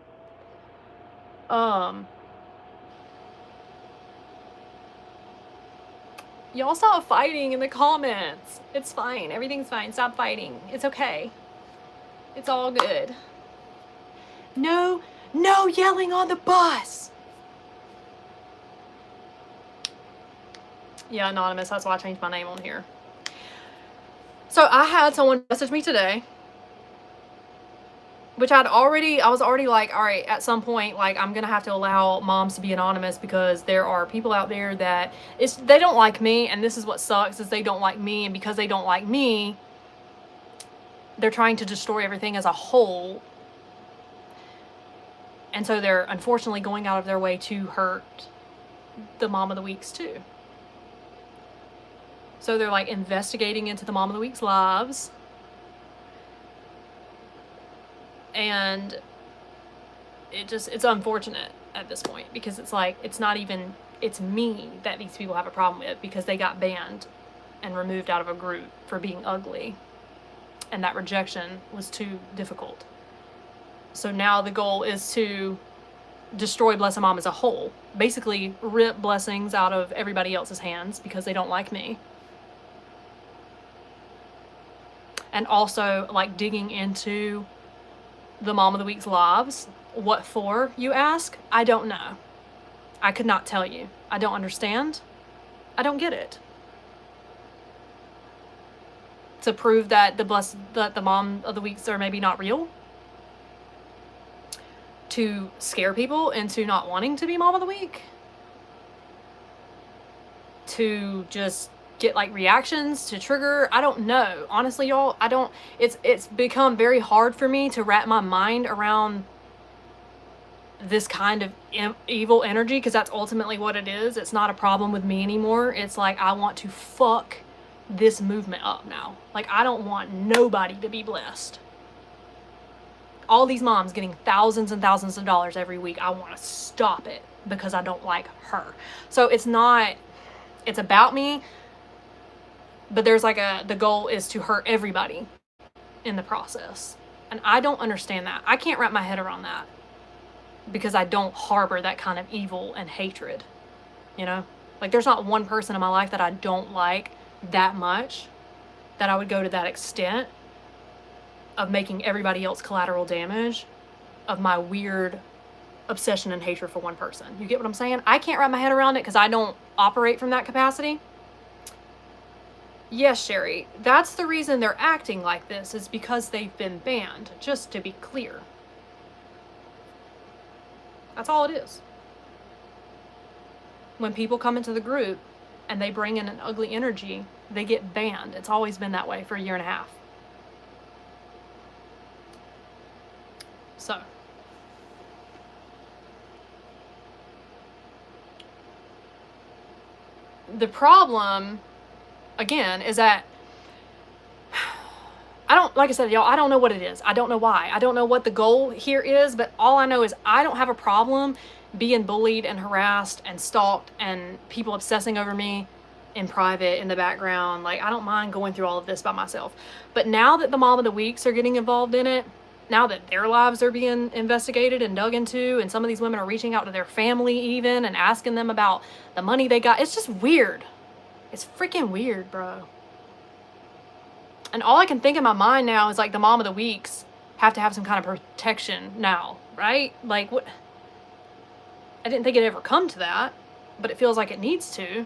Y'all stop fighting in the comments. It's fine. Everything's fine. Stop fighting. It's okay. It's all good. No yelling on the bus. Yeah, anonymous. That's why I changed my name on here. So I had someone message me today, which I was already like, all right, at some point, like, I'm going to have to allow moms to be anonymous because there are people out there that they don't like me. And this is what sucks is they don't like me. And because they don't like me, they're trying to destroy everything as a whole. And so they're unfortunately going out of their way to hurt the Mom of the Weeks too. So they're like investigating into the Mom of the Week's lives. And it's unfortunate at this point because it's like, it's me that these people have a problem with because they got banned and removed out of a group for being ugly. And that rejection was too difficult. So now the goal is to destroy Bless a Mom as a whole. Basically rip blessings out of everybody else's hands because they don't like me. And also like digging into the Mom of the Week's lives. What for, you ask? I don't know. I could not tell you. I don't understand. I don't get it. To prove that the Mom of the Weeks are maybe not real? To scare people into not wanting to be Mom of the Week? To just get like reactions to trigger? I don't know. Honestly, y'all, it's become very hard for me to wrap my mind around this kind of evil energy because that's ultimately what it is. It's not a problem with me anymore. It's like I want to fuck this movement up now. Like I don't want nobody to be blessed. All these moms getting thousands and thousands of dollars every week. I want to stop it because I don't like her. So it's about me. But there's like the goal is to hurt everybody in the process. And I don't understand that. I can't wrap my head around that because I don't harbor that kind of evil and hatred, you know? Like there's not one person in my life that I don't like that much that I would go to that extent of making everybody else collateral damage of my weird obsession and hatred for one person. You get what I'm saying? I can't wrap my head around it because I don't operate from that capacity. Yes, Sherry, that's the reason they're acting like this is because they've been banned, just to be clear. That's all it is. When people come into the group and they bring in an ugly energy, they get banned. It's always been that way for a year and a half. So. The problem, again, is that like I said, y'all, I don't know what it is. I don't know why. I don't know what the goal here is, but all I know is I don't have a problem being bullied and harassed and stalked and people obsessing over me in private, in the background. Like, I don't mind going through all of this by myself. But now that the Mom of the Weeks are getting involved in it, now that their lives are being investigated and dug into, and some of these women are reaching out to their family even and asking them about the money they got. It's just weird. It's freaking weird, bro. And all I can think in my mind now is like the mom of the weeks have to have some kind of protection now, right? Like, what? I didn't think it'd ever come to that, but it feels like it needs to.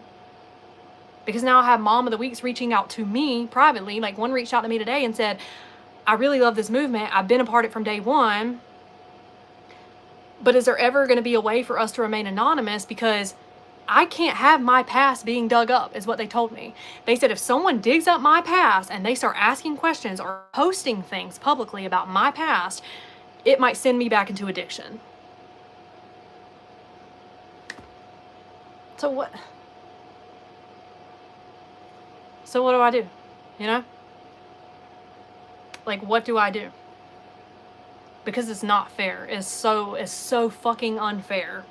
Because now I have mom of the weeks reaching out to me privately. Like, one reached out to me today and said, I really love this movement. I've been a part of it from day one. But is there ever going to be a way for us to remain anonymous? Because I can't have my past being dug up, is what they told me. They said if someone digs up my past and they start asking questions or posting things publicly about my past, it might send me back into addiction. So what? So what do I do? You know? Like, what do I do? Because it's not fair. It's so fucking unfair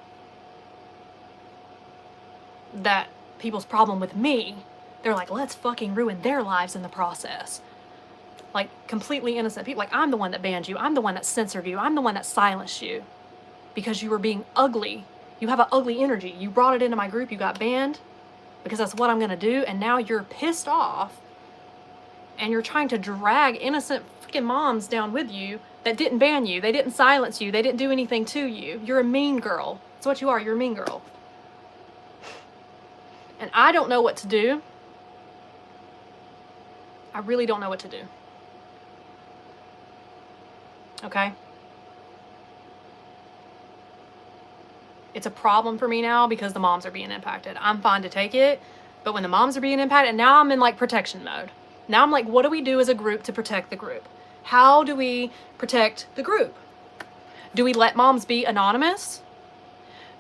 that people's problem with me, they're like, let's fucking ruin their lives in the process. Like, completely innocent people. Like, I'm the one that banned you. I'm the one that censored you. I'm the one that silenced you because you were being ugly. You have an ugly energy. You brought it into my group. You got banned because that's what I'm going to do. And now you're pissed off and you're trying to drag innocent freaking moms down with you that didn't ban you. They didn't silence you. They didn't do anything to you. You're a mean girl. That's what you are. You're a mean girl. And I don't know what to do. I really don't know what to do. Okay? It's a problem for me now because the moms are being impacted. I'm fine to take it, but when the moms are being impacted, now I'm in like protection mode. Now I'm like, what do we do as a group to protect the group? How do we protect the group? Do we let moms be anonymous?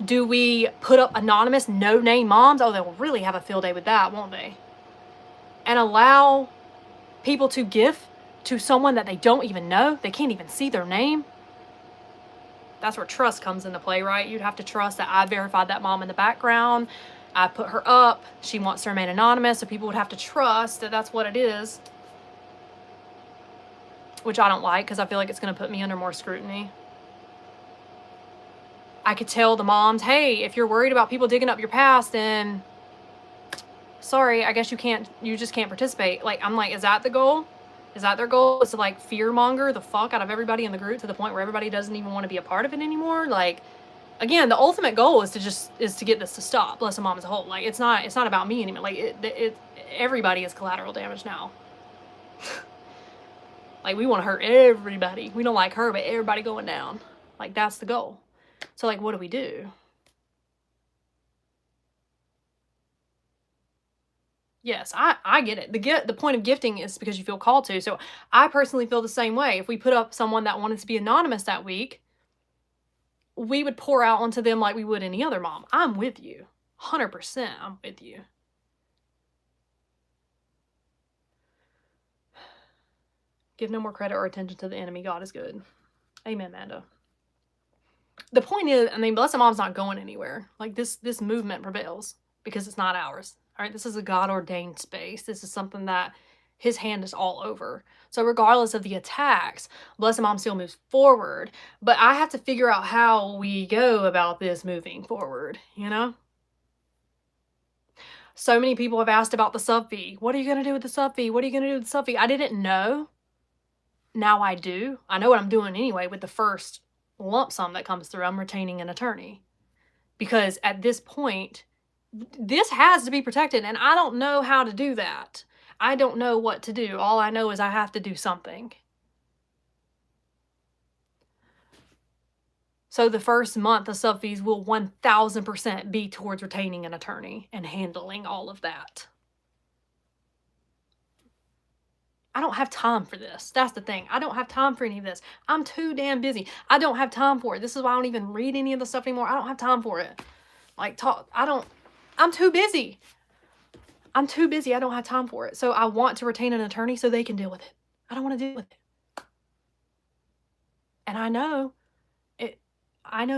Do we put up anonymous, no-name moms? Oh, they'll really have a field day with that, won't they? And allow people to gift to someone that they don't even know. They can't even see their name. That's where trust comes into play, right? You'd have to trust that I verified that mom in the background. I put her up. She wants to remain anonymous, so people would have to trust that that's what it is. Which I don't like because I feel like it's going to put me under more scrutiny. I could tell the moms, hey, if you're worried about people digging up your past, then sorry, I guess you just can't participate. Like, I'm like, is that the goal? Is that their goal? Is to like fear monger the fuck out of everybody in the group to the point where everybody doesn't even want to be a part of it anymore? Like, again, the ultimate goal is to get this to stop. Bless the mom as a whole. Like, it's not about me anymore. Like, everybody is collateral damage now. Like, we want to hurt everybody. We don't like her, but everybody going down. Like, that's the goal. So, like, what do we do? Yes, I get it. The point of gifting is because you feel called to. So, I personally feel the same way. If we put up someone that wanted to be anonymous that week, we would pour out onto them like we would any other mom. I'm with you. 100% I'm with you. Give no more credit or attention to the enemy. God is good. Amen, Mando. The point is, I mean, Blessed Mom's not going anywhere. Like, this movement prevails because it's not ours. All right, this is a God-ordained space. This is something that his hand is all over. So regardless of the attacks, Blessed Mom still moves forward. But I have to figure out how we go about this moving forward, you know? So many people have asked about the sub fee. What are you going to do with the sub fee? What are you going to do with the sub fee? I didn't know. Now I do. I know what I'm doing anyway with the first lump sum that comes through. I'm retaining an attorney. Because at this point, this has to be protected, and I don't know how to do that. I don't know what to do. All I know is I have to do something. So the first month of sub fees will 1000% be towards retaining an attorney and handling all of that. I don't have time for this. That's the thing. I don't have time for any of this. I'm too damn busy. I don't have time for it. This is why I don't even read any of the stuff anymore. I don't have time for it. Like, I'm too busy. I'm too busy. I don't have time for it. So I want to retain an attorney so they can deal with it. I don't want to deal with it. And I know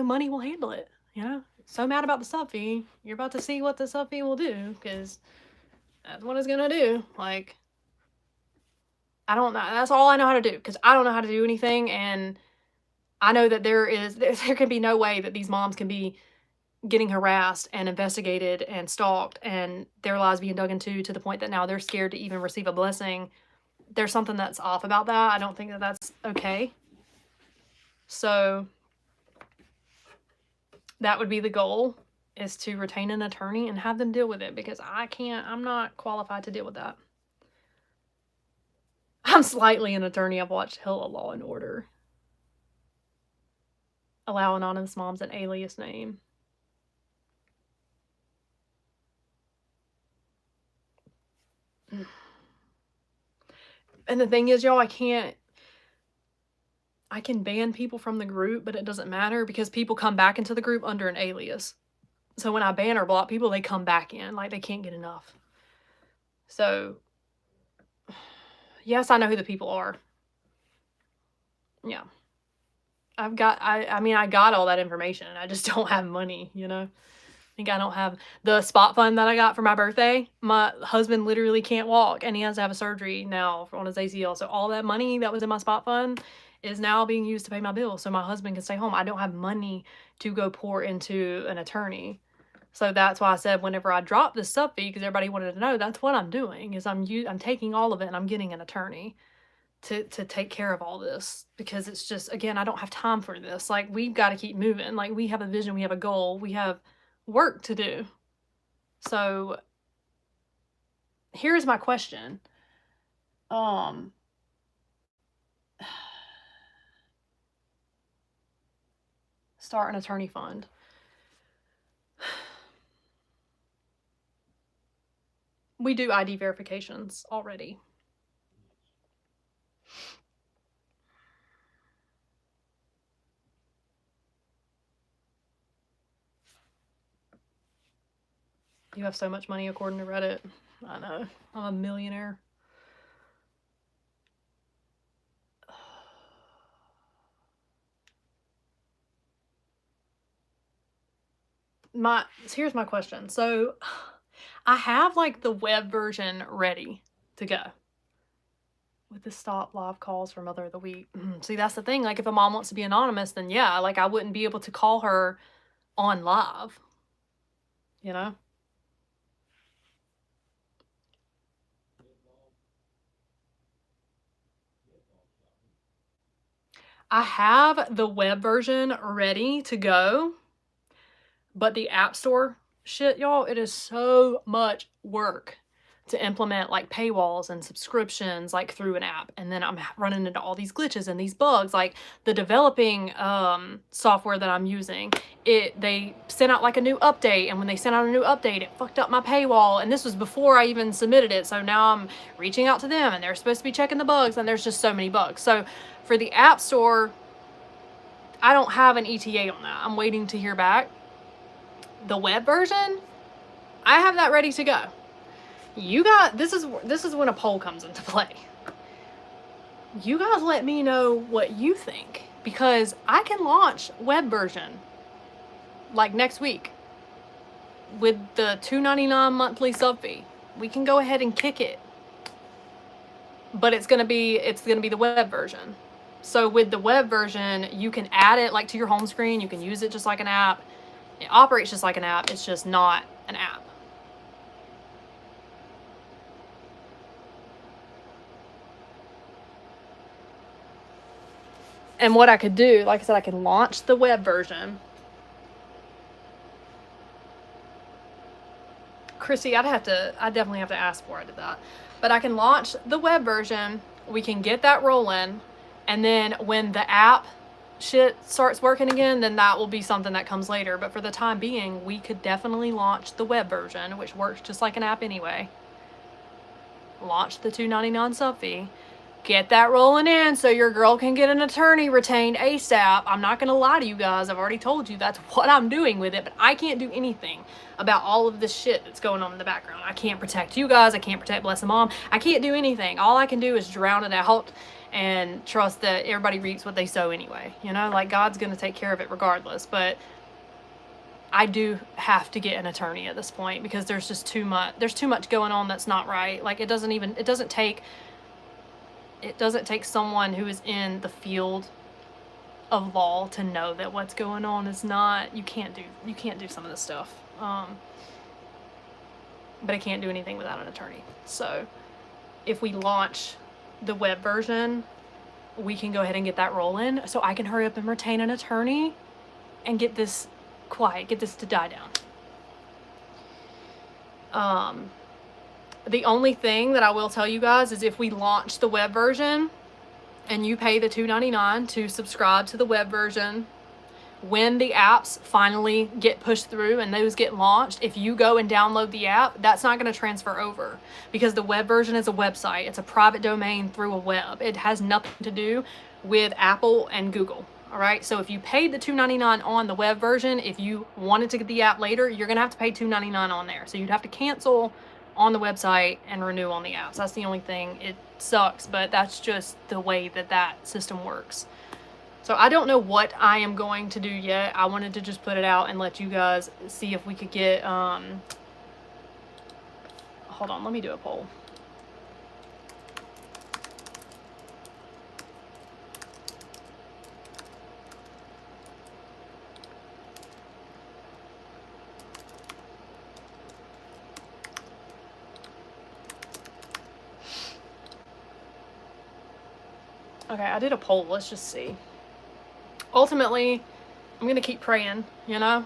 money will handle it, you know? So mad about the sub fee. You're about to see what the sub fee will do, because that's what it's going to do. Like, I don't know. That's all I know how to do, because I don't know how to do anything, and I know that there can be no way that these moms can be getting harassed and investigated and stalked and their lives being dug into to the point that now they're scared to even receive a blessing. There's something that's off about that. I don't think that that's okay. So that would be the goal, is to retain an attorney and have them deal with it, because I'm not qualified to deal with that. I'm slightly an attorney. I've watched hella Law and Order. Allow anonymous moms an alias name. And the thing is, y'all, I can ban people from the group, but it doesn't matter, because people come back into the group under an alias. So when I ban or block people, they come back in. Like, they can't get enough. So, yes, I know who the people are. Yeah. I got all that information. I just don't have money, you know? I think I don't have the spot fund that I got for my birthday. My husband literally can't walk, and he has to have a surgery now on his ACL. So all that money that was in my spot fund is now being used to pay my bills, so my husband can stay home. I don't have money to go pour into an attorney. So that's why I said whenever I dropped this sub fee, because everybody wanted to know, that's what I'm doing, is I'm taking all of it and I'm getting an attorney to take care of all this, because it's just, again, I don't have time for this. Like, we've got to keep moving. Like, we have a vision, we have a goal, we have work to do. So here's my question. Start an attorney fund. We do ID verifications already. You have so much money according to Reddit. I know. I'm a millionaire. Here's my question. So I have like the web version ready to go with the stop live calls for Mother of the Week. See, that's the thing. Like, if a mom wants to be anonymous, then yeah, like, I wouldn't be able to call her on live, you know? I have the web version ready to go, but the App Store shit, y'all, it is so much work to implement, like, paywalls and subscriptions, like, through an app. And then I'm running into all these glitches and these bugs. Like, the developing software that I'm using, they sent out like a new update, and when they sent out a new update, it fucked up my paywall. And this was before I even submitted it. So now I'm reaching out to them, and they're supposed to be checking the bugs, and there's just so many bugs. So for the App Store, I don't have an ETA on that. I'm waiting to hear back. The web version, I have that ready to go. This is when a poll comes into play. You guys let me know what you think, because I can launch web version like next week with the $2.99 monthly sub fee. We can go ahead and kick it, but it's gonna be the web version. So with the web version, you can add it like to your home screen. You can use it just like an app. It operates just like an app. It's just not an app. And what I could do, like I said, I can launch the web version. Chrissy, I definitely have to ask before I did that. But I can launch the web version. We can get that rolling. And then when the app shit starts working again, then that will be something that comes later. But for the time being, we could definitely launch the web version, which works just like an app anyway. Launch the $2.99 sub fee. Get that rolling in so your girl can get an attorney retained ASAP. I'm not going to lie to you guys. I've already told you that's what I'm doing with it, but I can't do anything about all of this shit that's going on in the background. I can't protect you guys. I can't protect Blessed Mom. I can't do anything. All I can do is drown it out and trust that everybody reaps what they sow anyway. You know, like, God's going to take care of it regardless. But I do have to get an attorney at this point, because there's just too much going on that's not right. Like, it doesn't take it doesn't take someone who is in the field of law to know that what's going on is not, you can't do some of this stuff. But I can't do anything without an attorney. So if we launch the web version, we can go ahead and get that rolling so I can hurry up and retain an attorney and get this quiet, get this to die down. The only thing that I will tell you guys is if we launch the web version and you pay the $2.99 to subscribe to the web version, when the apps finally get pushed through and those get launched, if you go and download the app, that's not going to transfer over because the web version is a website. It's a private domain through a web. It has nothing to do with Apple and Google. All right. So if you paid the $2.99 on the web version, if you wanted to get the app later, you're going to have to pay $2.99 on there. So you'd have to cancel on the website and renew on the apps. That's the only thing. It sucks, but that's just the way that system works. So I don't know what I am going to do yet. I wanted to just put it out and let you guys see if we could get, hold on, let me do a poll. Okay, I did a poll. Let's just see. Ultimately, I'm going to keep praying, you know,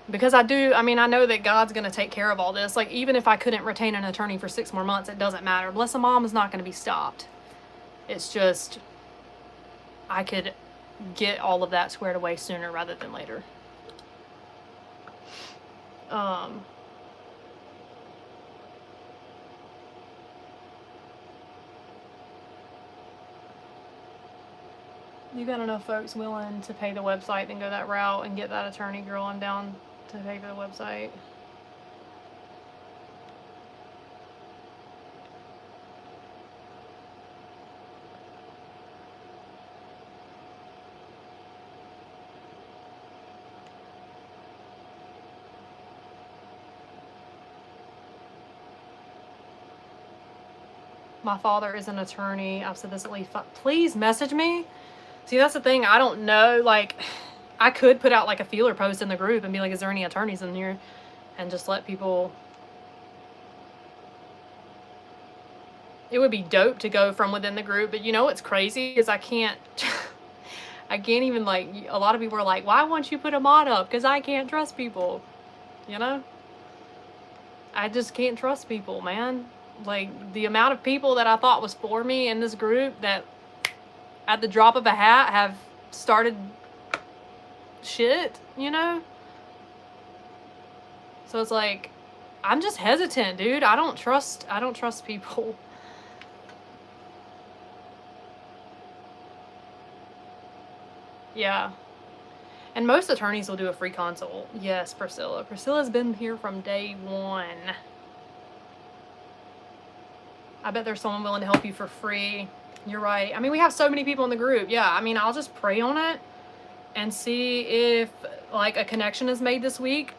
because I know that God's going to take care of all this. Like, even if I couldn't retain an attorney for 6 more months, it doesn't matter. Bless a Mom is not going to be stopped. It's just, I could get all of that squared away sooner rather than later. You got enough folks willing to pay the website and go that route and get that attorney, girl? I'm down to pay for the website. My father is an attorney. I've said this at least 5. Please message me. See, that's the thing. I don't know. Like, I could put out like a feeler post in the group and be like, is there any attorneys in here? And just let people. It would be dope to go from within the group. But you know what's crazy is I can't even, like, a lot of people are like, why won't you put a mod up? Because I can't trust people. You know? I just can't trust people, man. Like, the amount of people that I thought was for me in this group that at the drop of a hat have started shit, you know? So it's like, I'm just hesitant, dude. I don't trust people. Yeah. And most attorneys will do a free consult. Yes, Priscilla. Priscilla's been here from day one. I bet there's someone willing to help you for free. You're right. I mean, we have so many people in the group. Yeah, I mean, I'll just pray on it and see if, like, a connection is made this week.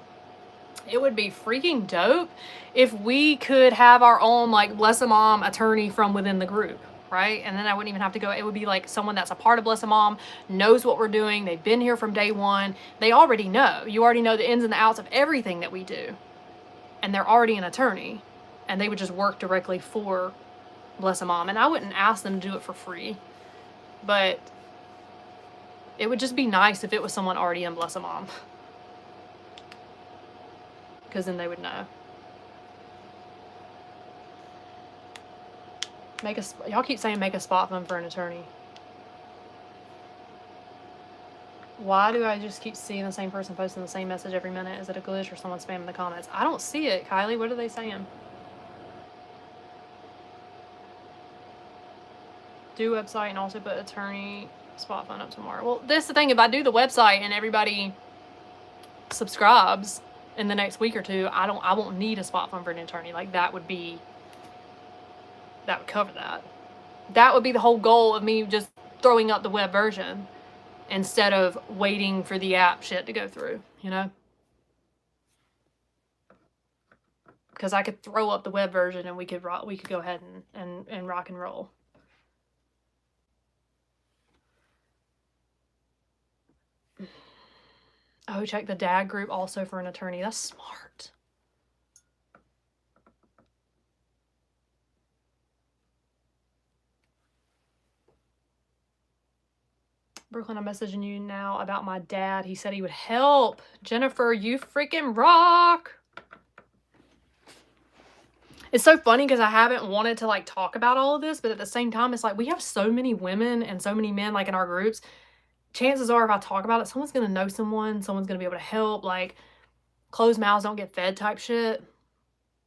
It would be freaking dope if we could have our own, like, Bless a Mom attorney from within the group, right? And then I wouldn't even have to go. It would be, like, someone that's a part of Bless a Mom, knows what we're doing. They've been here from day one. They already know. You already know the ins and the outs of everything that we do. And they're already an attorney. And they would just work directly for Bless a Mom. And I wouldn't ask them to do it for free, but it would just be nice if it was someone already in Bless a Mom, because then they would know. Y'all keep saying make a spot fund for an attorney. Why do I just keep seeing the same person posting the same message every minute? Is it a glitch or someone spamming the comments? I don't see it, Kylie. What are they saying? Do website and also put attorney spot fund up tomorrow. Well, this is the thing. If I do the website and everybody subscribes in the next week or two, I won't need a spot fund for an attorney. Like, that would cover that. That would be the whole goal of me just throwing up the web version instead of waiting for the app shit to go through, you know? Because I could throw up the web version and we could go ahead and rock and roll. Oh, check the dad group also for an attorney. That's smart. Brooklyn, I'm messaging you now about my dad. He said he would help. Jennifer, you freaking rock. It's so funny because I haven't wanted to like talk about all of this, but at the same time, it's like we have so many women and so many men like in our groups. Chances are if I talk about it, someone's going to know someone's going to be able to help. Like closed mouths don't get fed type shit.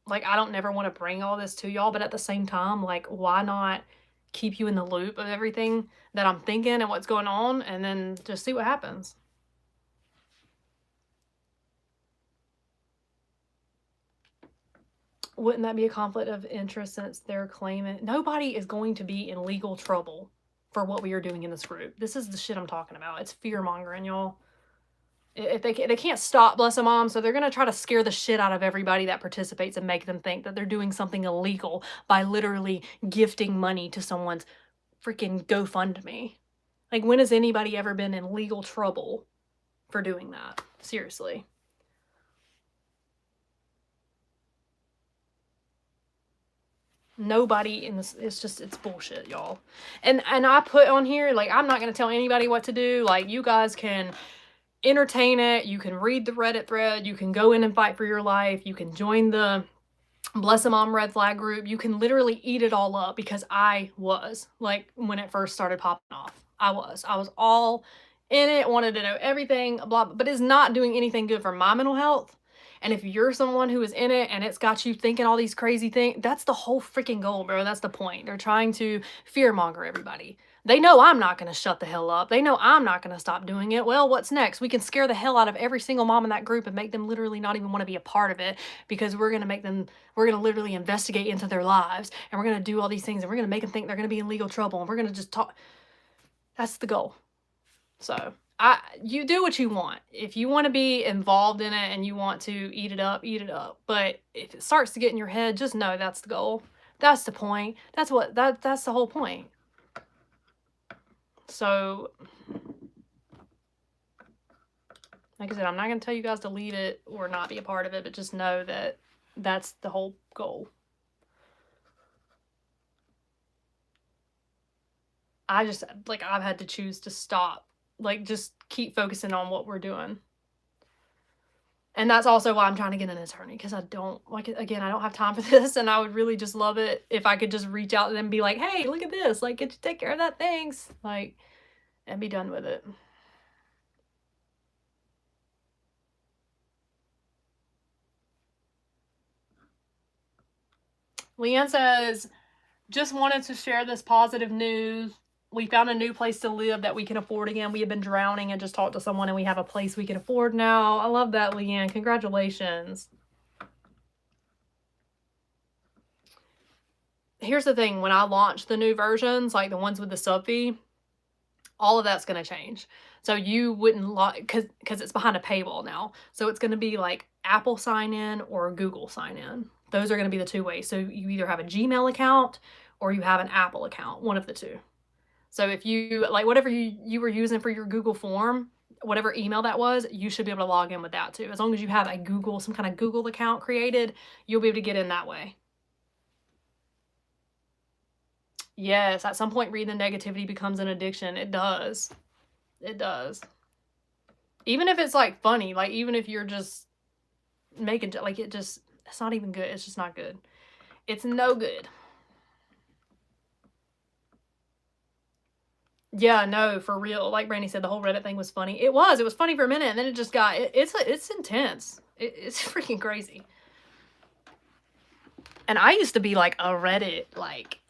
Like I don't never want to bring all this to y'all, but at the same time, like why not keep you in the loop of everything that I'm thinking and what's going on and then just see what happens. Wouldn't that be a conflict of interest since they're claiming nobody is going to be in legal trouble for what we are doing in this group? This is the shit I'm talking about. It's fear mongering, y'all. If they can't stop Bless a Mom, so they're gonna try to scare the shit out of everybody that participates and make them think that they're doing something illegal by literally gifting money to someone's freaking GoFundMe. Like, when has anybody ever been in legal trouble for doing that? Seriously. Nobody in this, it's bullshit, y'all. And I put on here, like, I'm not gonna tell anybody what to do. Like, you guys can entertain it. You can read the Reddit thread. You can go in and fight for your life. You can join the Bless a Mom Red Flag group. You can literally eat it all up because I was, like, when it first started popping off. I was all in it, wanted to know everything, blah, but it's not doing anything good for my mental health. And if you're someone who is in it and it's got you thinking all these crazy things, that's the whole freaking goal, bro. That's the point. They're trying to fearmonger everybody. They know I'm not going to shut the hell up. They know I'm not going to stop doing it. Well, what's next? We can scare the hell out of every single mom in that group and make them literally not even want to be a part of it because we're going to literally investigate into their lives and we're going to do all these things and we're going to make them think they're going to be in legal trouble and we're going to just talk. That's the goal. So you do what you want. If you want to be involved in it and you want to eat it up, eat it up. But if it starts to get in your head, just know that's the goal. That's the point. That's the whole point. So, like I said, I'm not going to tell you guys to leave it or not be a part of it, but just know that that's the whole goal. I just, like, I've had to choose to stop. Like, just keep focusing on what we're doing. And that's also why I'm trying to get an attorney, because I don't, like, again, I don't have time for this, and I would really just love it if I could just reach out to them and be like, hey, look at this, like, could you take care of that? Thanks. Like, and be done with it. Leanne says, just wanted to share this positive news. We found a new place to live that we can afford again. We have been drowning and just talked to someone and we have a place we can afford now. I love that, Leanne. Congratulations. Here's the thing. When I launch the new versions, like the ones with the sub fee, all of that's going to change. So you wouldn't because it's behind a paywall now. So it's going to be like Apple sign in or Google sign in. Those are going to be the two ways. So you either have a Gmail account or you have an Apple account, one of the two. So if you, like, whatever you were using for your Google form, whatever email that was, you should be able to log in with that too. As long as you have a Google, some kind of Google account created, you'll be able to get in that way. Yes, at some point reading the negativity becomes an addiction. It does. It does. Even if it's, like, funny, like, even if you're just making, like, it's not even good. It's just not good. It's no good. Yeah, no, for real. Like Brandy said, the whole Reddit thing was funny. It was funny for a minute, and then it just got, it's intense. It's freaking crazy. And I used to be, like, a Reddit, like,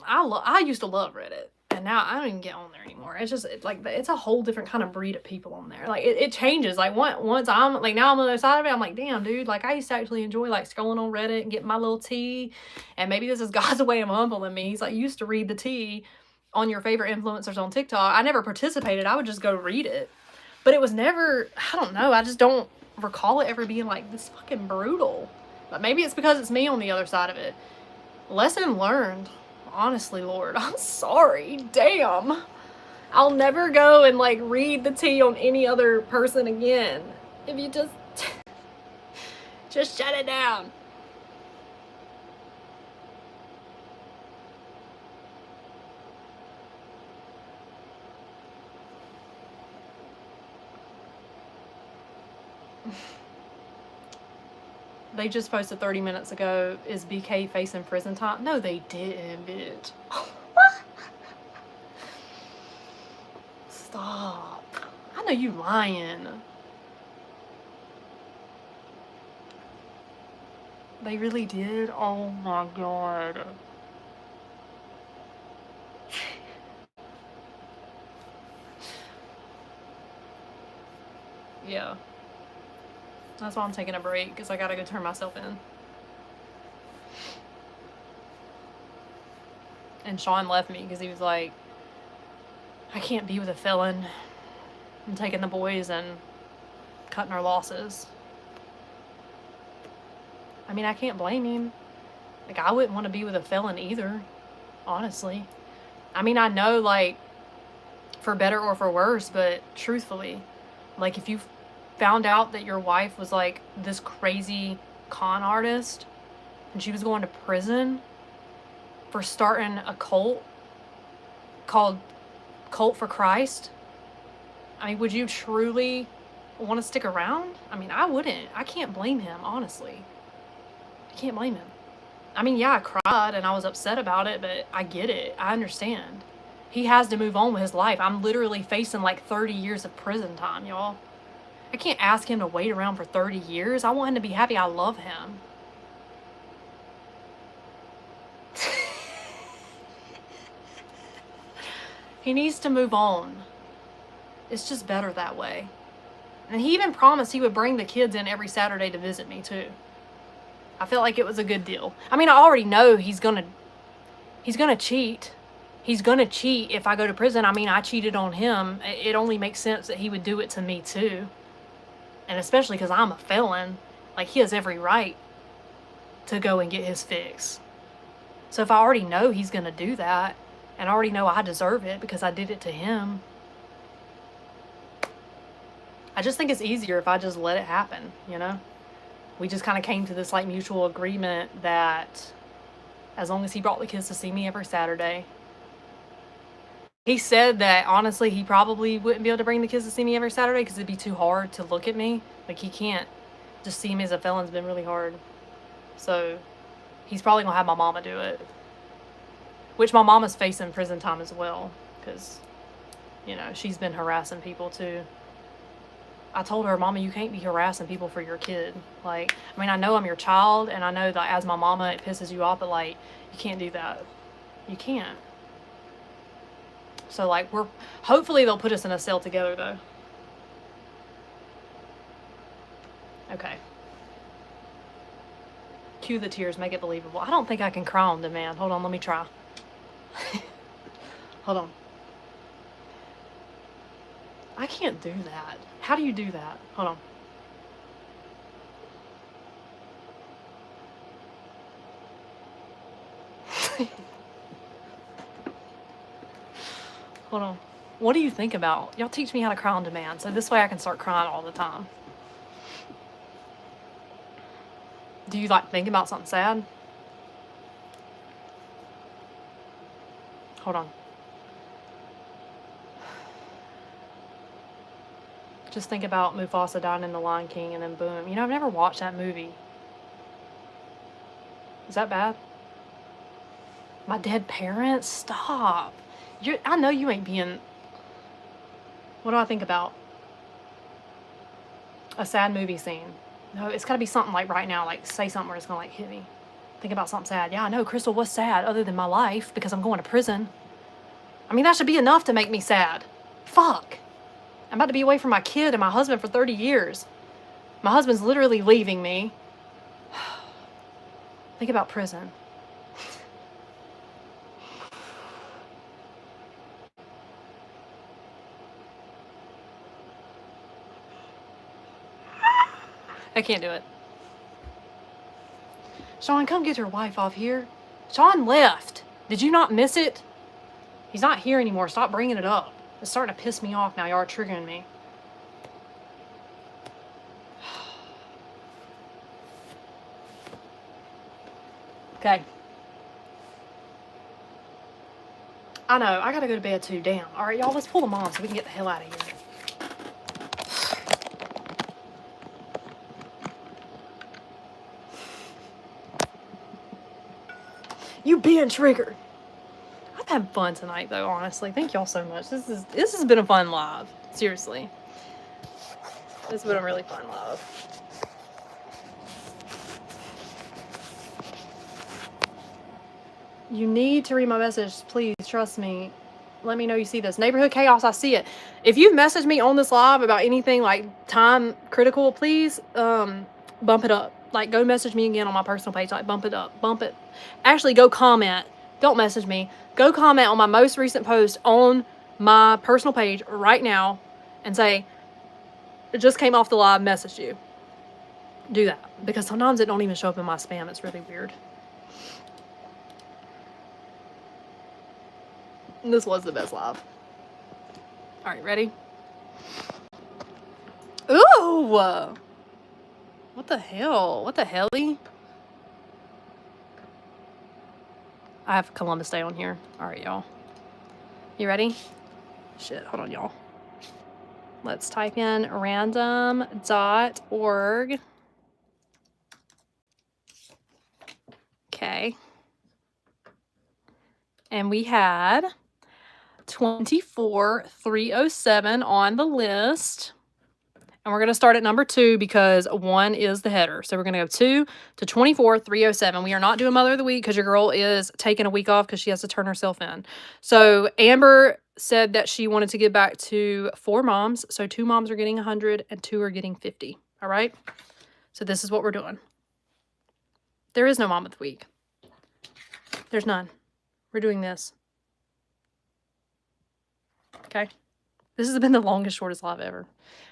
I used to love Reddit. And now I don't even get on there anymore. It's just, like, it's a whole different kind of breed of people on there. Like, it changes. Like, once I'm, like, now I'm on the other side of it, I'm like, damn, dude. Like, I used to actually enjoy, like, scrolling on Reddit and getting my little tea. And maybe this is God's way of humbling me. He's like, you used to read the tea on your favorite influencers on TikTok. I never participated. I would just go read it. But it was never, I don't know. I just don't recall it ever being, like, this fucking brutal. But maybe it's because it's me on the other side of it. Lesson learned. Honestly, Lord, I'm sorry. Damn. I'll never go and like read the tea on any other person again. If you just shut it down. They just posted 30 minutes ago, is BK facing prison time? No, they didn't, bitch. Stop. I know you lying. They really did? Oh my god. Yeah. That's why I'm taking a break, because I gotta go turn myself in. And Sean left me because he was like, I can't be with a felon. I'm taking the boys and cutting our losses. I mean, I can't blame him. Like, I wouldn't want to be with a felon either, honestly. I mean, I know, like, for better or for worse, but truthfully, like, if you found out that your wife was like this crazy con artist and she was going to prison for starting a cult called Cult for Christ, I mean, would you truly want to stick around? I mean, I wouldn't. I can't blame him, honestly. I can't blame him. I mean, yeah, I cried and I was upset about it, but I get it. I understand. He has to move on with his life. I'm literally facing like 30 years of prison time, y'all. I can't ask him to wait around for 30 years. I want him to be happy. I love him. He needs to move on. It's just better that way. And he even promised he would bring the kids in every Saturday to visit me too. I felt like it was a good deal. I mean, I already know he's gonna cheat. He's gonna cheat if I go to prison. I mean, I cheated on him. It only makes sense that he would do it to me too. And especially because I'm a felon, like, he has every right to go and get his fix. So if I already know he's going to do that, and I already know I deserve it because I did it to him, I just think it's easier if I just let it happen, you know? We just kind of came to this, like, mutual agreement that as long as he brought the kids to see me every Saturday. He said that, honestly, he probably wouldn't be able to bring the kids to see me every Saturday because it'd be too hard to look at me. Like, he can't just see me as a felon's been really hard. So, he's probably going to have my mama do it. Which my mama's facing prison time as well. Because, you know, she's been harassing people too. I told her, Mama, you can't be harassing people for your kid. Like, I mean, I know I'm your child, and I know that as my mama, it pisses you off, but, like, you can't do that. You can't. So, like, hopefully they'll put us in a cell together, though. Okay. Cue the tears, make it believable. I don't think I can cry on demand. Hold on, let me try. Hold on. I can't do that. How do you do that? Hold on. Hold on. What do you think about? Y'all teach me how to cry on demand, so this way I can start crying all the time. Do you, like, think about something sad? Hold on. Just think about Mufasa dying in The Lion King and then boom. You know, I've never watched that movie. Is that bad? My dead parents? Stop. I know you ain't being... What do I think about? A sad movie scene. No, it's got to be something like right now. Like, say something where it's going to, like, hit me. Think about something sad. Yeah, I know, Crystal, what's sad other than my life because I'm going to prison? I mean, that should be enough to make me sad. Fuck. I'm about to be away from my kid and my husband for 30 years. My husband's literally leaving me. Think about prison. I can't do it. Sean, come get your wife off here. Sean left. Did you not miss it? He's not here anymore. Stop bringing it up. It's starting to piss me off now. Y'all are triggering me. Okay. I know. I gotta go to bed too. Damn. All right, y'all. Let's pull them on so we can get the hell out of here. You being triggered. I've had fun tonight, though. Honestly, thank y'all so much. This has been a fun live. Seriously, this has been a really fun live. You need to read my message, please. Trust me. Let me know you see this. Neighborhood Chaos, I see it. If you've messaged me on this live about anything like time critical, please bump it up. Like, go message me again on my personal page. Like, bump it up. Bump it. Actually, go comment. Don't message me. Go comment on my most recent post on my personal page right now and say, it just came off the live, messaged you. Do that. Because sometimes it don't even show up in my spam. It's really weird. This was the best live. All right, ready? Ooh! What the hell? What the helly? I have Columbus Day on here. All right, y'all. You ready? Shit, hold on, y'all. Let's type in random.org. Okay. And we had 24307 on the list. And we're going to start at number 2 because 1 is the header. So we're going to go 2 to 24307. We are not doing Mother of the Week because your girl is taking a week off because she has to turn herself in. So Amber said that she wanted to give back to 4 moms. So 2 moms are getting 100 and 2 are getting 50. All right? So this is what we're doing. There is no Mom of the Week. There's none. We're doing this. Okay? This has been the longest, shortest live ever.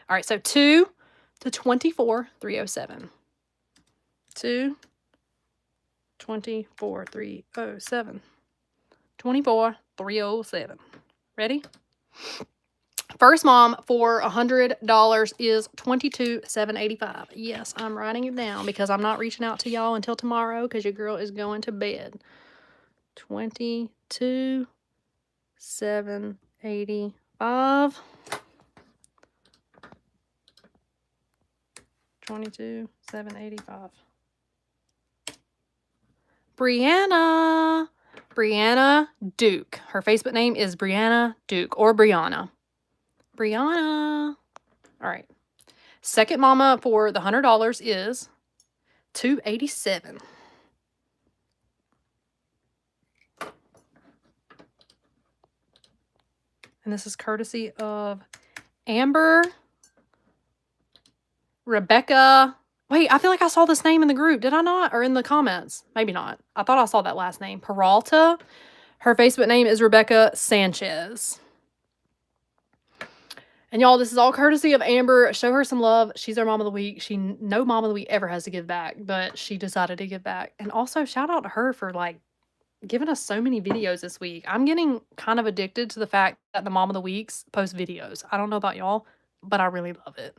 All right, so 2 to 24307. 2, 24307. 24307. Ready? First mom for $100 is $22,785. Yes, I'm writing it down because I'm not reaching out to y'all until tomorrow because your girl is going to bed. $22,785. 22,785. Brianna Duke. Her Facebook name is Brianna Duke or Brianna. All right. Second mama for the $100 is $287. And this is courtesy of Amber, Rebecca. Wait, I feel like I saw this name in the group. Did I not? Or in the comments? Maybe not. I thought I saw that last name. Peralta. Her Facebook name is Rebecca Sanchez. And y'all, this is all courtesy of Amber. Show her some love. She's our Mom of the Week. No Mom of the Week ever has to give back, but she decided to give back. And also, shout out to her for, like, giving us so many videos this week. I'm getting kind of addicted to the fact that the Mom of the Weeks post videos. I don't know about y'all, but I really love it.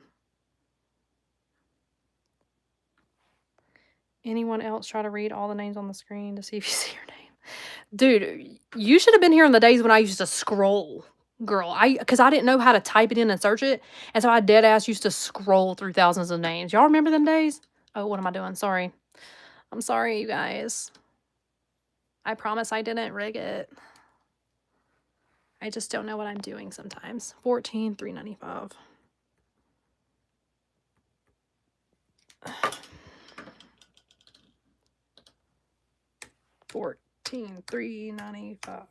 Anyone else try to read all the names on the screen to see if you see your name? Dude, you should have been here in the days when I used to scroll. Girl, because I didn't know how to type it in and search it. And so I dead ass used to scroll through thousands of names. Y'all remember them days? Oh, what am I doing? Sorry. I'm sorry, you guys. I promise I didn't rig it. I just don't know what I'm doing sometimes. 14,395. $14,395.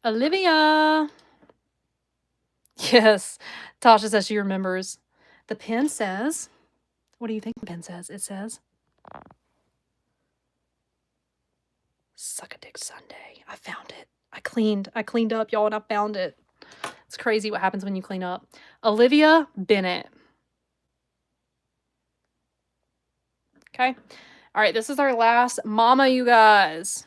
Olivia. Yes. Tasha says she remembers. The pen says, what do you think the pen says? It says, Suck a Dick Sunday. I found it. I cleaned up, y'all, and I found it. It's crazy what happens when you clean up. Olivia Bennett. Okay. All right, this is our last mama, you guys.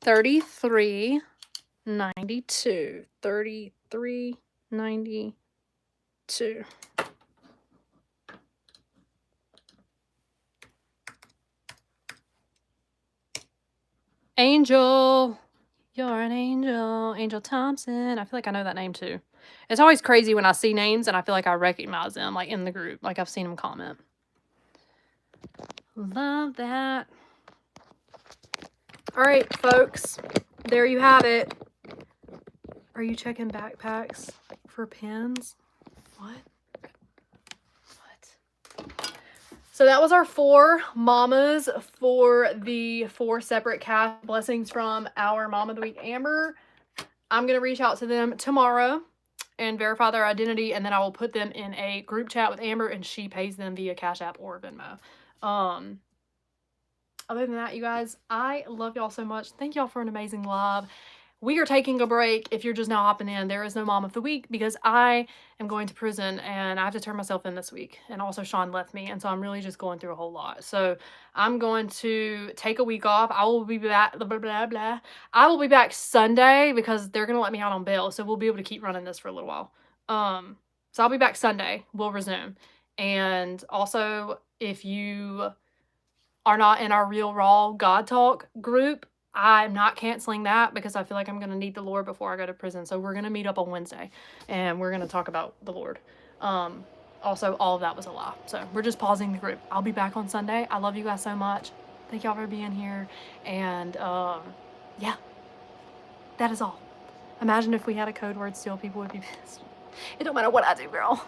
33.92. 33.92. Angel. You're an angel. Angel Thompson. I feel like I know that name too. It's always crazy when I see names and I feel like I recognize them, like in the group. Like I've seen them comment. Love that. All right, folks. There you have it. Are you checking backpacks for pins? What? So that was our 4 mamas for the 4 separate cash blessings from our Mom of the Week, Amber. I'm going to reach out to them tomorrow and verify their identity, and then I will put them in a group chat with Amber, and she pays them via Cash App or Venmo. Other than that, you guys, I love y'all so much. Thank y'all for an amazing live. We are taking a break. If you're just now hopping in, there is no Mom of the Week because I am going to prison and I have to turn myself in this week. And also Sean left me, and so I'm really just going through a whole lot. So I'm going to take a week off. I will be back, blah, blah, blah. I will be back Sunday because they're going to let me out on bail. So we'll be able to keep running this for a little while. So I'll be back Sunday. We'll resume. And also, if you are not in our Real Raw God Talk group, I'm not canceling that because I feel like I'm going to need the Lord before I go to prison. So we're going to meet up on Wednesday and we're going to talk about the Lord. Also, all of that was a lie. So we're just pausing the group. I'll be back on Sunday. I love you guys so much. Thank y'all for being here. And yeah, that is all. Imagine if we had a code word still, people would be pissed. It don't matter what I do, girl.